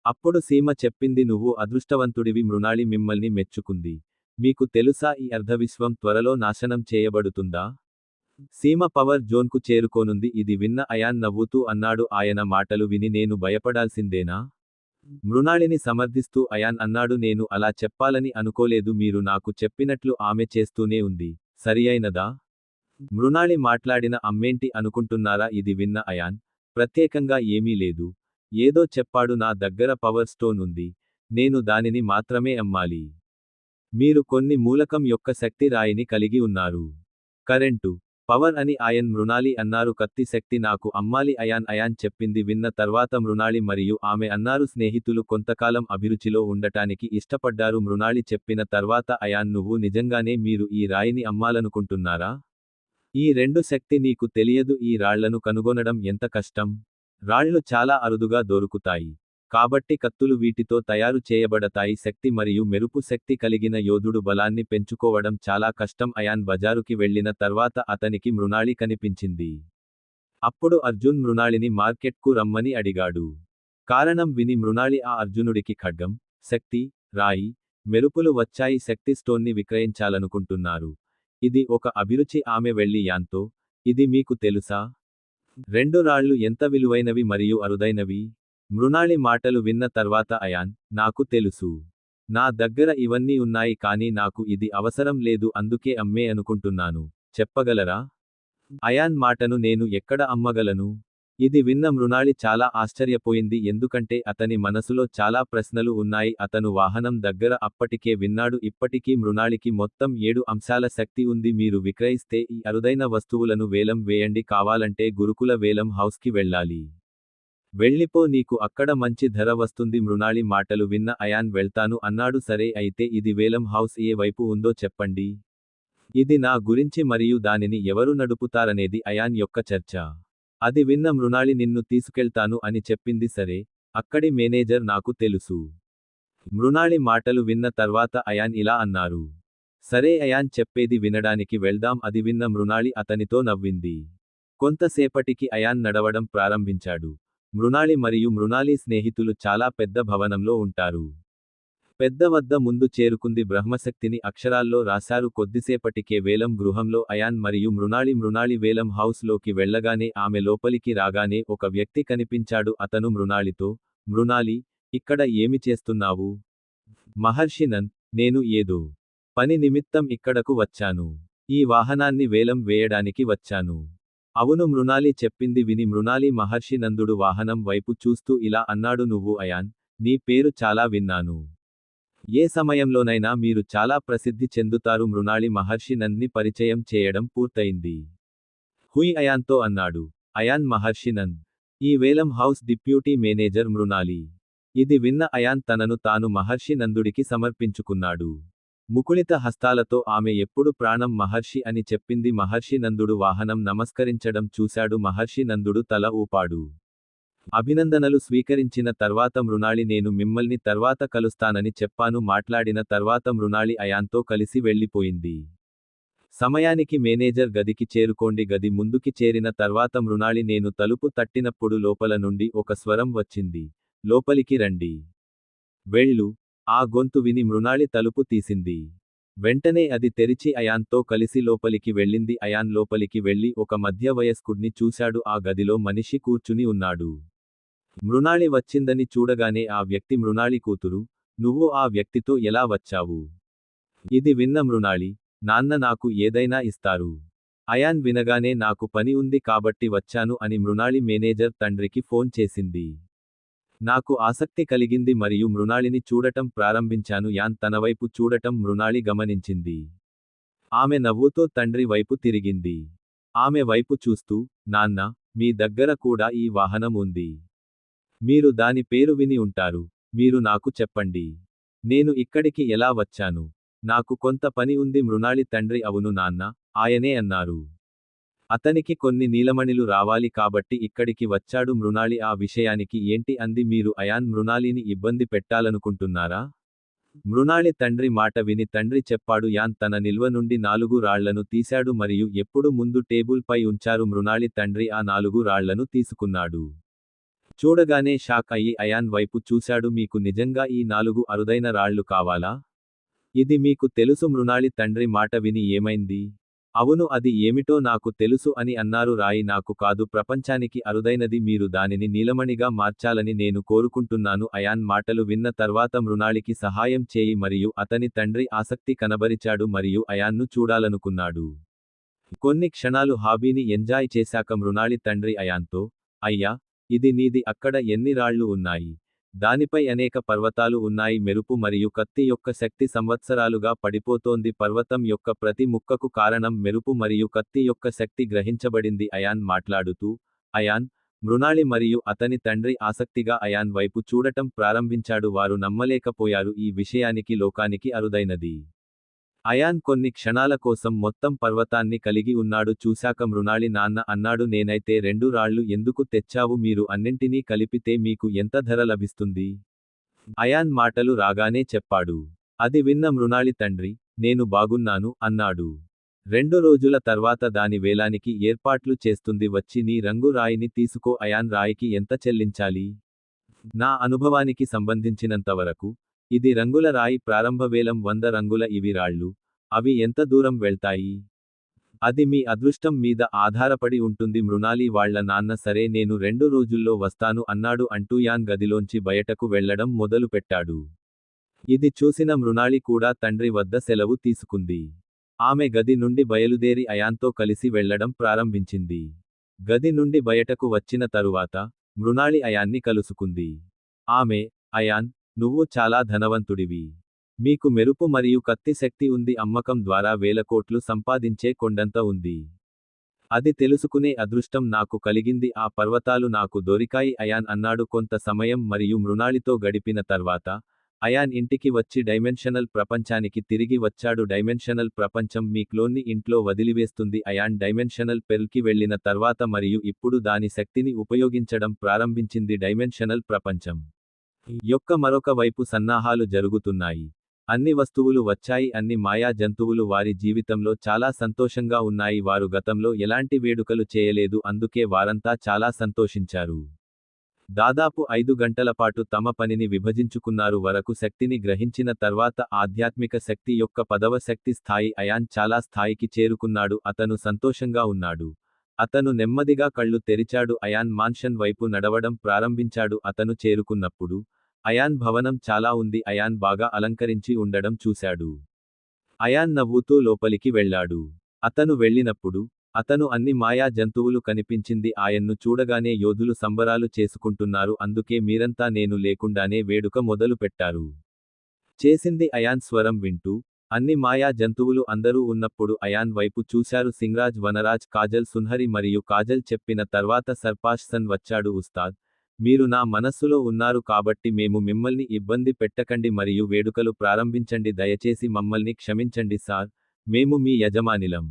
Speaker 1: అప్పుడు సీమ చెప్పింది, నువ్వు అదృష్టవంతుడివి. మృణాళి మిమ్మల్ని మెచ్చుకుంది. మీకు తెలుసా, ఈ అర్ధవిశ్వం త్వరలో నాశనం చేయబడుతుందా? సీమ పవర్ జోన్కు చేరుకోనుంది. ఇది విన్న అయాన్ నవ్వుతూ అన్నాడు, ఆయన మాటలు విని నేను భయపడాల్సిందేనా? మృణాళిని సమర్థిస్తూ అయాన్ అన్నాడు, నేను అలా చెప్పాలని అనుకోలేదు. మీరు నాకు చెప్పినట్లు ఆమె చేస్తూనే ఉంది. సరియైనదా? మృణాళి మాట్లాడిన అమ్మేంటి అనుకుంటున్నారా? ఇది విన్న అయాన్, ప్రత్యేకంగా ఏమీ లేదు. ఏదో చెప్పాడు. నా దగ్గర పవర్ స్టోన్ ఉంది. నేను దానిని మాత్రమే అమ్మాలి. మీరు కొన్ని మూలకం యొక్క శక్తి రాయిని కలిగి ఉన్నారు. కరెంటు, పవర్ అని అయాన్ మృణాలి అన్నారు. కత్తి శక్తి నాకు అమ్మాలి అయాన్ చెప్పింది విన్న తర్వాత మృణాళి మరియు ఆమె అన్నారు, స్నేహితులు కొంతకాలం అభిరుచిలో ఉండటానికి ఇష్టపడ్డారు. మృణాళి చెప్పిన తర్వాత అయాన్, నువ్వు నిజంగానే మీరు ఈ రాయిని అమ్మాలనుకుంటున్నారా? ఈ రెండు శక్తి నీకు తెలియదు. ఈ రాళ్లను కనుగొనడం ఎంత కష్టం. రాళ్లు చాలా అరుదుగా దొరుకుతాయి. కాబట్టి కత్తులు వీటితో తయారు చేయబడతాయి. శక్తి మరియు మెరుపు శక్తి కలిగిన యోధుడు బలాన్ని పెంచుకోవడం చాలా కష్టం. అయాన్ బజారుకి వెళ్లిన తర్వాత అతనికి మృణాళి కనిపించింది. అప్పుడు అర్జున్ మృణాళిని మార్కెట్కు రమ్మని అడిగాడు. కారణం విని మృణాళి, ఆ అర్జునుడికి ఖడ్గం, శక్తి, రాయి, మెరుపులు వచ్చాయి. శక్తి స్టోన్ని విక్రయించాలనుకుంటున్నారు. ఇది ఒక అభిరుచి. ఆమె వెళ్లి యాన్తో, ఇది మీకు తెలుసా? రెండు రాళ్లు ఎంత విలువైనవి మరియు అరుదైనవి? మృణాళి మాటలు విన్న తర్వాత అయాన్, నాకు తెలుసు. నా దగ్గర ఇవన్నీ ఉన్నాయి, కానీ నాకు ఇది అవసరం లేదు, అందుకే అమ్మే అనుకుంటున్నాను. చెప్పగలరా? అయాన్ మాటను నేను ఎక్కడ అమ్మగలను? ఇది విన్న మృణాళి చాలా ఆశ్చర్యపోయింది, ఎందుకంటే అతని మనసులో చాలా ప్రశ్నలు ఉన్నాయి. అతను వాహనం దగ్గర అప్పటికే విన్నాడు. ఇప్పటికీ మృణాళికి మొత్తం 7 అంశాల శక్తి ఉంది. మీరు విక్రయిస్తే ఈ అరుదైన వస్తువులను వేలం వేయండి. కావాలంటే గురుకుల వేలం హౌస్కి వెళ్ళాలి. వెళ్ళిపో, నీకు అక్కడ మంచి ధర వస్తుంది. మృణాళి మాటలు విన్న అయాన్, వెళ్తాను అన్నాడు. సరే, అయితే ఇది వేలం హౌస్ ఏ వైపు ఉందో చెప్పండి. ఇది నా గురించి మరియు దానిని ఎవరు నడుపుతారనేది అయాన్ యొక్క చర్చ. అది విన్న మృణాళి, నిన్ను తీసుకెళ్తాను అని చెప్పింది. సరే, అక్కడి మేనేజర్ నాకు తెలుసు. మృణాళి మాటలు విన్న తర్వాత అయాన్ ఇలా అన్నారు. సరే, అయాన్ చెప్పేది వినడానికి వెళ్దాం. అది విన్న మృణాళి అతనితో నవ్వింది. కొంతసేపటికి అయాన్ నడవడం ప్రారంభించాడు. మృణాళి మరియు మృణాలి స్నేహితులు చాలా పెద్ద భవనంలో ఉంటారు. పెద్ద వద్ద ముందు చేరుకుంది. బ్రహ్మశక్తిని అక్షరాల్లో రాశారు. కొద్దిసేపటికే వేలం గృహంలో అయాన్ మరియు మృణాళి వేలం హౌస్ లోకి వెళ్లగానే, ఆమె లోపలికి రాగానే ఒక వ్యక్తి కనిపించాడు. అతను మృణాళితో, మృణాలి, ఇక్కడ ఏమి చేస్తున్నావు? మహర్షి నంద్, నేను ఏదో పని నిమిత్తం ఇక్కడకు వచ్చాను. ఈ వాహనాన్ని వేలం వేయడానికి వచ్చాను. అవును, మృణాలి చెప్పింది విని మృణాలి మహర్షి నందుడు వాహనం వైపు చూస్తూ ఇలా అన్నాడు, నువ్వు అయాన్, నీ పేరు చాలా విన్నాను. ఏ సమయంలోనైనా మీరు చాలా ప్రసిద్ధి చెందుతారు. మృణాళి మహర్షి నంద్ని పరిచయం చేయడం పూర్తయింది. హుయ్ అయాన్తో అన్నాడు. అయాన్ మహర్షి నంద్, ఈ వేలం హౌస్ డిప్యూటీ మేనేజర్ మృణాలి. ఇది విన్న అయాన్ తనను తాను మహర్షి నందుడికి సమర్పించుకున్నాడు. ముకుళిత హస్తాలతో ఆమె ఎప్పుడు ప్రాణం మహర్షి అని చెప్పింది. మహర్షి నందుడు వాహనం నమస్కరించడం చూశాడు. మహర్షి నందుడు తల ఊపాడు. అభినందనలు స్వీకరించిన తర్వాత మృణాళి, నేను మిమ్మల్ని తర్వాత కలుస్తానని చెప్పాను. మాట్లాడిన తర్వాత మృణాళి అయాన్తో కలిసి వెళ్ళిపోయింది. సమయానికి మేనేజర్ గదికి చేరుకోండి. గది ముందుకి చేరిన తర్వాత మృణాళి, నేను తలుపు తట్టినప్పుడు లోపల నుండి ఒక స్వరం వచ్చింది, లోపలికి రండి. వెళ్ళు. ఆ గొంతు విని మృణాళి తలుపు తీసింది. వెంటనే అది తెరిచి అయాన్తో కలిసి లోపలికి వెళ్ళింది. అయాన్ లోపలికి వెళ్లి ఒక మధ్య వయస్కుడ్ని చూశాడు. ఆ గదిలో మనిషి కూర్చుని ఉన్నాడు. మృణాళి వచ్చిందని చూడగానే ఆ వ్యక్తి మృణాళి కూతురు, నువ్వు ఆ వ్యక్తితో ఎలా వచ్చావు? ఇది విన్న మృణాళి, నాన్న నాకు ఏదైనా ఇస్తారు. అయాన్ వినగానే, నాకు పని ఉంది కాబట్టి వచ్చాను అని మృణాళి మేనేజర్ తండ్రికి ఫోన్ చేసింది. నాకు ఆసక్తి కలిగింది మరియు మృణాళిని చూడటం ప్రారంభించాను. యాన్ తన వైపు చూడటం మృణాళి గమనించింది. ఆమె నవ్వుతో తండ్రి వైపు తిరిగింది. ఆమె వైపు చూస్తూ, నాన్న, మీ దగ్గర కూడా ఈ వాహనం ఉంది. మీరు దాని పేరు విని ఉంటారు. మీరు నాకు చెప్పండి. నేను ఇక్కడికి ఎలా వచ్చాను? నాకు కొంత పని ఉంది. మృణాళి తండ్రి అవును నాన్న, ఆయనే అన్నారు. అతనికి కొన్ని నీలమణిలు రావాలి కాబట్టి ఇక్కడికి వచ్చాడు. మృణాళి ఆ విషయానికి ఏంటి అంది. మీరు అయాన్ మృణాళిని ఇబ్బంది పెట్టాలనుకుంటున్నారా? మృణాళి తండ్రి మాట విని తండ్రి చెప్పాడు. యాన్ తన నిల్వ నుండి 4 రాళ్లను తీశాడు మరియు ఎప్పుడు ముందు టేబుల్ పై ఉంచారు. మృణాళి తండ్రి ఆ 4 రాళ్లను తీసుకున్నాడు. చూడగానే షాక్ అయ్యి అయాన్ వైపు చూశాడు. మీకు నిజంగా ఈ 4 అరుదైన రాళ్లు కావాలా? ఇది మీకు తెలుసు. మృణాళి తండ్రి మాట విని ఏమైంది? అవును, అది ఏమిటో నాకు తెలుసు అని అన్నారు. రాయి నాకు కాదు, ప్రపంచానికి అరుదైనది. మీరు దానిని నీలమణిగా మార్చాలని నేను కోరుకుంటున్నాను. అయాన్ మాటలు విన్న తర్వాత మృణాళికి సహాయం చేయి మరియు అతని తండ్రి ఆసక్తి కనబరిచాడు మరియు అయాన్ను చూడాలనుకున్నాడు. కొన్ని క్షణాలు హాబీని ఎంజాయ్ చేశాక మృణాళి తండ్రి అయాన్తో, అయ్యా, ఇది నీది. అక్కడ ఎన్ని రాళ్లు ఉన్నాయి? దానిపై అనేక పర్వతాలు ఉన్నాయి. మెరుపు మరియు కత్తి యొక్క శక్తి సంవత్సరాలుగా పడిపోతోంది. పర్వతం యొక్క ప్రతి ముక్కకు కారణం మెరుపు మరియు కత్తి యొక్క శక్తి గ్రహించబడింది. అయాన్ మాట్లాడుతూ, అయాన్, మృణాళి మరియు అతని తండ్రి ఆసక్తిగా అయాన్ వైపు చూడటం ప్రారంభించాడు. వారు నమ్మలేకపోయారు ఈ విషయానికి. లోకానికి అరుదైనది. అయాన్ కొన్ని క్షణాల కోసం మొత్తం పర్వతాన్ని కలిగి ఉన్నాడు. చూశాక మృణాళి నాన్న అన్నాడు, నేనైతే 2 రాళ్లు ఎందుకు తెచ్చావు? మీరు అన్నింటినీ కలిపితే మీకు ఎంత ధర లభిస్తుంది? అయాన్ మాటలు రాగానే చెప్పాడు. అది విన్న మృణాళి తండ్రి, నేను బాగున్నాను అన్నాడు. 2 రోజుల తర్వాత దాని వేలానికి ఏర్పాట్లు చేస్తుంది. వచ్చి నీ రంగు రాయిని తీసుకో. అయాన్ రాయికి ఎంత చెల్లించాలి? నా అనుభవానికి సంబంధించినంతవరకు ఇది రంగుల రాయి. ప్రారంభ వేలం 100 రంగుల. ఇవి రాళ్ళు. అవి ఎంత దూరం వెళ్తాయి? అది మీ అదృష్టం మీద ఆధారపడి ఉంటుంది. మృణాలి వాళ్ళ నాన్న సరే, నేను 2 రోజుల్లో వస్తాను అన్నాడు అంటూ యాన్ గదిలోంచి బయటకు వెళ్లడం మొదలుపెట్టాడు. ఇది చూసిన మృణాలి కూడా తండ్రి వద్ద సెలవు తీసుకుంది. ఆమె గది నుండి బయలుదేరి అయాన్తో కలిసి వెళ్లడం ప్రారంభించింది. గది నుండి బయటకు వచ్చిన తరువాత మృణాలి అయాన్ని కలుసుకుంది. ఆమె, అయాన్, నువ్వు చాలా ధనవంతుడివి. మీకు మెరుపు మరియు కత్తి శక్తి ఉంది. అమ్మకం ద్వారా 1000 కోట్లు సంపాదించే కొండంత ఉంది. అది తెలుసుకునే అదృష్టం నాకు కలిగింది. ఆ పర్వతాలు నాకు దొరికాయి అయాన్ అన్నాడు. కొంత సమయం మరియు మృణాళితో గడిపిన తర్వాత అయాన్ ఇంటికి వచ్చి డైమెన్షనల్ ప్రపంచానికి తిరిగి వచ్చాడు. డైమెన్షనల్ ప్రపంచం మీ క్లోన్ని ఇంట్లో వదిలివేస్తుంది. అయాన్ డైమెన్షనల్ పెర్ల్కి వెళ్లిన తర్వాత మరియు ఇప్పుడు దాని శక్తిని ఉపయోగించడం ప్రారంభించింది. డైమెన్షనల్ ప్రపంచం యొక్క మరొక వైపు సన్నాహాలు జరుగుతున్నాయి. అన్ని వస్తువులు వచ్చాయి. అన్ని మాయా జంతువులు వారి జీవితంలో చాలా సంతోషంగా ఉన్నాయి. వారు గతంలో ఎలాంటి వేడుకలు చేయలేదు, అందుకే వారంతా చాలా సంతోషించారు. దాదాపు 5 గంటల పాటు తమ పనిని విభజించుకున్నారు. వరకు శక్తిని గ్రహించిన తర్వాత ఆధ్యాత్మిక శక్తి యొక్క 10వ శక్తి స్థాయి అయాన్ చాలా స్థాయికి చేరుకున్నాడు. అతను సంతోషంగా ఉన్నాడు. అతను నెమ్మదిగా కళ్ళు తెరిచాడు. అయాన్ మాన్షన్ వైపు నడవడం ప్రారంభించాడు. అతను చేరుకున్నప్పుడు అయాన్ భవనం చాలా ఉంది. అయాన్ బాగా అలంకరించి ఉండడం చూశాడు. అయాన్ నవ్వుతూ లోపలికి వెళ్ళాడు. అతను వెళ్ళినప్పుడు అతను అన్ని మాయా జంతువులు కనిపించింది. ఆయన్ను చూడగానే యోధులు సంబరాలు చేసుకుంటున్నారు. అందుకే మీరంతా నేను లేకుండానే వేడుక మొదలు పెట్టారు. చేసింది అయాన్ స్వరం వింటూ అన్ని మాయా జంతువులు అందరూ ఉన్నప్పుడు అయాన్ వైపు చూశారు. సింగ్రాజ్, వనరాజ్, కాజల్, సున్హరి మరియు కాజల్ చెప్పిన తర్వాత సర్పాష్ సన్ వచ్చాడు. ఉస్తాద్, మీరు నా మనస్సులో ఉన్నారు కాబట్టి మేము మిమ్మల్ని ఇబ్బంది పెట్టకండి మరియు వేడుకలు ప్రారంభించండి. దయచేసి మమ్మల్ని క్షమించండి సార్, మేము మీ యజమానిలం.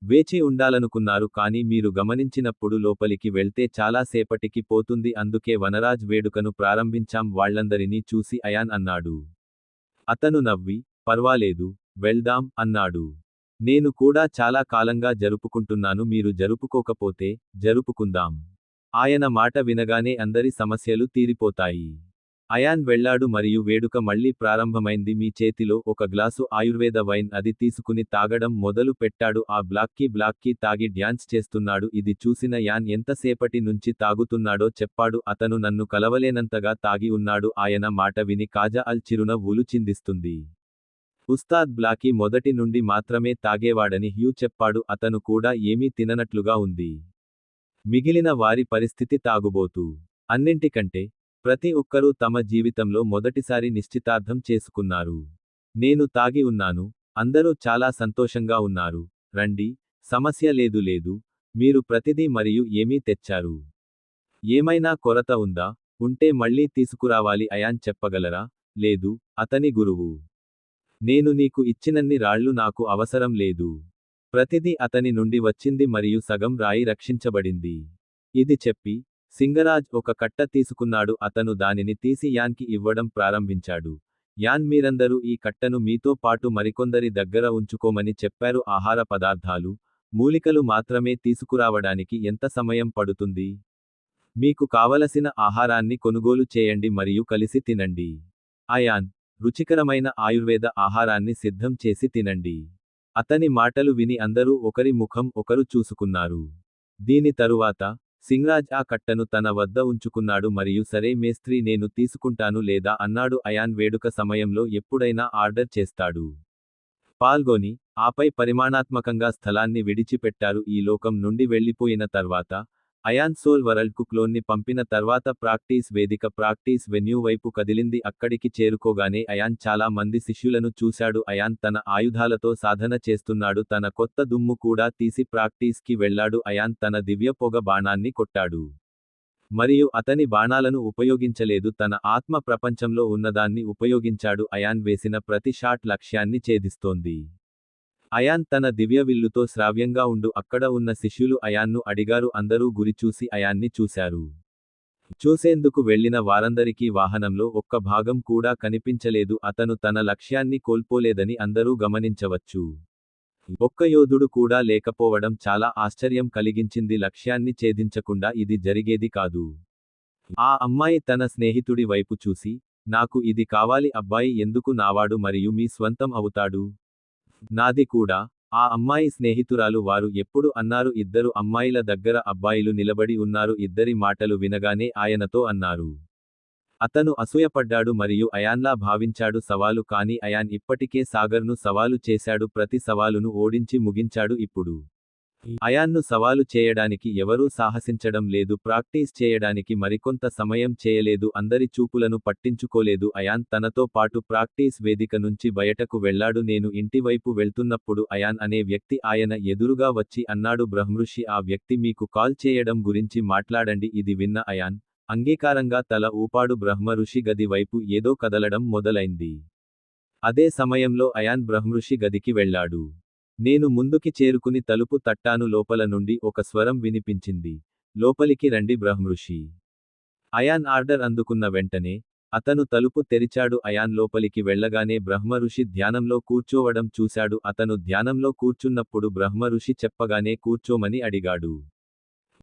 Speaker 1: వేచి ఉండాలనుకున్నారు కానీ మీరు గమనించినప్పుడు లోపలికి వెళ్తే చాలా సేపటికి పోతుంది. అందుకే వనరాజ్ వేడుకను ప్రారంభించాం. వాళ్ళందరినీ చూసి అయాన్ అన్నాడు. అతను నవ్వి, పర్వాలేదు, వెళ్దాం అన్నాడు. నేను కూడా చాలా కాలంగా జరుపుకుంటున్నాను. మీరు జరుపుకోకపోతే జరుపుకుందాం. ఆయన మాట వినగానే అందరి సమస్యలు తీరిపోతాయి. అయాన్ వెళ్ళాడు మరియు వేడుక మళ్లీ ప్రారంభమైంది. మీ చేతిలో ఒక గ్లాసు ఆయుర్వేద వైన్. అది తీసుకుని తాగడం మొదలు పెట్టాడు. ఆ బ్లాక్కి తాగి డ్యాన్స్ చేస్తున్నాడు. ఇది చూసిన యాన్ ఎంతసేపటి నుంచి తాగుతున్నాడో చెప్పాడు. అతను నన్ను కలవలేనంతగా తాగి ఉన్నాడు. ఆయన మాట విని కాజా అల్ చిరునవ్వులు చిందిస్తుంది. ఉస్తాద్ బ్లాకీ మొదటి నుండి మాత్రమే తాగేవాడని హ్యూ చెప్పాడు. అతను కూడా ఏమీ తిననట్లుగా ఉంది. మిగిలిన వారి పరిస్థితి తాగుబోతు. అన్నింటికంటే ప్రతి ఒక్కరూ తమ జీవితంలో మొదటిసారి నిశ్చితార్థం చేసుకున్నారు. నేను తాగి ఉన్నాను. అందరూ చాలా సంతోషంగా ఉన్నారు. రండి, సమస్య లేదు లేదు. మీరు ప్రతిదీ మరియు ఏమీ తెచ్చారు. ఏమైనా కొరత ఉందా? ఉంటే మళ్ళీ తీసుకురావాలి అయాన్ చెప్పగలరా? లేదు, అతని గురువు. నేను నీకు ఇచ్చినన్ని రాళ్ళు నాకు అవసరం లేదు. ప్రతిదీ అతని నుండి వచ్చింది మరియు సగం రాయి రక్షించబడింది. ఇది చెప్పి, సింగరాజ్ ఒక కట్ట తీసుకున్నాడు. అతను దానిని తీసి యాన్కి ఇవ్వడం ప్రారంభించాడు. యాన్ మీరందరూ ఈ కట్టను మీతో పాటు మరికొందరి దగ్గర ఉంచుకోమని చెప్పారు. ఆహార పదార్థాలు, మూలికలు మాత్రమే తీసుకురావడానికి ఎంత సమయం పడుతుంది? మీకు కావలసిన ఆహారాన్ని కొనుగోలు చేయండి మరియు కలిసి తినండి. అయాన్, రుచికరమైన ఆయుర్వేద ఆహారాన్ని సిద్ధం చేసి తినండి. అతని మాటలు విని అందరూ ఒకరి ముఖం ఒకరు చూసుకున్నారు. దీని తరువాత, సింగరాజ్ ఆ కట్టను తన వద్ద ఉంచుకున్నాడు మరియు సరే మేస్త్రీ నేను తీసుకుంటాను లేదా అన్నాడు. అయాన్ వేడుక సమయంలో ఎప్పుడైనా ఆర్డర్ చేస్తాడు. పాల్గొని, ఆపై పరిమాణాత్మకంగా స్థలాన్ని విడిచిపెట్టారు. ఈ లోకం నుండి వెళ్ళిపోయిన తర్వాత, అయాన్ సోల్ వరల్డ్కు క్లోన్ని పంపిన తర్వాత ప్రాక్టీస్ వేదిక ప్రాక్టీస్ వెన్యూ వైపు కదిలింది. అక్కడికి చేరుకోగానే అయాన్ చాలా మంది శిష్యులను చూశాడు. అయాన్ తన ఆయుధాలతో సాధన చేస్తున్నాడు. తన కొత్త దుమ్ము కూడా తీసి ప్రాక్టీస్కి వెళ్ళాడు. అయాన్ తన దివ్య పొగ బాణాన్ని కొట్టాడు. మరియు అతని బాణాలను ఉపయోగించలేదు. తన ఆత్మ ప్రపంచంలో ఉన్నదాన్ని ఉపయోగించాడు. అయాన్ వేసిన ప్రతి షాట్ లక్ష్యాన్ని ఛేదిస్తోంది. అయాన్ తన దివ్య విల్లుతో శ్రావ్యంగా ఉండు. అక్కడ ఉన్న శిష్యులు అయాన్ను అడిగారు. అందరూ గురిచూసి అయాన్ని చూశారు. చూసేందుకు వెళ్లిన వారందరికీ వాహనంలో ఒక్క భాగం కూడా కనిపించలేదు. అతను తన లక్ష్యాన్ని కోల్పోలేదని అందరూ గమనించవచ్చు. ఒక్క యోధుడు కూడా లేకపోవడం చాలా ఆశ్చర్యం కలిగించింది. లక్ష్యాన్ని ఛేదించకుండా ఇది జరిగేది కాదు. ఆ అమ్మాయి తన స్నేహితుడి వైపు చూసి, నాకు ఇది కావాలి. అబ్బాయి ఎందుకు నావాడు మరియు మీ స్వంతం అవుతాడు? నాది కూడా. ఆ అమ్మాయి స్నేహితురాలు వారు ఎప్పుడు అన్నారు. ఇద్దరు అమ్మాయిల దగ్గర అబ్బాయిలు నిలబడి ఉన్నారు. ఇద్దరి మాటలు వినగానే ఆయనతో అన్నారు. అతను అసూయపడ్డాడు మరియు అయాన్లా భావించాడు. సవాలు కానీ అయాన్ ఇప్పటికే సాగర్ను సవాలు చేశాడు. ప్రతి సవాలును ఓడించి ముగించాడు. ఇప్పుడు అయాన్ను సవాలు చేయడానికి ఎవరూ సాహసించడం లేదు. ప్రాక్టీస్ చేయడానికి మరికొంత సమయం చేయలేదు. అందరి చూపులను పట్టించుకోలేదు. అయాన్ తనతో పాటు ప్రాక్టీస్ వేదిక నుంచి బయటకు వెళ్లాడు. నేను ఇంటివైపు వెళ్తున్నప్పుడు అయాన్ అనే వ్యక్తి ఆయన ఎదురుగా వచ్చి అన్నాడు. బ్రహ్మఋషి ఆ వ్యక్తి మీకు కాల్ చేయడం గురించి మాట్లాడండి. ఇది విన్న అయాన్ అంగీకారంగా తల ఊపాడు. బ్రహ్మఋషి గది వైపు ఏదో కదలడం మొదలైంది. అదే సమయంలో అయాన్ బ్రహ్మఋషి గదికి వెళ్లాడు. నేను ముందుకి చేరుకుని తలుపు తట్టాను. లోపల నుండి ఒక స్వరం వినిపించింది. లోపలికి రండి బ్రహ్మఋషి. అయాన్ ఆర్డర్ అందుకున్న వెంటనే, అతను తలుపు తెరిచాడు. అయాన్ లోపలికి వెళ్లగానే బ్రహ్మఋషి ధ్యానంలో కూర్చోవడం చూశాడు. అతను ధ్యానంలో కూర్చున్నప్పుడు బ్రహ్మఋషి చెప్పగానే కూర్చోమని అడిగాడు.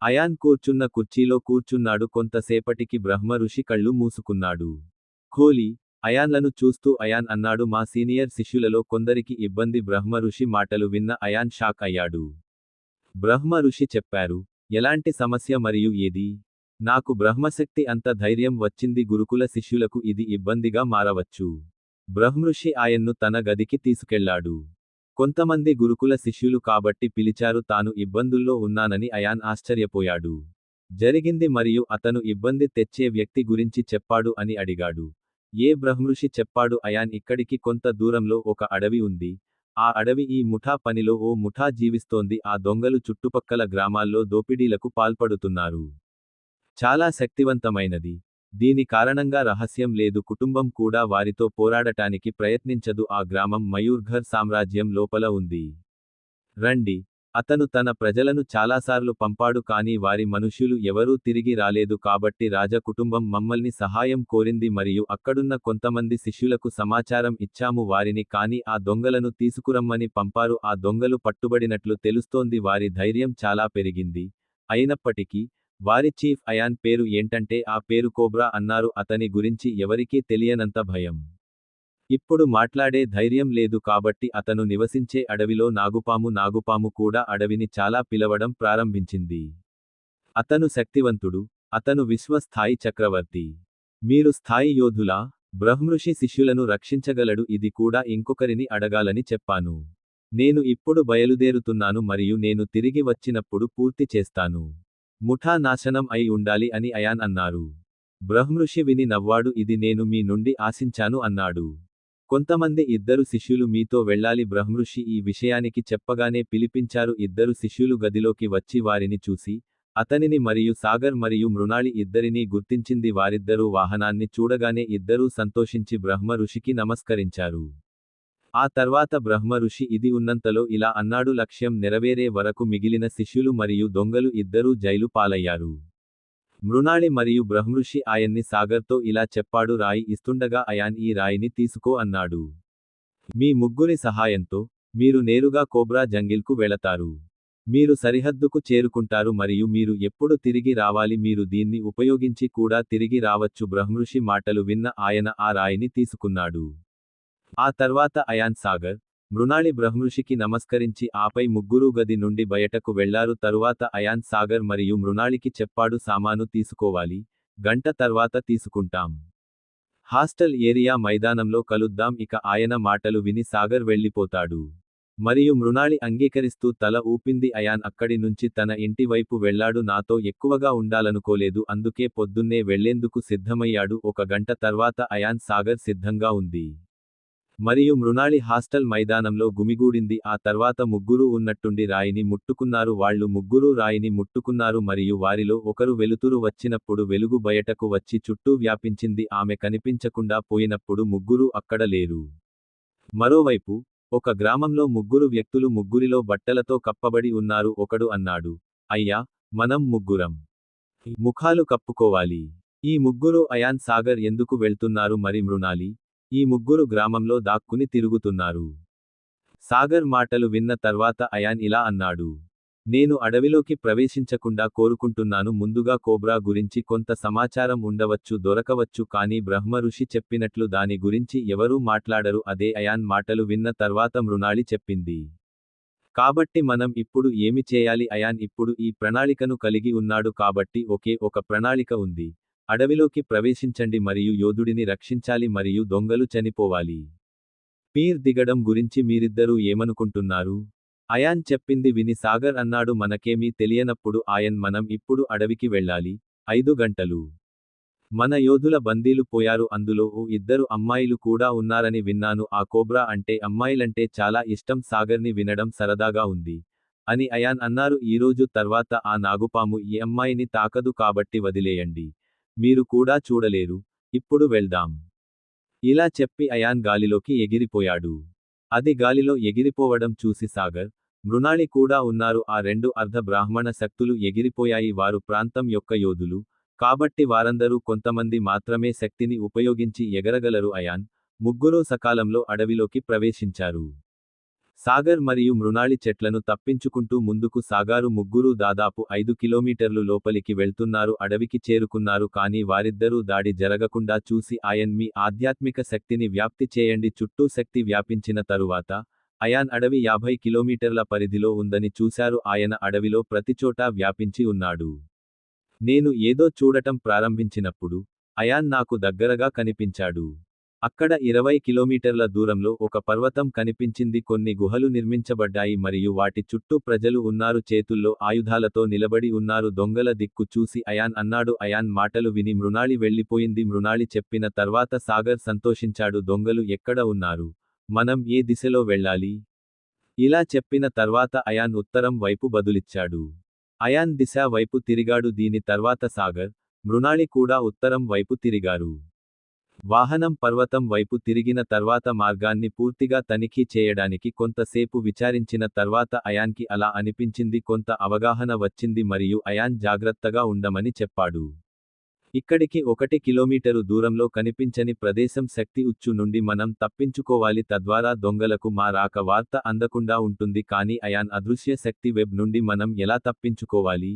Speaker 1: అయాన్ కూర్చున్న కుర్చీలో కూర్చున్నాడు. కొంతసేపటికి బ్రహ్మఋషి కళ్ళు మూసుకున్నాడు. ఖోలి, అయాన్లను చూస్తూ అయాన్ అన్నాడు. మా సీనియర్ శిష్యులలో కొందరికి ఇబ్బంది. బ్రహ్మఋషి మాటలు విన్న అయాన్ షాక్ అయ్యాడు. బ్రహ్మఋషి చెప్పారు. ఎలాంటి సమస్య మరియు ఏది? నాకు బ్రహ్మశక్తి అంత ధైర్యం వచ్చింది. గురుకుల శిష్యులకు ఇది ఇబ్బందిగా మారవచ్చు. బ్రహ్మఋషి ఆయన్ను తన గదికి తీసుకెళ్లాడు. కొంతమంది గురుకుల శిష్యులు కాబట్టి పిలిచారు. తాను ఇబ్బందుల్లో ఉన్నానని అయాన్ ఆశ్చర్యపోయాడు. జరిగింది మరియు అతను ఇబ్బంది తెచ్చే వ్యక్తి గురించి చెప్పాడు అని అడిగాడు. ఏ బ్రహ్మఋషి చెప్పాడు? అయాన్ ఇక్కడికి కొంత దూరంలో ఒక అడవి ఉంది. ఆ అడవి ఈ ముఠా పనిలో ఓ ముఠా జీవిస్తోంది. ఆ దొంగలు చుట్టుపక్కల గ్రామాల్లో దోపిడీలకు పాల్పడుతున్నారు. చాలా శక్తివంతమైనది. దీని కారణంగా రహస్యం లేదు. కుటుంబం కూడా వారితో పోరాడటానికి ప్రయత్నించదు. ఆ గ్రామం మయూర్ఘర్ సామ్రాజ్యం లోపల ఉంది. రండి. అతను తన ప్రజలను చాలాసార్లు పంపాడు కానీ వారి మనుష్యులు ఎవరూ తిరిగి రాలేదు. కాబట్టి రాజ కుటుంబం మమ్మల్ని సహాయం కోరింది మరియు అక్కడున్న కొంతమంది శిష్యులకు సమాచారం ఇచ్చాము. వారిని కానీ ఆ దొంగలను తీసుకురమ్మని పంపారు. ఆ దొంగలు పట్టుబడినట్లు తెలుస్తోంది. వారి ధైర్యం చాలా పెరిగింది. అయినప్పటికీ, వారి చీఫ్ అయాన్ పేరు ఏంటంటే ఆ పేరు కోబ్రా అన్నారు. అతని గురించి ఎవరికీ తెలియనంత భయం. ఇప్పుడు మాట్లాడే ధైర్యం లేదు కాబట్టి అతను నివసించే అడవిలో నాగుపాము కూడా అడవిని చాలా పిలవడం ప్రారంభించింది. అతను శక్తివంతుడు. అతను విశ్వ స్థాయి చక్రవర్తి. మీరు స్థాయి యోధులా? బ్రహ్మఋషి శిష్యులను రక్షించగలడు. ఇది కూడా ఇంకొకరిని అడగాలని చెప్పాను. నేను ఇప్పుడు బయలుదేరుతున్నాను మరియు నేను తిరిగి వచ్చినప్పుడు పూర్తి చేస్తాను. ముఠా నాశనం అయి ఉండాలి అని అయాన్ అన్నారు. బ్రహ్మఋషి విని నవ్వాడు. ఇది నేను మీ నుండి ఆశించాను అన్నాడు. కొంతమంది ఇద్దరు శిష్యులు మీతో వెళ్ళాలి బ్రహ్మఋషి ఈ విషయానికి చెప్పగానే పిలిపించారు. ఇద్దరు శిష్యులు గదిలోకి వచ్చి వారిని చూసి, అతనిని మరియు సాగర్ మరియు మృణాళి ఇద్దరినీ గుర్తించింది. వారిద్దరూ వాహనాన్ని చూడగానే ఇద్దరూ సంతోషించి బ్రహ్మ ఋషికి నమస్కరించారు. ఆ తర్వాత బ్రహ్మ ఋషి ఇది ఉన్నంతలో ఇలా అన్నాడు. లక్ష్యం నెరవేరే వరకు మిగిలిన శిష్యులు మరియు దొంగలు ఇద్దరూ జైలు పాలయ్యారు. మృణాళి మరియు బ్రహ్మఋషి ఆయన్ని సాగర్తో ఇలా చెప్పాడు. రాయి ఇస్తుండగా అయాన్ ఈ రాయిని తీసుకో అన్నాడు. మీ ముగ్గురి సహాయంతో మీరు నేరుగా కోబ్రా జంగిల్కు వెళతారు. మీరు సరిహద్దుకు చేరుకుంటారు మరియు మీరు ఎప్పుడు తిరిగి రావాలి. మీరు దీన్ని ఉపయోగించి కూడా తిరిగి రావచ్చు. బ్రహ్మఋషి మాటలు విన్న ఆయన ఆ రాయిని తీసుకున్నాడు. ఆ తర్వాత అయాన్ సాగర్, మృణాళి బ్రహ్మఋషికి నమస్కరించి ఆపై ముగ్గురూ గది నుండి బయటకు వెళ్లారు. తరువాత అయాన్ సాగర్ మరియు మృణాళికి చెప్పాడు సామాను తీసుకోవాలి, గంట తర్వాత తీసుకుంటాం. హాస్టల్ ఏరియా మైదానంలో కలుద్దాం. ఇక ఆయన మాటలు విని సాగర్ వెళ్ళిపోతాడు. మరియు మృణాళి అంగీకరిస్తూ తల ఊపింది. అయాన్ అక్కడి నుంచి తన ఇంటి వైపు వెళ్లాడు. నాతో ఎక్కువగా ఉండాలనుకోలేదు, అందుకే పొద్దున్నే వెళ్లేందుకు సిద్ధమయ్యాడు. ఒక గంట తర్వాత అయాన్ సాగర్ సిద్ధంగా ఉంది. మరియు మృణాళి హాస్టల్ మైదానంలో గుమిగూడింది. ఆ తర్వాత ముగ్గురూ ఉన్నట్టుండి రాయిని ముట్టుకున్నారు. వాళ్ళు ముగ్గురూ రాయిని ముట్టుకున్నారు మరియు వారిలో ఒకరు వెలుతురు వచ్చినప్పుడు వెలుగు బయటకు వచ్చి చుట్టూ వ్యాపించింది. ఆమె కనిపించకుండా పోయినప్పుడు ముగ్గురూ అక్కడ లేరు. మరోవైపు ఒక గ్రామంలో ముగ్గురు వ్యక్తులు ముగ్గురిలో బట్టలతో కప్పబడి ఉన్నారు. ఒకడు అన్నాడు, అయ్యా, మనం ముగ్గురం ముఖాలు కప్పుకోవాలి. ఈ ముగ్గురు అయాన్ సాగర్ ఎందుకు వెళ్తున్నారు? మరి మృణాలి? ఈ ముగ్గురు గ్రామంలో దాక్కుని తిరుగుతున్నారు. సాగర్ మాటలు విన్న తర్వాత అయాన్ ఇలా అన్నాడు. నేను అడవిలోకి ప్రవేశించకుండా కోరుకుంటున్నాను. ముందుగా కోబ్రా గురించి కొంత సమాచారం ఉండవచ్చు, దొరకవచ్చు, కానీ బ్రహ్మ ఋషి చెప్పినట్లు దాని గురించి ఎవరూ మాట్లాడరు. అదే అయాన్ మాటలు విన్న తర్వాత మృణాళి చెప్పింది. కాబట్టి మనం ఇప్పుడు ఏమి చేయాలి? అయాన్ ఇప్పుడు ఈ ప్రణాళికను కలిగి ఉన్నాడు కాబట్టి ఒకే ఒక ప్రణాళిక ఉంది. అడవిలోకి ప్రవేశించండి మరియు యోధుడిని రక్షించాలి మరియు దొంగలు చనిపోవాలి. పీర్ దిగడం గురించి మీరిద్దరూ ఏమనుకుంటున్నారు? అయాన్ చెప్పింది విని సాగర్ అన్నాడు, మనకేమీ తెలియనప్పుడు ఆయన్ మనం ఇప్పుడు అడవికి వెళ్ళాలి. 5 గంటలు. మన యోధుల బందీలు పోయారు. అందులో ఓ ఇద్దరు అమ్మాయిలు కూడా ఉన్నారని విన్నాను. ఆ కోబ్రా అంటే అమ్మాయిలంటే చాలా ఇష్టం. సాగర్ని వినడం సరదాగా ఉంది అని అయాన్ అన్నారు. ఈరోజు తర్వాత ఆ నాగుపాము ఈ అమ్మాయిని తాకదు కాబట్టి వదిలేయండి. మీరు కూడా చూడలేరు. ఇప్పుడు వెళ్దాం. ఇలా చెప్పి అయాన్ గాలిలోకి ఎగిరిపోయాడు. అది గాలిలో ఎగిరిపోవడం చూసి సాగర్, మృణాళి కూడా ఉన్నారు. ఆ 2 అర్ధ బ్రాహ్మణ శక్తులు ఎగిరిపోయాయి. వారు ప్రాంతం యొక్క యోధులు కాబట్టి వారందరూ కొంతమంది మాత్రమే శక్తిని ఉపయోగించి ఎగరగలరు. అయాన్, ముగ్గురూ సకాలంలో అడవిలోకి ప్రవేశించారు. సాగర్ మరియు మృణాళి చెట్లను తప్పించుకుంటూ ముందుకు సాగారు. ముగ్గురూ దాదాపు 5 కిలోమీటర్లు లోపలికి వెళ్తున్నారు. అడవికి చేరుకున్నారు. కానీ వారిద్దరూ దాడి జరగకుండా చూసి ఆయన్ మీ ఆధ్యాత్మిక శక్తిని వ్యాప్తి చేయండి. చుట్టూ శక్తి వ్యాపించిన తరువాత అయాన్ అడవి 50 కిలోమీటర్ల పరిధిలో ఉందని చూశారు. ఆయన అడవిలో ప్రతిచోటా వ్యాపించి ఉన్నాడు. నేను ఏదో చూడటం ప్రారంభించినప్పుడు అయాన్ నాకు దగ్గరగా కనిపించాడు. అక్కడ 20 కిలోమీటర్ల దూరంలో ఒక పర్వతం కనిపించింది. కొన్ని గుహలు నిర్మించబడ్డాయి మరియు వాటి చుట్టూ ప్రజలు ఉన్నారు. చేతుల్లో ఆయుధాలతో నిలబడి ఉన్నారు. దొంగల దిక్కు చూసి అయాన్ అన్నాడు. అయాన్ మాటలు విని మృణాళి వెళ్ళిపోయింది. మృణాళి చెప్పిన తర్వాత సాగర్ సంతోషించాడు. దొంగలు ఎక్కడ ఉన్నారు? మనం ఏ దిశలో వెళ్ళాలి? ఇలా చెప్పిన తర్వాత అయాన్ ఉత్తరం వైపు బదులిచ్చాడు. అయాన్ దిశ వైపు తిరిగాడు. దీని తర్వాత సాగర్, మృణాళి కూడా ఉత్తరం వైపు తిరిగారు. వాహనం పర్వతం వైపు తిరిగిన తర్వాత మార్గాన్ని పూర్తిగా తనిఖీ చేయడానికి కొంతసేపు విచారించిన తర్వాత అయాన్కి అలా అనిపించింది. కొంత అవగాహన వచ్చింది మరియు అయాన్ జాగ్రత్తగా ఉండమని చెప్పాడు. ఇక్కడికి 1 కిలోమీటరు దూరంలో కనిపించని ప్రదేశం శక్తి ఉచ్చు నుండి మనం తప్పించుకోవాలి. తద్వారా దొంగలకు మా రాక వార్త అందకుండా ఉంటుంది. కానీ అయాన్ అదృశ్య శక్తి వెబ్ నుండి మనం ఎలా తప్పించుకోవాలి?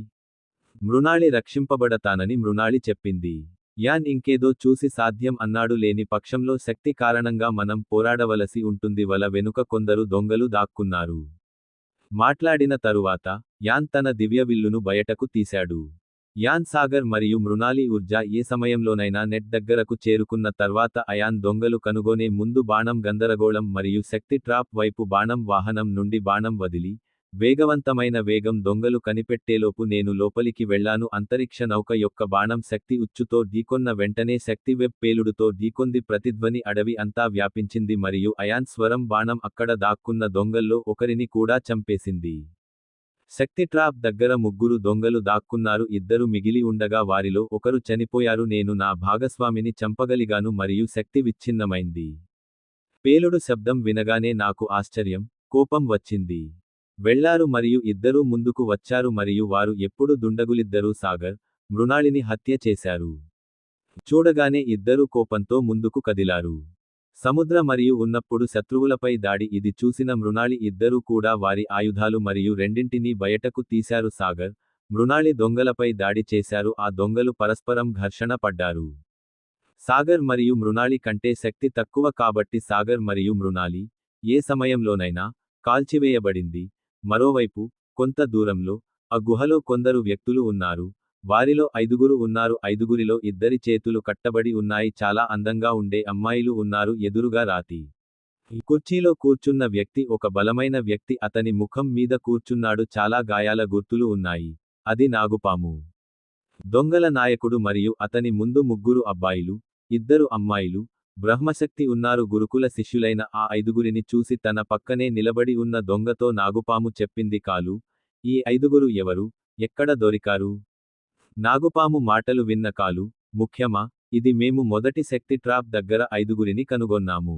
Speaker 1: మృణాళి రక్షింపబడతానని మృణాళి చెప్పింది. యాన్ ఇంకేదో చూసి సాధ్యం అన్నాడు. లేని పక్షంలో శక్తి కారణంగా మనం పోరాడవలసి ఉంటుంది. వల వెనుక కొందరు దొంగలు దాక్కున్నారు. మాట్లాడిన తరువాత యాన్ తన దివ్య విల్లును బయటకు తీశాడు. యాన్ సాగర్ మరియు మృణాలి ఊర్జా ఏ సమయంలోనైనా నెట్ దగ్గరకు చేరుకున్న తర్వాత అయాన్ దొంగలు కనుగొనే ముందు బాణం గందరగోళం మరియు శక్తి ట్రాప్ వైపు బాణం వాహనం నుండి బాణం వదిలి వేగవంతమైన వేగం దొంగలు కనిపెట్టేలోపు నేను లోపలికి వెళ్లాను. అంతరిక్ష నౌక యొక్క బాణం శక్తి ఉచ్చుతో ఢీకొన్న వెంటనే శక్తి వెబ్ పేలుడుతో ఢీకొంది. ప్రతిధ్వని అడవి అంతా వ్యాపించింది మరియు అయాన్ స్వరం బాణం అక్కడ దాక్కున్న దొంగల్లో ఒకరిని కూడా చంపేసింది. శక్తి ట్రాప్ దగ్గర ముగ్గురు దొంగలు దాక్కున్నారు. ఇద్దరు మిగిలి ఉండగా వారిలో ఒకరు చనిపోయారు. నేను నా భాగస్వామిని చంపగలిగాను మరియు శక్తి విచ్ఛిన్నమైంది. పేలుడు శబ్దం వినగానే నాకు ఆశ్చర్యం, కోపం వచ్చింది. వెళ్లారు మరియు ఇద్దరూ ముందుకు వచ్చారు మరియు వారు ఎప్పుడు దుండగులిద్దరూ సాగర్, మృణాళిని హత్య చేశారు. చూడగానే ఇద్దరూ కోపంతో ముందుకు కదిలారు. సముద్ర మరియు ఉన్నప్పుడు శత్రువులపై దాడి ఇది చూసిన మృణాళి ఇద్దరూ కూడా వారి ఆయుధాలు మరియు రెండింటినీ బయటకు తీశారు. సాగర్, మృణాళి దొంగలపై దాడి చేశారు. ఆ దొంగలు పరస్పరం ఘర్షణ పడ్డారు. సాగర్ మరియు మృణాళి కంటే శక్తి తక్కువ కాబట్టి సాగర్ మరియు మృణాళి ఏ సమయంలోనైనా కాల్చివేయబడింది. మరోవైపు కొంత దూరంలో ఆ గుహలో కొందరు వ్యక్తులు ఉన్నారు. వారిలో 5గురు ఉన్నారు. 5గురిలో ఇద్దరి చేతులు కట్టబడి ఉన్నాయి. చాలా అందంగా ఉండే అమ్మాయిలు ఉన్నారు. ఎదురుగా రాతి కుర్చీలో కూర్చున్న వ్యక్తి ఒక బలమైన వ్యక్తి. అతని ముఖం మీద కూర్చున్నాడు. చాలా గాయాల గుర్తులు ఉన్నాయి. అది నాగుపాము. దొంగల నాయకుడు మరియు అతని ముందు ముగ్గురు అబ్బాయిలు, ఇద్దరు అమ్మాయిలు, బ్రహ్మశక్తి ఉన్నారు. గురుకుల శిష్యులైన ఆ 5గురిని చూసి తన పక్కనే నిలబడి ఉన్న దొంగతో నాగుపాము చెప్పింది, కాలు, ఈ 5గురు ఎవరు, ఎక్కడ దొరికారు? నాగుపాము మాటలు విన్న కాలు, ముఖ్యమా, ఇది మేము మొదటి శక్తి ట్రాప్ దగ్గర 5గురిని కనుగొన్నాము.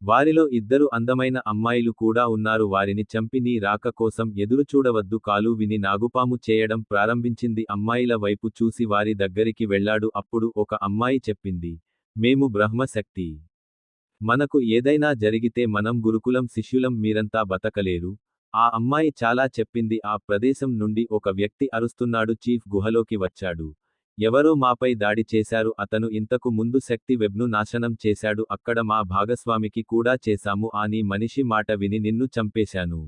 Speaker 1: వారిలో ఇద్దరు అందమైన అమ్మాయిలు కూడా ఉన్నారు. వారిని చంపి నీ రాక కోసం ఎదురుచూడవద్దు. కాలు విని నాగుపాము చేయడం ప్రారంభించింది. అమ్మాయిల వైపు చూసి వారి దగ్గరికి వెళ్ళాడు. అప్పుడు ఒక అమ్మాయి చెప్పింది, మేము బ్రహ్మశక్తి. మనకు ఏదైనా జరిగితే మనం గురుకులం శిష్యులం, మీరంతా బతకలేరు. ఆ అమ్మాయి చాలా చెప్పింది. ఆ ప్రదేశం నుండి ఒక వ్యక్తి అరుస్తున్నాడు. చీఫ్ గుహలోకి వచ్చాడు. ఎవరో మాపై దాడి చేశారు. అతను ఇంతకు ముందు శక్తి వెబ్ను నాశనం చేశాడు. అక్కడ మా భాగస్వామికి కూడా చేశాము. ఆ నీ మనిషి మాట విని నిన్ను చంపేశాను.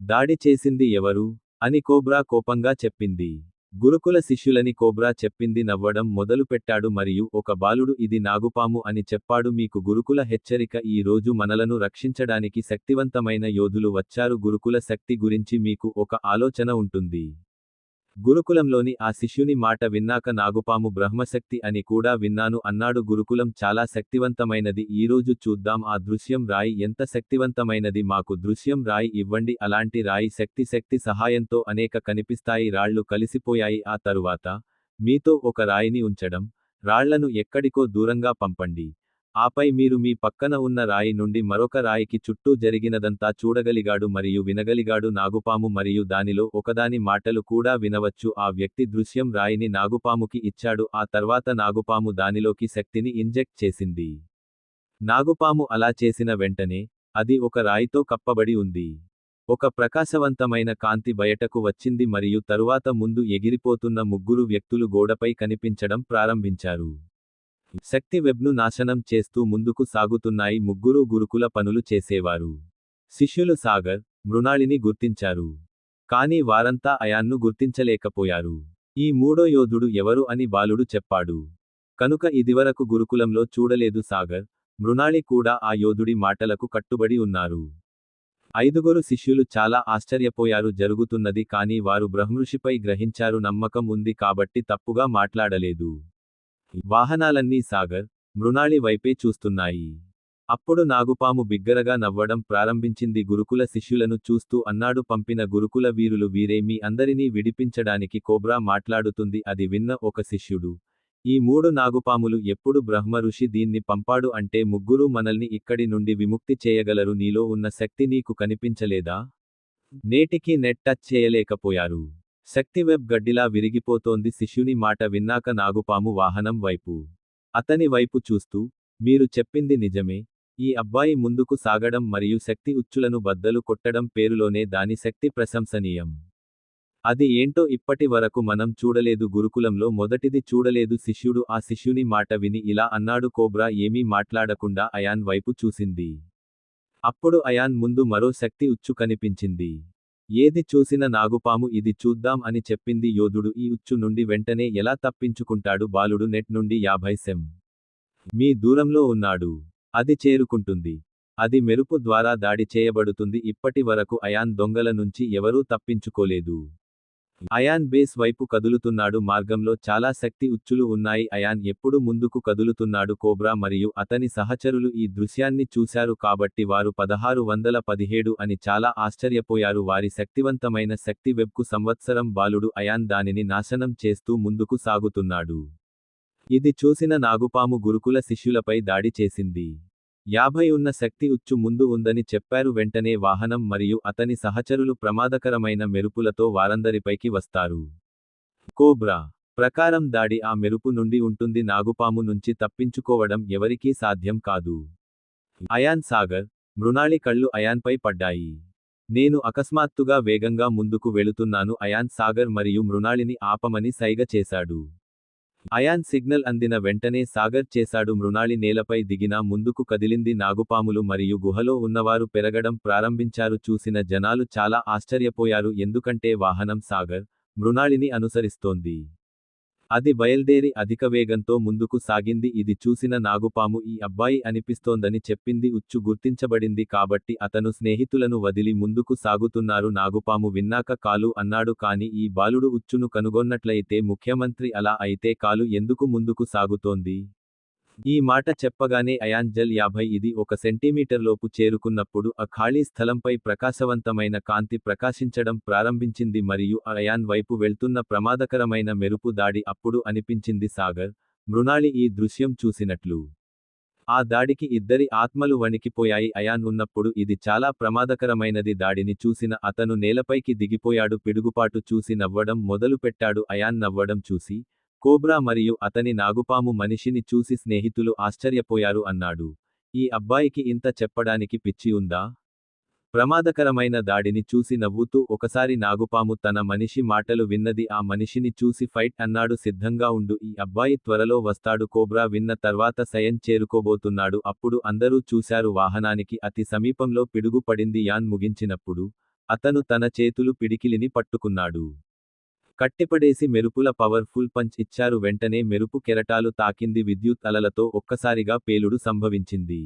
Speaker 1: దాడి చేసింది ఎవరు అని కోబ్రా కోపంగా చెప్పింది. గురుకుల శిష్యులని కోబ్రా చెప్పింది. నవ్వడం మొదలుపెట్టాడు మరియు ఒక బాలుడు ఇది నాగుపాము అని చెప్పాడు. మీకు గురుకుల హెచ్చరిక, ఈ రోజు మనలను రక్షించడానికి శక్తివంతమైన యోధులు వచ్చారు. గురుకుల శక్తి గురించి మీకు ఒక ఆలోచన ఉంటుంది. గురుకులంలోని ఆ శిష్యుని మాట విన్నాక నాగుపాము బ్రహ్మశక్తి అని కూడా విన్నాను అన్నాడు. గురుకులం చాలా శక్తివంతమైనది. ఈరోజు చూద్దాం ఆ దృశ్యం. రాయి ఎంత శక్తివంతమైనది, మాకు దృశ్యం రాయి ఇవ్వండి. అలాంటి రాయి శక్తి సహాయంతో అనేక కనిపిస్తాయి. రాళ్లు కలిసిపోయాయి. ఆ తరువాత మీతో ఒక రాయిని ఉంచడం, రాళ్లను ఎక్కడికో దూరంగా పంపండి. ఆపై మీరు మీ పక్కన ఉన్న రాయి నుండి మరొక రాయికి చుట్టూ జరిగినదంతా చూడగలిగాడు మరియు వినగలిగాడు. నాగుపాము మరియు దానిలో ఒకదాని మాటలు కూడా వినవచ్చు. ఆ వ్యక్తి దృశ్యం రాయిని నాగుపాముకి ఇచ్చాడు. ఆ తర్వాత నాగుపాము దానిలోకి శక్తిని ఇంజెక్ట్ చేసింది. నాగుపాము అలా చేసిన వెంటనే అది ఒక రాయితో కప్పబడి ఉంది. ఒక ప్రకాశవంతమైన కాంతి బయటకు వచ్చింది మరియు తరువాత ముందు ఎగిరిపోతున్న ముగ్గురు వ్యక్తులు గోడపై కనిపించడం ప్రారంభించారు. శక్తి వెబ్ను నాశనం చేస్తూ ముందుకు సాగుతున్నాయి. ముగ్గురు గురుకుల పనులు చేసేవారు. శిష్యులు సాగర్, మృణాళిని గుర్తించారు. కానీ వారంతా అయాన్ను గుర్తించలేకపోయారు. ఈ మూడో యోధుడు ఎవరు అని బాలుడు చెప్పాడు. కనుక ఇదివరకు గురుకులంలో చూడలేదు. సాగర్, మృణాళి కూడా ఆ యోధుడి మాటలకు కట్టుబడి ఉన్నారు. 5గురు శిష్యులు చాలా ఆశ్చర్యపోయారు జరుగుతున్నది. కానీ వారు బ్రహ్మఋషిపై గ్రహించారు. నమ్మకం ఉంది కాబట్టి తప్పుగా మాట్లాడలేదు. వాహనాలన్నీ సాగర్, మృణాళి వైపే చూస్తున్నాయి. అప్పుడు నాగుపాము బిగ్గరగా నవ్వడం ప్రారంభించింది. గురుకుల శిష్యులను చూస్తూ అన్నాడు, పంపిన గురుకుల వీరులు వీరే, మీ అందరినీ విడిపించడానికి కోబ్రా మాట్లాడుతుంది. అది విన్న ఒక శిష్యుడు, ఈ 3 నాగుపాములు ఎప్పుడు బ్రహ్మ ఋషి దీన్ని పంపాడు అంటే ముగ్గురు మనల్ని ఇక్కడి నుండి విముక్తి చేయగలరు. నీలో ఉన్న శక్తి నీకు కనిపించలేదా? నేటికి నెట్ టచ్ చేయలేకపోయారు. శక్తి వెబ్ గడ్డిలా విరిగిపోతోంది. శిష్యుని మాట విన్నాక నాగుపాము వాహనం వైపు, అతని వైపు చూస్తూ, మీరు చెప్పింది నిజమే. ఈ అబ్బాయి ముందుకు సాగడం మరియు శక్తి ఉచ్చులను బద్దలు కొట్టడం పేరులోనే దాని శక్తి ప్రశంసనీయం. అది ఏంటో ఇప్పటి వరకు మనం చూడలేదు. గురుకులంలో మొదటిది చూడలేదు. శిష్యుడు ఆ శిష్యుని మాట విని ఇలా అన్నాడు. కోబ్రా ఏమీ మాట్లాడకుండా అయాన్ వైపు చూసింది. అప్పుడు అయాన్ ముందు మరో శక్తి ఉచ్చు కనిపించింది. ఏది చూసిన నాగుపాము ఇది చూద్దాం అని చెప్పింది. యోధుడు ఈ ఉచ్చు నుండి వెంటనే ఎలా తప్పించుకుంటాడు? బాలుడు నెట్ నుండి 50 సెం. మీ దూరంలో ఉన్నాడు. అది చేరుకుంటుంది. అది మెరుపు ద్వారా దాడి చేయబడుతుంది. ఇప్పటి వరకు అయాన్ దొంగల నుంచి ఎవరూ తప్పించుకోలేదు. అయాన్ బేస్ వైపు కదులుతున్నాడు. మార్గంలో చాలా శక్తి ఉచ్చులు ఉన్నాయి. అయాన్ ఎప్పుడు ముందుకు కదులుతున్నాడు. కోబ్రా మరియు అతని సహచరులు ఈ దృశ్యాన్ని చూశారు కాబట్టి వారు 1617 అని చాలా ఆశ్చర్యపోయారు. వారి శక్తివంతమైన శక్తి వెబ్కు సంవత్సరం బాలుడు అయాన్ దానిని నాశనం చేస్తూ ముందుకు సాగుతున్నాడు. ఇది చూసిన నాగుపాము గురుకుల శిష్యులపై దాడి చేసింది. 50 ఉన్న శక్తి ఉచ్చు ముందు ఉందని చెప్పారు. వెంటనే వాహనం మరియు అతని సహచరులు ప్రమాదకరమైన మెరుపులతో వారందరిపైకి వస్తారు. కోబ్రా ప్రకారం దాడి ఆ మెరుపు నుండి ఉంటుంది. నాగుపాము నుంచి తప్పించుకోవడం ఎవరికీ సాధ్యం కాదు. అయాన్ సాగర్, మృణాళి కళ్ళు అయాన్పై పడ్డాయి. నేను అకస్మాత్తుగా వేగంగా ముందుకు వెళుతున్నాను. అయాన్ సాగర్ మరియు మృణాళిని ఆపమని సైగ చేశాడు. అయాన్ సిగ్నల్ అందిన వెంటనే సాగర్ చేశాడు. మృణాళి నేలపై దిగినా ముందుకు కదిలింది. నాగుపాములు మరియు గుహలో ఉన్నవారు పెరగడం ప్రారంభించారు. చూసిన జనాలు చాలా ఆశ్చర్యపోయారు. ఎందుకంటే వాహనం సాగర్, మృణాళిని అనుసరిస్తోంది. అది బయల్దేరి అధిక వేగంతో ముందుకు సాగింది. ఇది చూసిన నాగుపాము ఈ అబ్బాయి అనిపిస్తోందని చెప్పింది. ఉచ్చు గుర్తించబడింది కాబట్టి అతను స్నేహితులను వదిలి ముందుకు సాగుతున్నారు. నాగుపాము విన్నాక కాలు అన్నాడు. కాని ఈ బాలుడు ఉచ్చును కనుగొన్నట్లయితే ముఖ్యమంత్రి అలా అయితే కాలు ఎందుకు ముందుకు సాగుతోంది? ఈ మాట చెప్పగానే అయాన్ జల్ 50 ఇది 1 సెంటీమీటర్లోపు చేరుకున్నప్పుడు ఆ ఖాళీ స్థలంపై ప్రకాశవంతమైన కాంతి ప్రకాశించడం ప్రారంభించింది మరియు అయాన్ వైపు వెళ్తున్న ప్రమాదకరమైన మెరుపు దాడి అప్పుడు అనిపించింది. సాగర్, మృణాళి ఈ దృశ్యం చూసినట్లు. ఆ దాడికి ఇద్దరి ఆత్మలు వణికిపోయాయి. అయాన్ ఉన్నప్పుడు ఇది చాలా ప్రమాదకరమైనది. దాడిని చూసిన అతను నేలపైకి దిగిపోయాడు. పిడుగుపాటు చూసి నవ్వడం మొదలుపెట్టాడు. అయాన్ నవ్వడం చూసి కోబ్రా మరియు అతని నాగుపాము మనిషిని చూసి స్నేహితులు ఆశ్చర్యపోయారు అన్నాడు. ఈ అబ్బాయికి ఇంత చెప్పడానికి పిచ్చి ఉందా? ప్రమాదకరమైన దాడిని చూసి నవ్వుతూ ఒకసారి నాగుపాము తన మనిషి మాటలు విన్నది. ఆ మనిషిని చూసి ఫైట్ అన్నాడు. సిద్ధంగా ఉండు, ఈ అబ్బాయి త్వరలో వస్తాడు. కోబ్రా విన్న తర్వాత సయన్ చేరుకోబోతున్నాడు. అప్పుడు అందరూ చూశారు. వాహనానికి అతి సమీపంలో పిడుగు పడింది. యాన్ ముగించినప్పుడు అతను తన చేతులు పిడికిలిని పట్టుకున్నాడు. కట్టిపడేసి మెరుపుల పవర్ఫుల్ పంచ్ ఇచ్చారు. వెంటనే మెరుపు కెరటాలు తాకింది. విద్యుత్ అలలతో ఒక్కసారిగా పేలుడు సంభవించింది.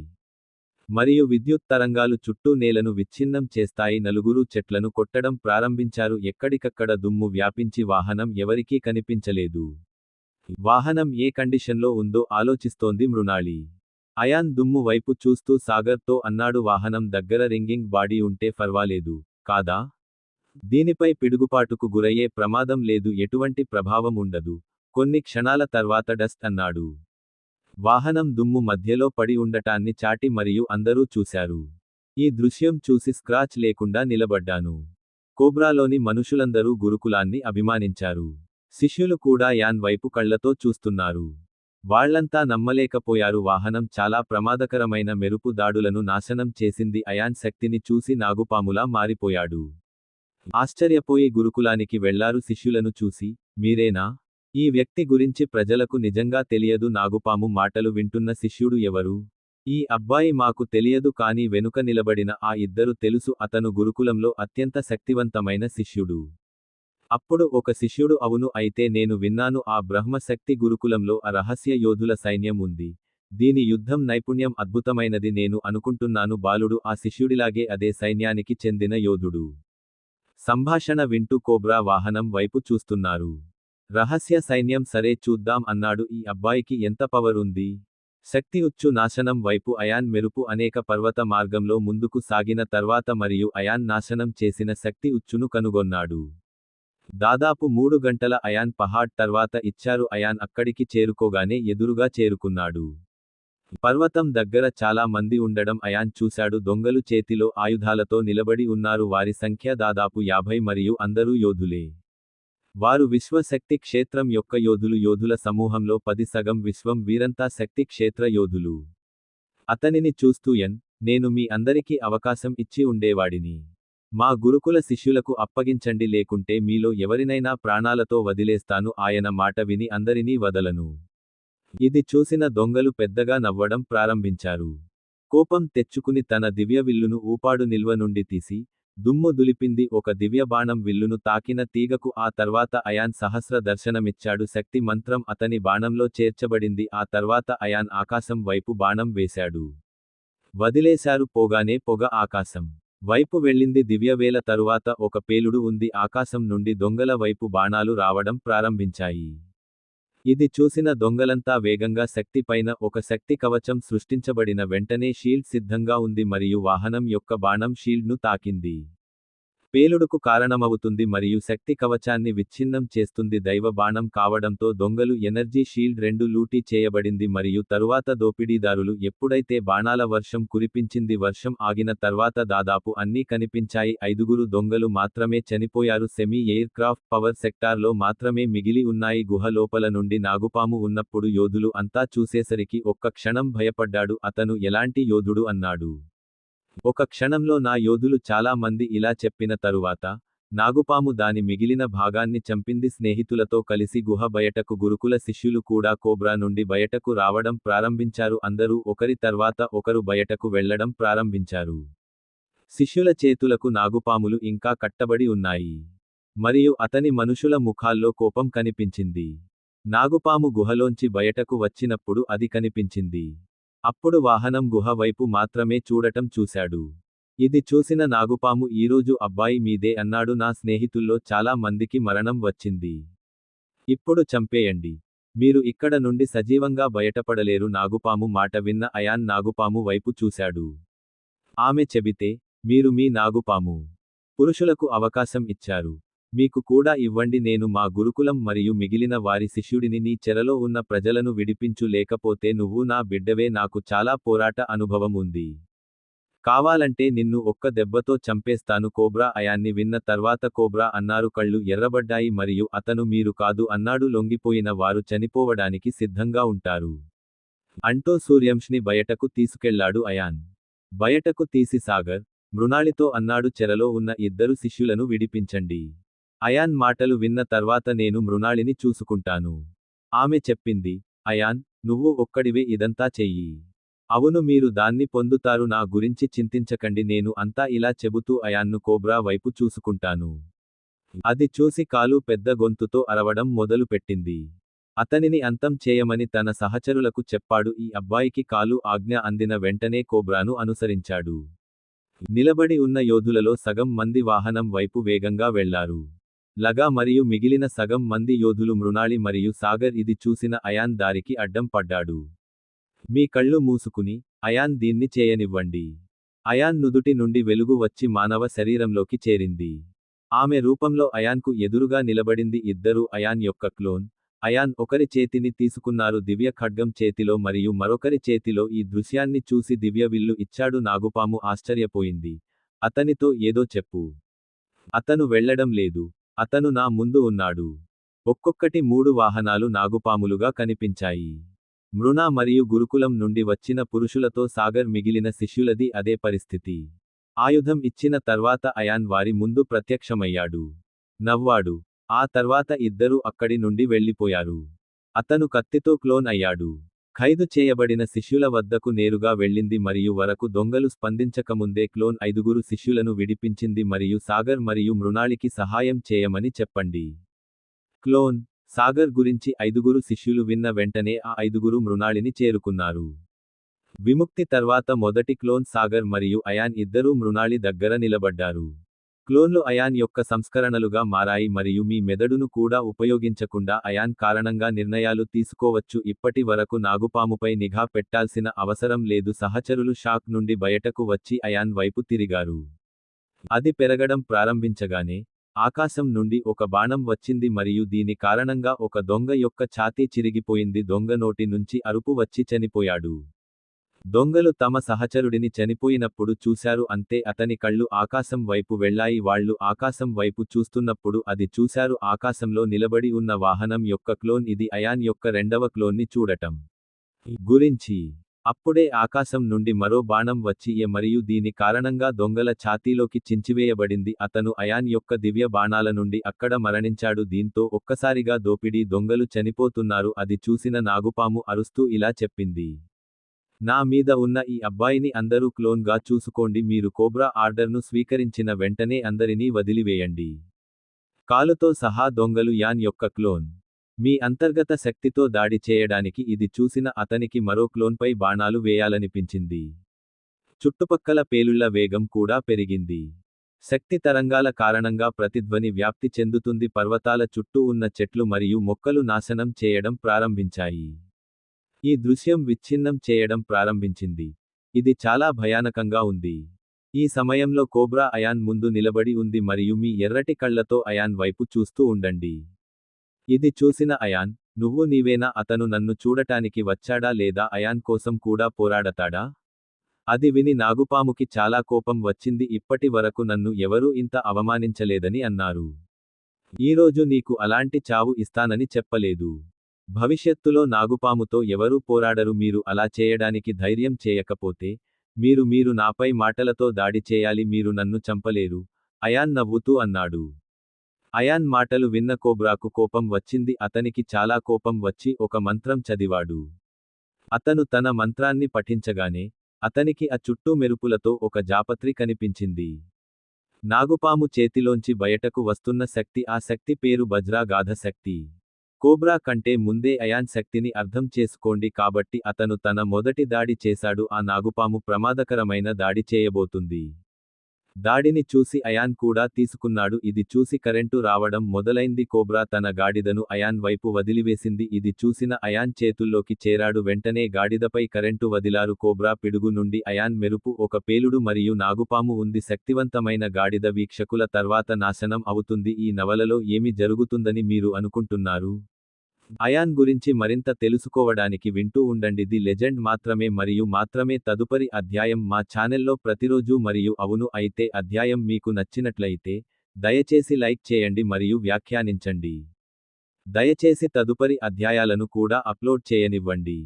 Speaker 1: మరియు విద్యుత్ తరంగాలు చుట్టూ నేలను విచ్ఛిన్నం చేస్తాయి. నలుగురు చెట్లను కొట్టడం ప్రారంభించారు. ఎక్కడికక్కడ దుమ్ము వ్యాపించి వాహనం ఎవరికీ కనిపించలేదు. వాహనం ఏ కండిషన్లో ఉందో ఆలోచిస్తోంది మృణాళి. అయాన్ దుమ్ము వైపు చూస్తూ సాగర్తో అన్నాడు. వాహనం దగ్గర రింగింగ్ బాడీ ఉంటే ఫర్వాలేదు, కాదా? దీనిపై పిడుగుపాటుకు గురయ్యే ప్రమాదం లేదు. ఎటువంటి ప్రభావం ఉండదు. కొన్ని క్షణాల తర్వాత డస్ట్ అన్నాడు. వాహనం దుమ్ము మధ్యలో పడి ఉండటాన్ని చాటి మరియు అందరూ చూశారు. ఈ దృశ్యం చూసి స్క్రాచ్ లేకుండా నిలబడ్డాను. కోబ్రాలోని మనుషులందరూ గురుకులాన్ని అభిమానించారు. శిష్యులు కూడా యాన్ వైపు కళ్లతో చూస్తున్నారు. వాళ్లంతా నమ్మలేకపోయారు. వాహనం చాలా ప్రమాదకరమైన మెరుపు దాడులను నాశనం చేసింది. అయాన్ శక్తిని చూసి నాగుపాములా మారిపోయాడు. ఆశ్చర్యపోయి గురుకులానికి వెళ్లారు. శిష్యులను చూసి, మీరేనా? ఈ వ్యక్తి గురించి ప్రజలకు నిజంగా తెలియదు. నాగుపాము మాటలు వింటున్న శిష్యుడు ఎవరు? ఈ అబ్బాయి మాకు తెలియదు. కానీ వెనుక నిలబడిన ఆ ఇద్దరు తెలుసు. అతను గురుకులంలో అత్యంత శక్తివంతమైన శిష్యుడు. అప్పుడు ఒక శిష్యుడు అవును, అయితే నేను విన్నాను ఆ బ్రహ్మశక్తి గురుకులంలో ఆ రహస్య యోధుల సైన్యం ఉంది. దీని యుద్ధం నైపుణ్యం అద్భుతమైనది నేను అనుకుంటున్నాను. బాలుడు ఆ శిష్యుడిలాగే అదే సైన్యానికి చెందిన యోధుడు. సంభాషణ వింటూ కోబ్రా వాహనం వైపు చూస్తున్నారు. రహస్య సైన్యం సరే చూద్దాం అన్నాడు. ఈ అబ్బాయికి ఎంత పవర్ ఉంది? శక్తి ఉచ్చు నాశనం వైపు అయాన్ మెరుపు అనేక పర్వత మార్గంలో ముందుకు సాగిన తర్వాత మరియు అయాన్ నాశనం చేసిన శక్తి ఉచ్చును కనుగొన్నాడు. దాదాపు 3 గంటల అయాన్ పహాడ్ తర్వాత ఇచ్చారు. అయాన్ అక్కడికి చేరుకోగానే ఎదురుగా చేరుకున్నాడు. పర్వతం దగ్గర చాలా మంది ఉండడం అయాన్ చూశాడు. దొంగలు చేతిలో ఆయుధాలతో నిలబడి ఉన్నారు. వారి సంఖ్య దాదాపు 50 మరియు అందరూ యోధులే. వారు విశ్వశక్తి క్షేత్రం యొక్క యోధులు. యోధుల సమూహంలో 10 సగం విశ్వం వీరంతా శక్తి క్షేత్ర యోధులు. అతనిని చూస్తూ యన్, నేను మీ అందరికీ అవకాశం ఇచ్చి ఉండేవాడిని. మా గురుకుల శిష్యులకు అప్పగించండి, లేకుంటే మీలో ఎవరినైనా ప్రాణాలతో వదిలేస్తాను. ఆయన మాట విని అందరినీ వదలను. ఇది చూసిన దొంగలు పెద్దగా నవ్వడం ప్రారంభించారు. కోపం తెచ్చుకుని తన దివ్య విల్లును ఊపాడు. నిల్వ నుండి తీసి దుమ్ము దులిపింది. ఒక దివ్య బాణం విల్లును తాకిన తీగకు. ఆ తర్వాత అయాన్ సహస్ర దర్శనమిచ్చాడు. శక్తి మంత్రం అతని బాణంలో చేర్చబడింది. ఆ తర్వాత అయాన్ ఆకాశం వైపు బాణం వేశాడు. వదిలేశారు. పోగానే పొగ ఆకాశం వైపు వెళ్ళింది. దివ్యవేళ తరువాత ఒక పేలుడు ఉంది. ఆకాశం నుండి దొంగల వైపు బాణాలు రావడం ప్రారంభించాయి. ఇది చూసిన దొంగలంతా వేగంగా శక్తి పైన ఒక శక్తి కవచం సృష్టించబడిన వెంటనే షీల్డ్ సిద్ధంగా ఉంది మరియు వాహనం యొక్క బాణం షీల్డ్ను తాకింది. పేలుడుకు కారణమవుతుంది మరియు శక్తి కవచాన్ని విచ్ఛిన్నం చేస్తుంది. దైవ బాణం కావడంతో దొంగలు ఎనర్జీ షీల్డ్ 2 లూటీ చేయబడింది మరియు తరువాత దోపిడీదారులు ఎప్పుడైతే బాణాల వర్షం కురిపించింది. వర్షం ఆగిన తర్వాత దాదాపు అన్నీ కనిపించాయి. 5గురు దొంగలు మాత్రమే చనిపోయారు. సెమీ ఎయిర్ క్రాఫ్ట్ పవర్ సెక్టార్లో మాత్రమే మిగిలి ఉన్నాయి. గుహ లోపల నుండి నాగుపాము ఉన్నప్పుడు యోధులు అంతా చూసేసరికి ఒక్క క్షణం భయపడ్డాడు. అతను ఎలాంటి యోధుడు అన్నాడు. ఒక క్షణంలో నా యోధులు చాలా మంది ఇలా చెప్పిన తరువాత నాగుపాము దాని మిగిలిన భాగాన్ని చంపింది. స్నేహితులతో కలిసి గుహ బయటకు గురుకుల శిష్యులు కూడా కోబ్రా నుండి బయటకు రావడం ప్రారంభించారు. అందరూ ఒకరి తర్వాత ఒకరు బయటకు వెళ్లడం ప్రారంభించారు. శిష్యుల చేతులకు నాగుపాములు ఇంకా కట్టబడి ఉన్నాయి మరియు అతని మనుషుల ముఖాల్లో కోపం కనిపించింది. నాగుపాము గుహలోంచి బయటకు వచ్చినప్పుడు అది కనిపించింది. అప్పుడు వాహనం గుహ వైపు మాత్రమే చూడటం చూశాడు. ఇది చూసిన నాగుపాము ఈరోజు అబ్బాయి మీదే అన్నాడు. నా స్నేహితుల్లో చాలా మందికి మరణం వచ్చింది. ఇప్పుడు చంపేయండి. మీరు ఇక్కడ నుండి సజీవంగా బయటపడలేరు. నాగుపాము మాట విన్న అయాన్ నాగుపాము వైపు చూశాడు. ఆమె చెబితే, మీరు మీ నాగుపాము పురుషులకు అవకాశం ఇచ్చారు. మీకు కూడా ఇవ్వండి. నేను మా గురుకులం మరియు మిగిలిన వారి శిష్యుడిని. నీ చెరలో ఉన్న ప్రజలను విడిపించు, లేకపోతే నువ్వు నా బిడ్డవే. నాకు చాలా పోరాట అనుభవం ఉంది. కావాలంటే నిన్ను ఒక్క దెబ్బతో చంపేస్తాను. కోబ్రా అయాన్ని విన్న తర్వాత కోబ్రా అన్నారు. కళ్ళు ఎర్రబడ్డాయి మరియు అతను మీరు కాదు అన్నాడు. లొంగిపోయిన వారు చనిపోవడానికి సిద్ధంగా ఉంటారు అంటూ సూర్యంష్ని బయటకు తీసుకెళ్లాడు అయాన్. బయటకు తీసి సాగర్, మృణాళితో అన్నాడు, చెరలో ఉన్న 2 శిష్యులను విడిపించండి. అయాన్ మాటలు విన్న తర్వాత నేను మృణాళిని చూసుకుంటాను. ఆమె చెప్పింది. అయాన్, నువ్వు ఒక్కడివే ఇదంతా చెయ్యి. అవును, మీరు దాన్ని పొందుతారు. నా గురించి చింతించకండి. నేను అంతా ఇలా చెబుతూ అయాన్ను కోబ్రా వైపు చూసుకుంటాను. అది చూసి కాలు పెద్ద గొంతుతో అరవడం మొదలుపెట్టింది. అతనిని అంతం చేయమని తన సహచరులకు చెప్పాడు. ఈ అబ్బాయికి కాలు ఆజ్ఞ అందిన వెంటనే కోబ్రాను అనుసరించాడు. నిలబడి ఉన్న యోధులలో సగం మంది వాహనం వైపు వేగంగా వెళ్లారు. లగా మరియు మిగిలిన సగం మంది యోధులు మృణాళి మరియు సాగర్. ఇది చూసిన అయాన్ దారికి అడ్డం పడ్డాడు. మీ కళ్ళు మూసుకుని, అయాన్ దీన్ని చేయనివ్వండి. అయాన్ నుదుటి నుండి వెలుగు వచ్చి మానవ శరీరంలోకి చేరింది. ఆమె రూపంలో అయాన్కు ఎదురుగా నిలబడింది. ఇద్దరూ అయాన్ యొక్క క్లోన్. అయాన్ ఒకరి చేతిని తీసుకున్నారు దివ్య ఖడ్గం చేతిలో మరియు మరొకరి చేతిలో. ఈ దృశ్యాన్ని చూసి దివ్య విల్లు ఇచ్చాడు. నాగుపాము ఆశ్చర్యపోయింది. అతనితో ఏదో చెప్పు. అతను వెళ్లడం లేదు. అతను నా ముందు ఉన్నాడు. ఒక్కొక్కటి 3 వాహనాలు నాగుపాములుగా కనిపించాయి. మృణ మరియు గురుకులం నుండి వచ్చిన పురుషులతో సాగర్ మిగిలిన శిష్యులది అదే పరిస్థితి. ఆయుధం ఇచ్చిన తర్వాత అయాన్ వారి ముందు ప్రత్యక్షమయ్యాడు. నవ్వాడు. ఆ తర్వాత ఇద్దరూ అక్కడి నుండి వెళ్ళిపోయారు. అతను కత్తితో క్లోన్ అయ్యాడు. ఖైదు చేయబడిన శిష్యుల వద్దకు నేరుగా వెళ్ళింది మరియు వరకు దొంగలు స్పందించకముందే క్లోన్ 5గురు శిష్యులను విడిపించింది మరియు సాగర్ మరియు మృణాళికి సహాయం చేయమని చెప్పండి. క్లోన్ సాగర్ గురించి 5గురు శిష్యులు విన్న వెంటనే ఆ 5గురు మృణాళిని చేరుకున్నారు. విముక్తి తర్వాత మొదటి క్లోన్ సాగర్ మరియు అయాన్ ఇద్దరూ మృణాళి దగ్గర నిలబడ్డారు. క్లోన్లు అయాన్ యొక్క సంస్కరణలుగా మారాయి మరియు మీ మెదడును కూడా ఉపయోగించకుండా అయాన్ కారణంగా నిర్ణయాలు తీసుకోవచ్చు. ఇప్పటి వరకు నాగుపాముపై నిఘా పెట్టాల్సిన అవసరం లేదు. సహచరులు షాక్ నుండి బయటకు వచ్చి అయాన్ వైపు తిరిగారు. అది పెరగడం ప్రారంభించగానే ఆకాశం నుండి ఒక బాణం వచ్చింది మరియు దీని కారణంగా ఒక దొంగ యొక్క ఛాతీ చిరిగిపోయింది. దొంగ నోటి నుంచి అరుపు వచ్చి చనిపోయాడు. దొంగలు తమ సహచరుడిని చనిపోయినప్పుడు చూశారు. అంతే, అతని కళ్ళు ఆకాశం వైపు వెళ్లాయి. వాళ్ళు ఆకాశం వైపు చూస్తున్నప్పుడు అది చూశారు. ఆకాశంలో నిలబడి ఉన్న వాహనం యొక్క క్లోన్. ఇది అయాన్ యొక్క రెండవ క్లోన్ని చూడటం గురించి. అప్పుడే ఆకాశం నుండి మరో బాణం వచ్చి మరియు దీని కారణంగా దొంగల ఛాతీలోకి చించివేయబడింది. అతను అయాన్ యొక్క దివ్య బాణాల నుండి అక్కడ మరణించాడు. దీంతో ఒక్కసారిగా దోపిడీ దొంగలు చనిపోతున్నారు. అది చూసిన నాగుపాము అరుస్తూ ఇలా చెప్పింది. నా మీద ఉన్న ఈ అబ్బాయిని అందరూ క్లోన్గా చూసుకోండి. మీరు కోబ్రా ఆర్డర్ను స్వీకరించిన వెంటనే అందరినీ వదిలివేయండి. కాలుతో సహా దొంగలు యాన్ యొక్క క్లోన్. మీ అంతర్గత శక్తితో దాడి చేయడానికి ఇది చూసిన అతనికి మరో క్లోన్పై బాణాలు వేయాలనిపించింది. చుట్టుపక్కల పేలుళ్ల వేగం కూడా పెరిగింది. శక్తి తరంగాల కారణంగా ప్రతిధ్వని వ్యాప్తి చెందుతుంది. పర్వతాల చుట్టూ ఉన్న చెట్లు మరియు మొక్కలు నాశనం చేయడం ప్రారంభించాయి. ఈ దృశ్యం విచ్ఛిన్నం చేయడం ప్రారంభించింది. ఇది చాలా భయానకంగా ఉంది. ఈ సమయంలో కోబ్రా అయాన్ ముందు నిలబడి ఉంది మరియు మీ ఎర్రటి కళ్లతో అయాన్ వైపు చూస్తూ ఉండండి. ఇది చూసిన అయాన్, నువ్వు నీవేనా? అతను నన్ను చూడటానికి వచ్చాడా లేదా అయాన్ కోసం కూడా పోరాడతాడా? అది విని నాగుపాముకి చాలా కోపం వచ్చింది. ఇప్పటి వరకు నన్ను ఎవరూ ఇంత అవమానించలేదని అన్నారు. ఈరోజు నీకు అలాంటి చావు ఇస్తానని చెప్పలేదు. భవిష్యత్తులో నాగుపాముతో ఎవరూ పోరాడరు. మీరు అలా చేయడానికి ధైర్యం చేయకపోతే, మీరు నాపై మాటలతో దాడి చేయాలి. మీరు నన్ను చంపలేరు, అయాన్ నవ్వుతూ అన్నాడు. అయాన్ మాటలు విన్న కోబ్రాకు కోపం వచ్చింది. అతనికి చాలా కోపం వచ్చి ఒక మంత్రం చదివాడు. అతను తన మంత్రాన్ని పఠించగానే, అతనికి ఆ చుట్టూ మెరుపులతో ఒక జాపత్రి కనిపించింది. నాగుపాము చేతిలోంచి బయటకు వస్తున్న శక్తి, ఆ శక్తి పేరు వజ్రాగాధ శక్తి. కోబ్రా కంటే ముందే అయాన్ శక్తిని అర్థం చేసుకోండి కాబట్టి అతను తన మొదటి దాడి చేశాడు. ఆ నాగుపాము ప్రమాదకరమైన దాడి చేయబోతుంది. దాడిని చూసి అయాన్ కూడా తీసుకున్నాడు. ఇది చూసి కరెంటు రావడం మొదలైంది. కోబ్రా తన గాడిదను అయాన్ వైపు వదిలివేసింది. ఇది చూసిన అయాన్ చేతుల్లోకి చేరాడు. వెంటనే గాడిదపై కరెంటు వదిలారు. కోబ్రా పిడుగు నుండి అయాన్ మెరుపు, ఒక పేలుడు మరియు నాగుపాము ఉంది. శక్తివంతమైన గాడిద వీక్షకుల తర్వాత నాశనం అవుతుంది. ఈ నవలలో ఏమి జరుగుతుందని మీరు అనుకుంటున్నారు? అయాన్ గురించి మరింత తెలుసుకోవడానికి వింటూ ఉండండి ది లెజెండ్ మాత్రమే మరియు మాత్రమే. తదుపరి అధ్యాయం మా ఛానెల్లో ప్రతిరోజు మరియు అవును అయితే అధ్యాయం మీకు నచ్చినట్లయితే దయచేసి లైక్ చేయండి మరియు వ్యాఖ్యానించండి. దయచేసి తదుపరి అధ్యాయాలను కూడా అప్లోడ్ చేయనివ్వండి.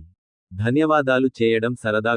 Speaker 1: ధన్యవాదాలు. చేయడం సరదాగా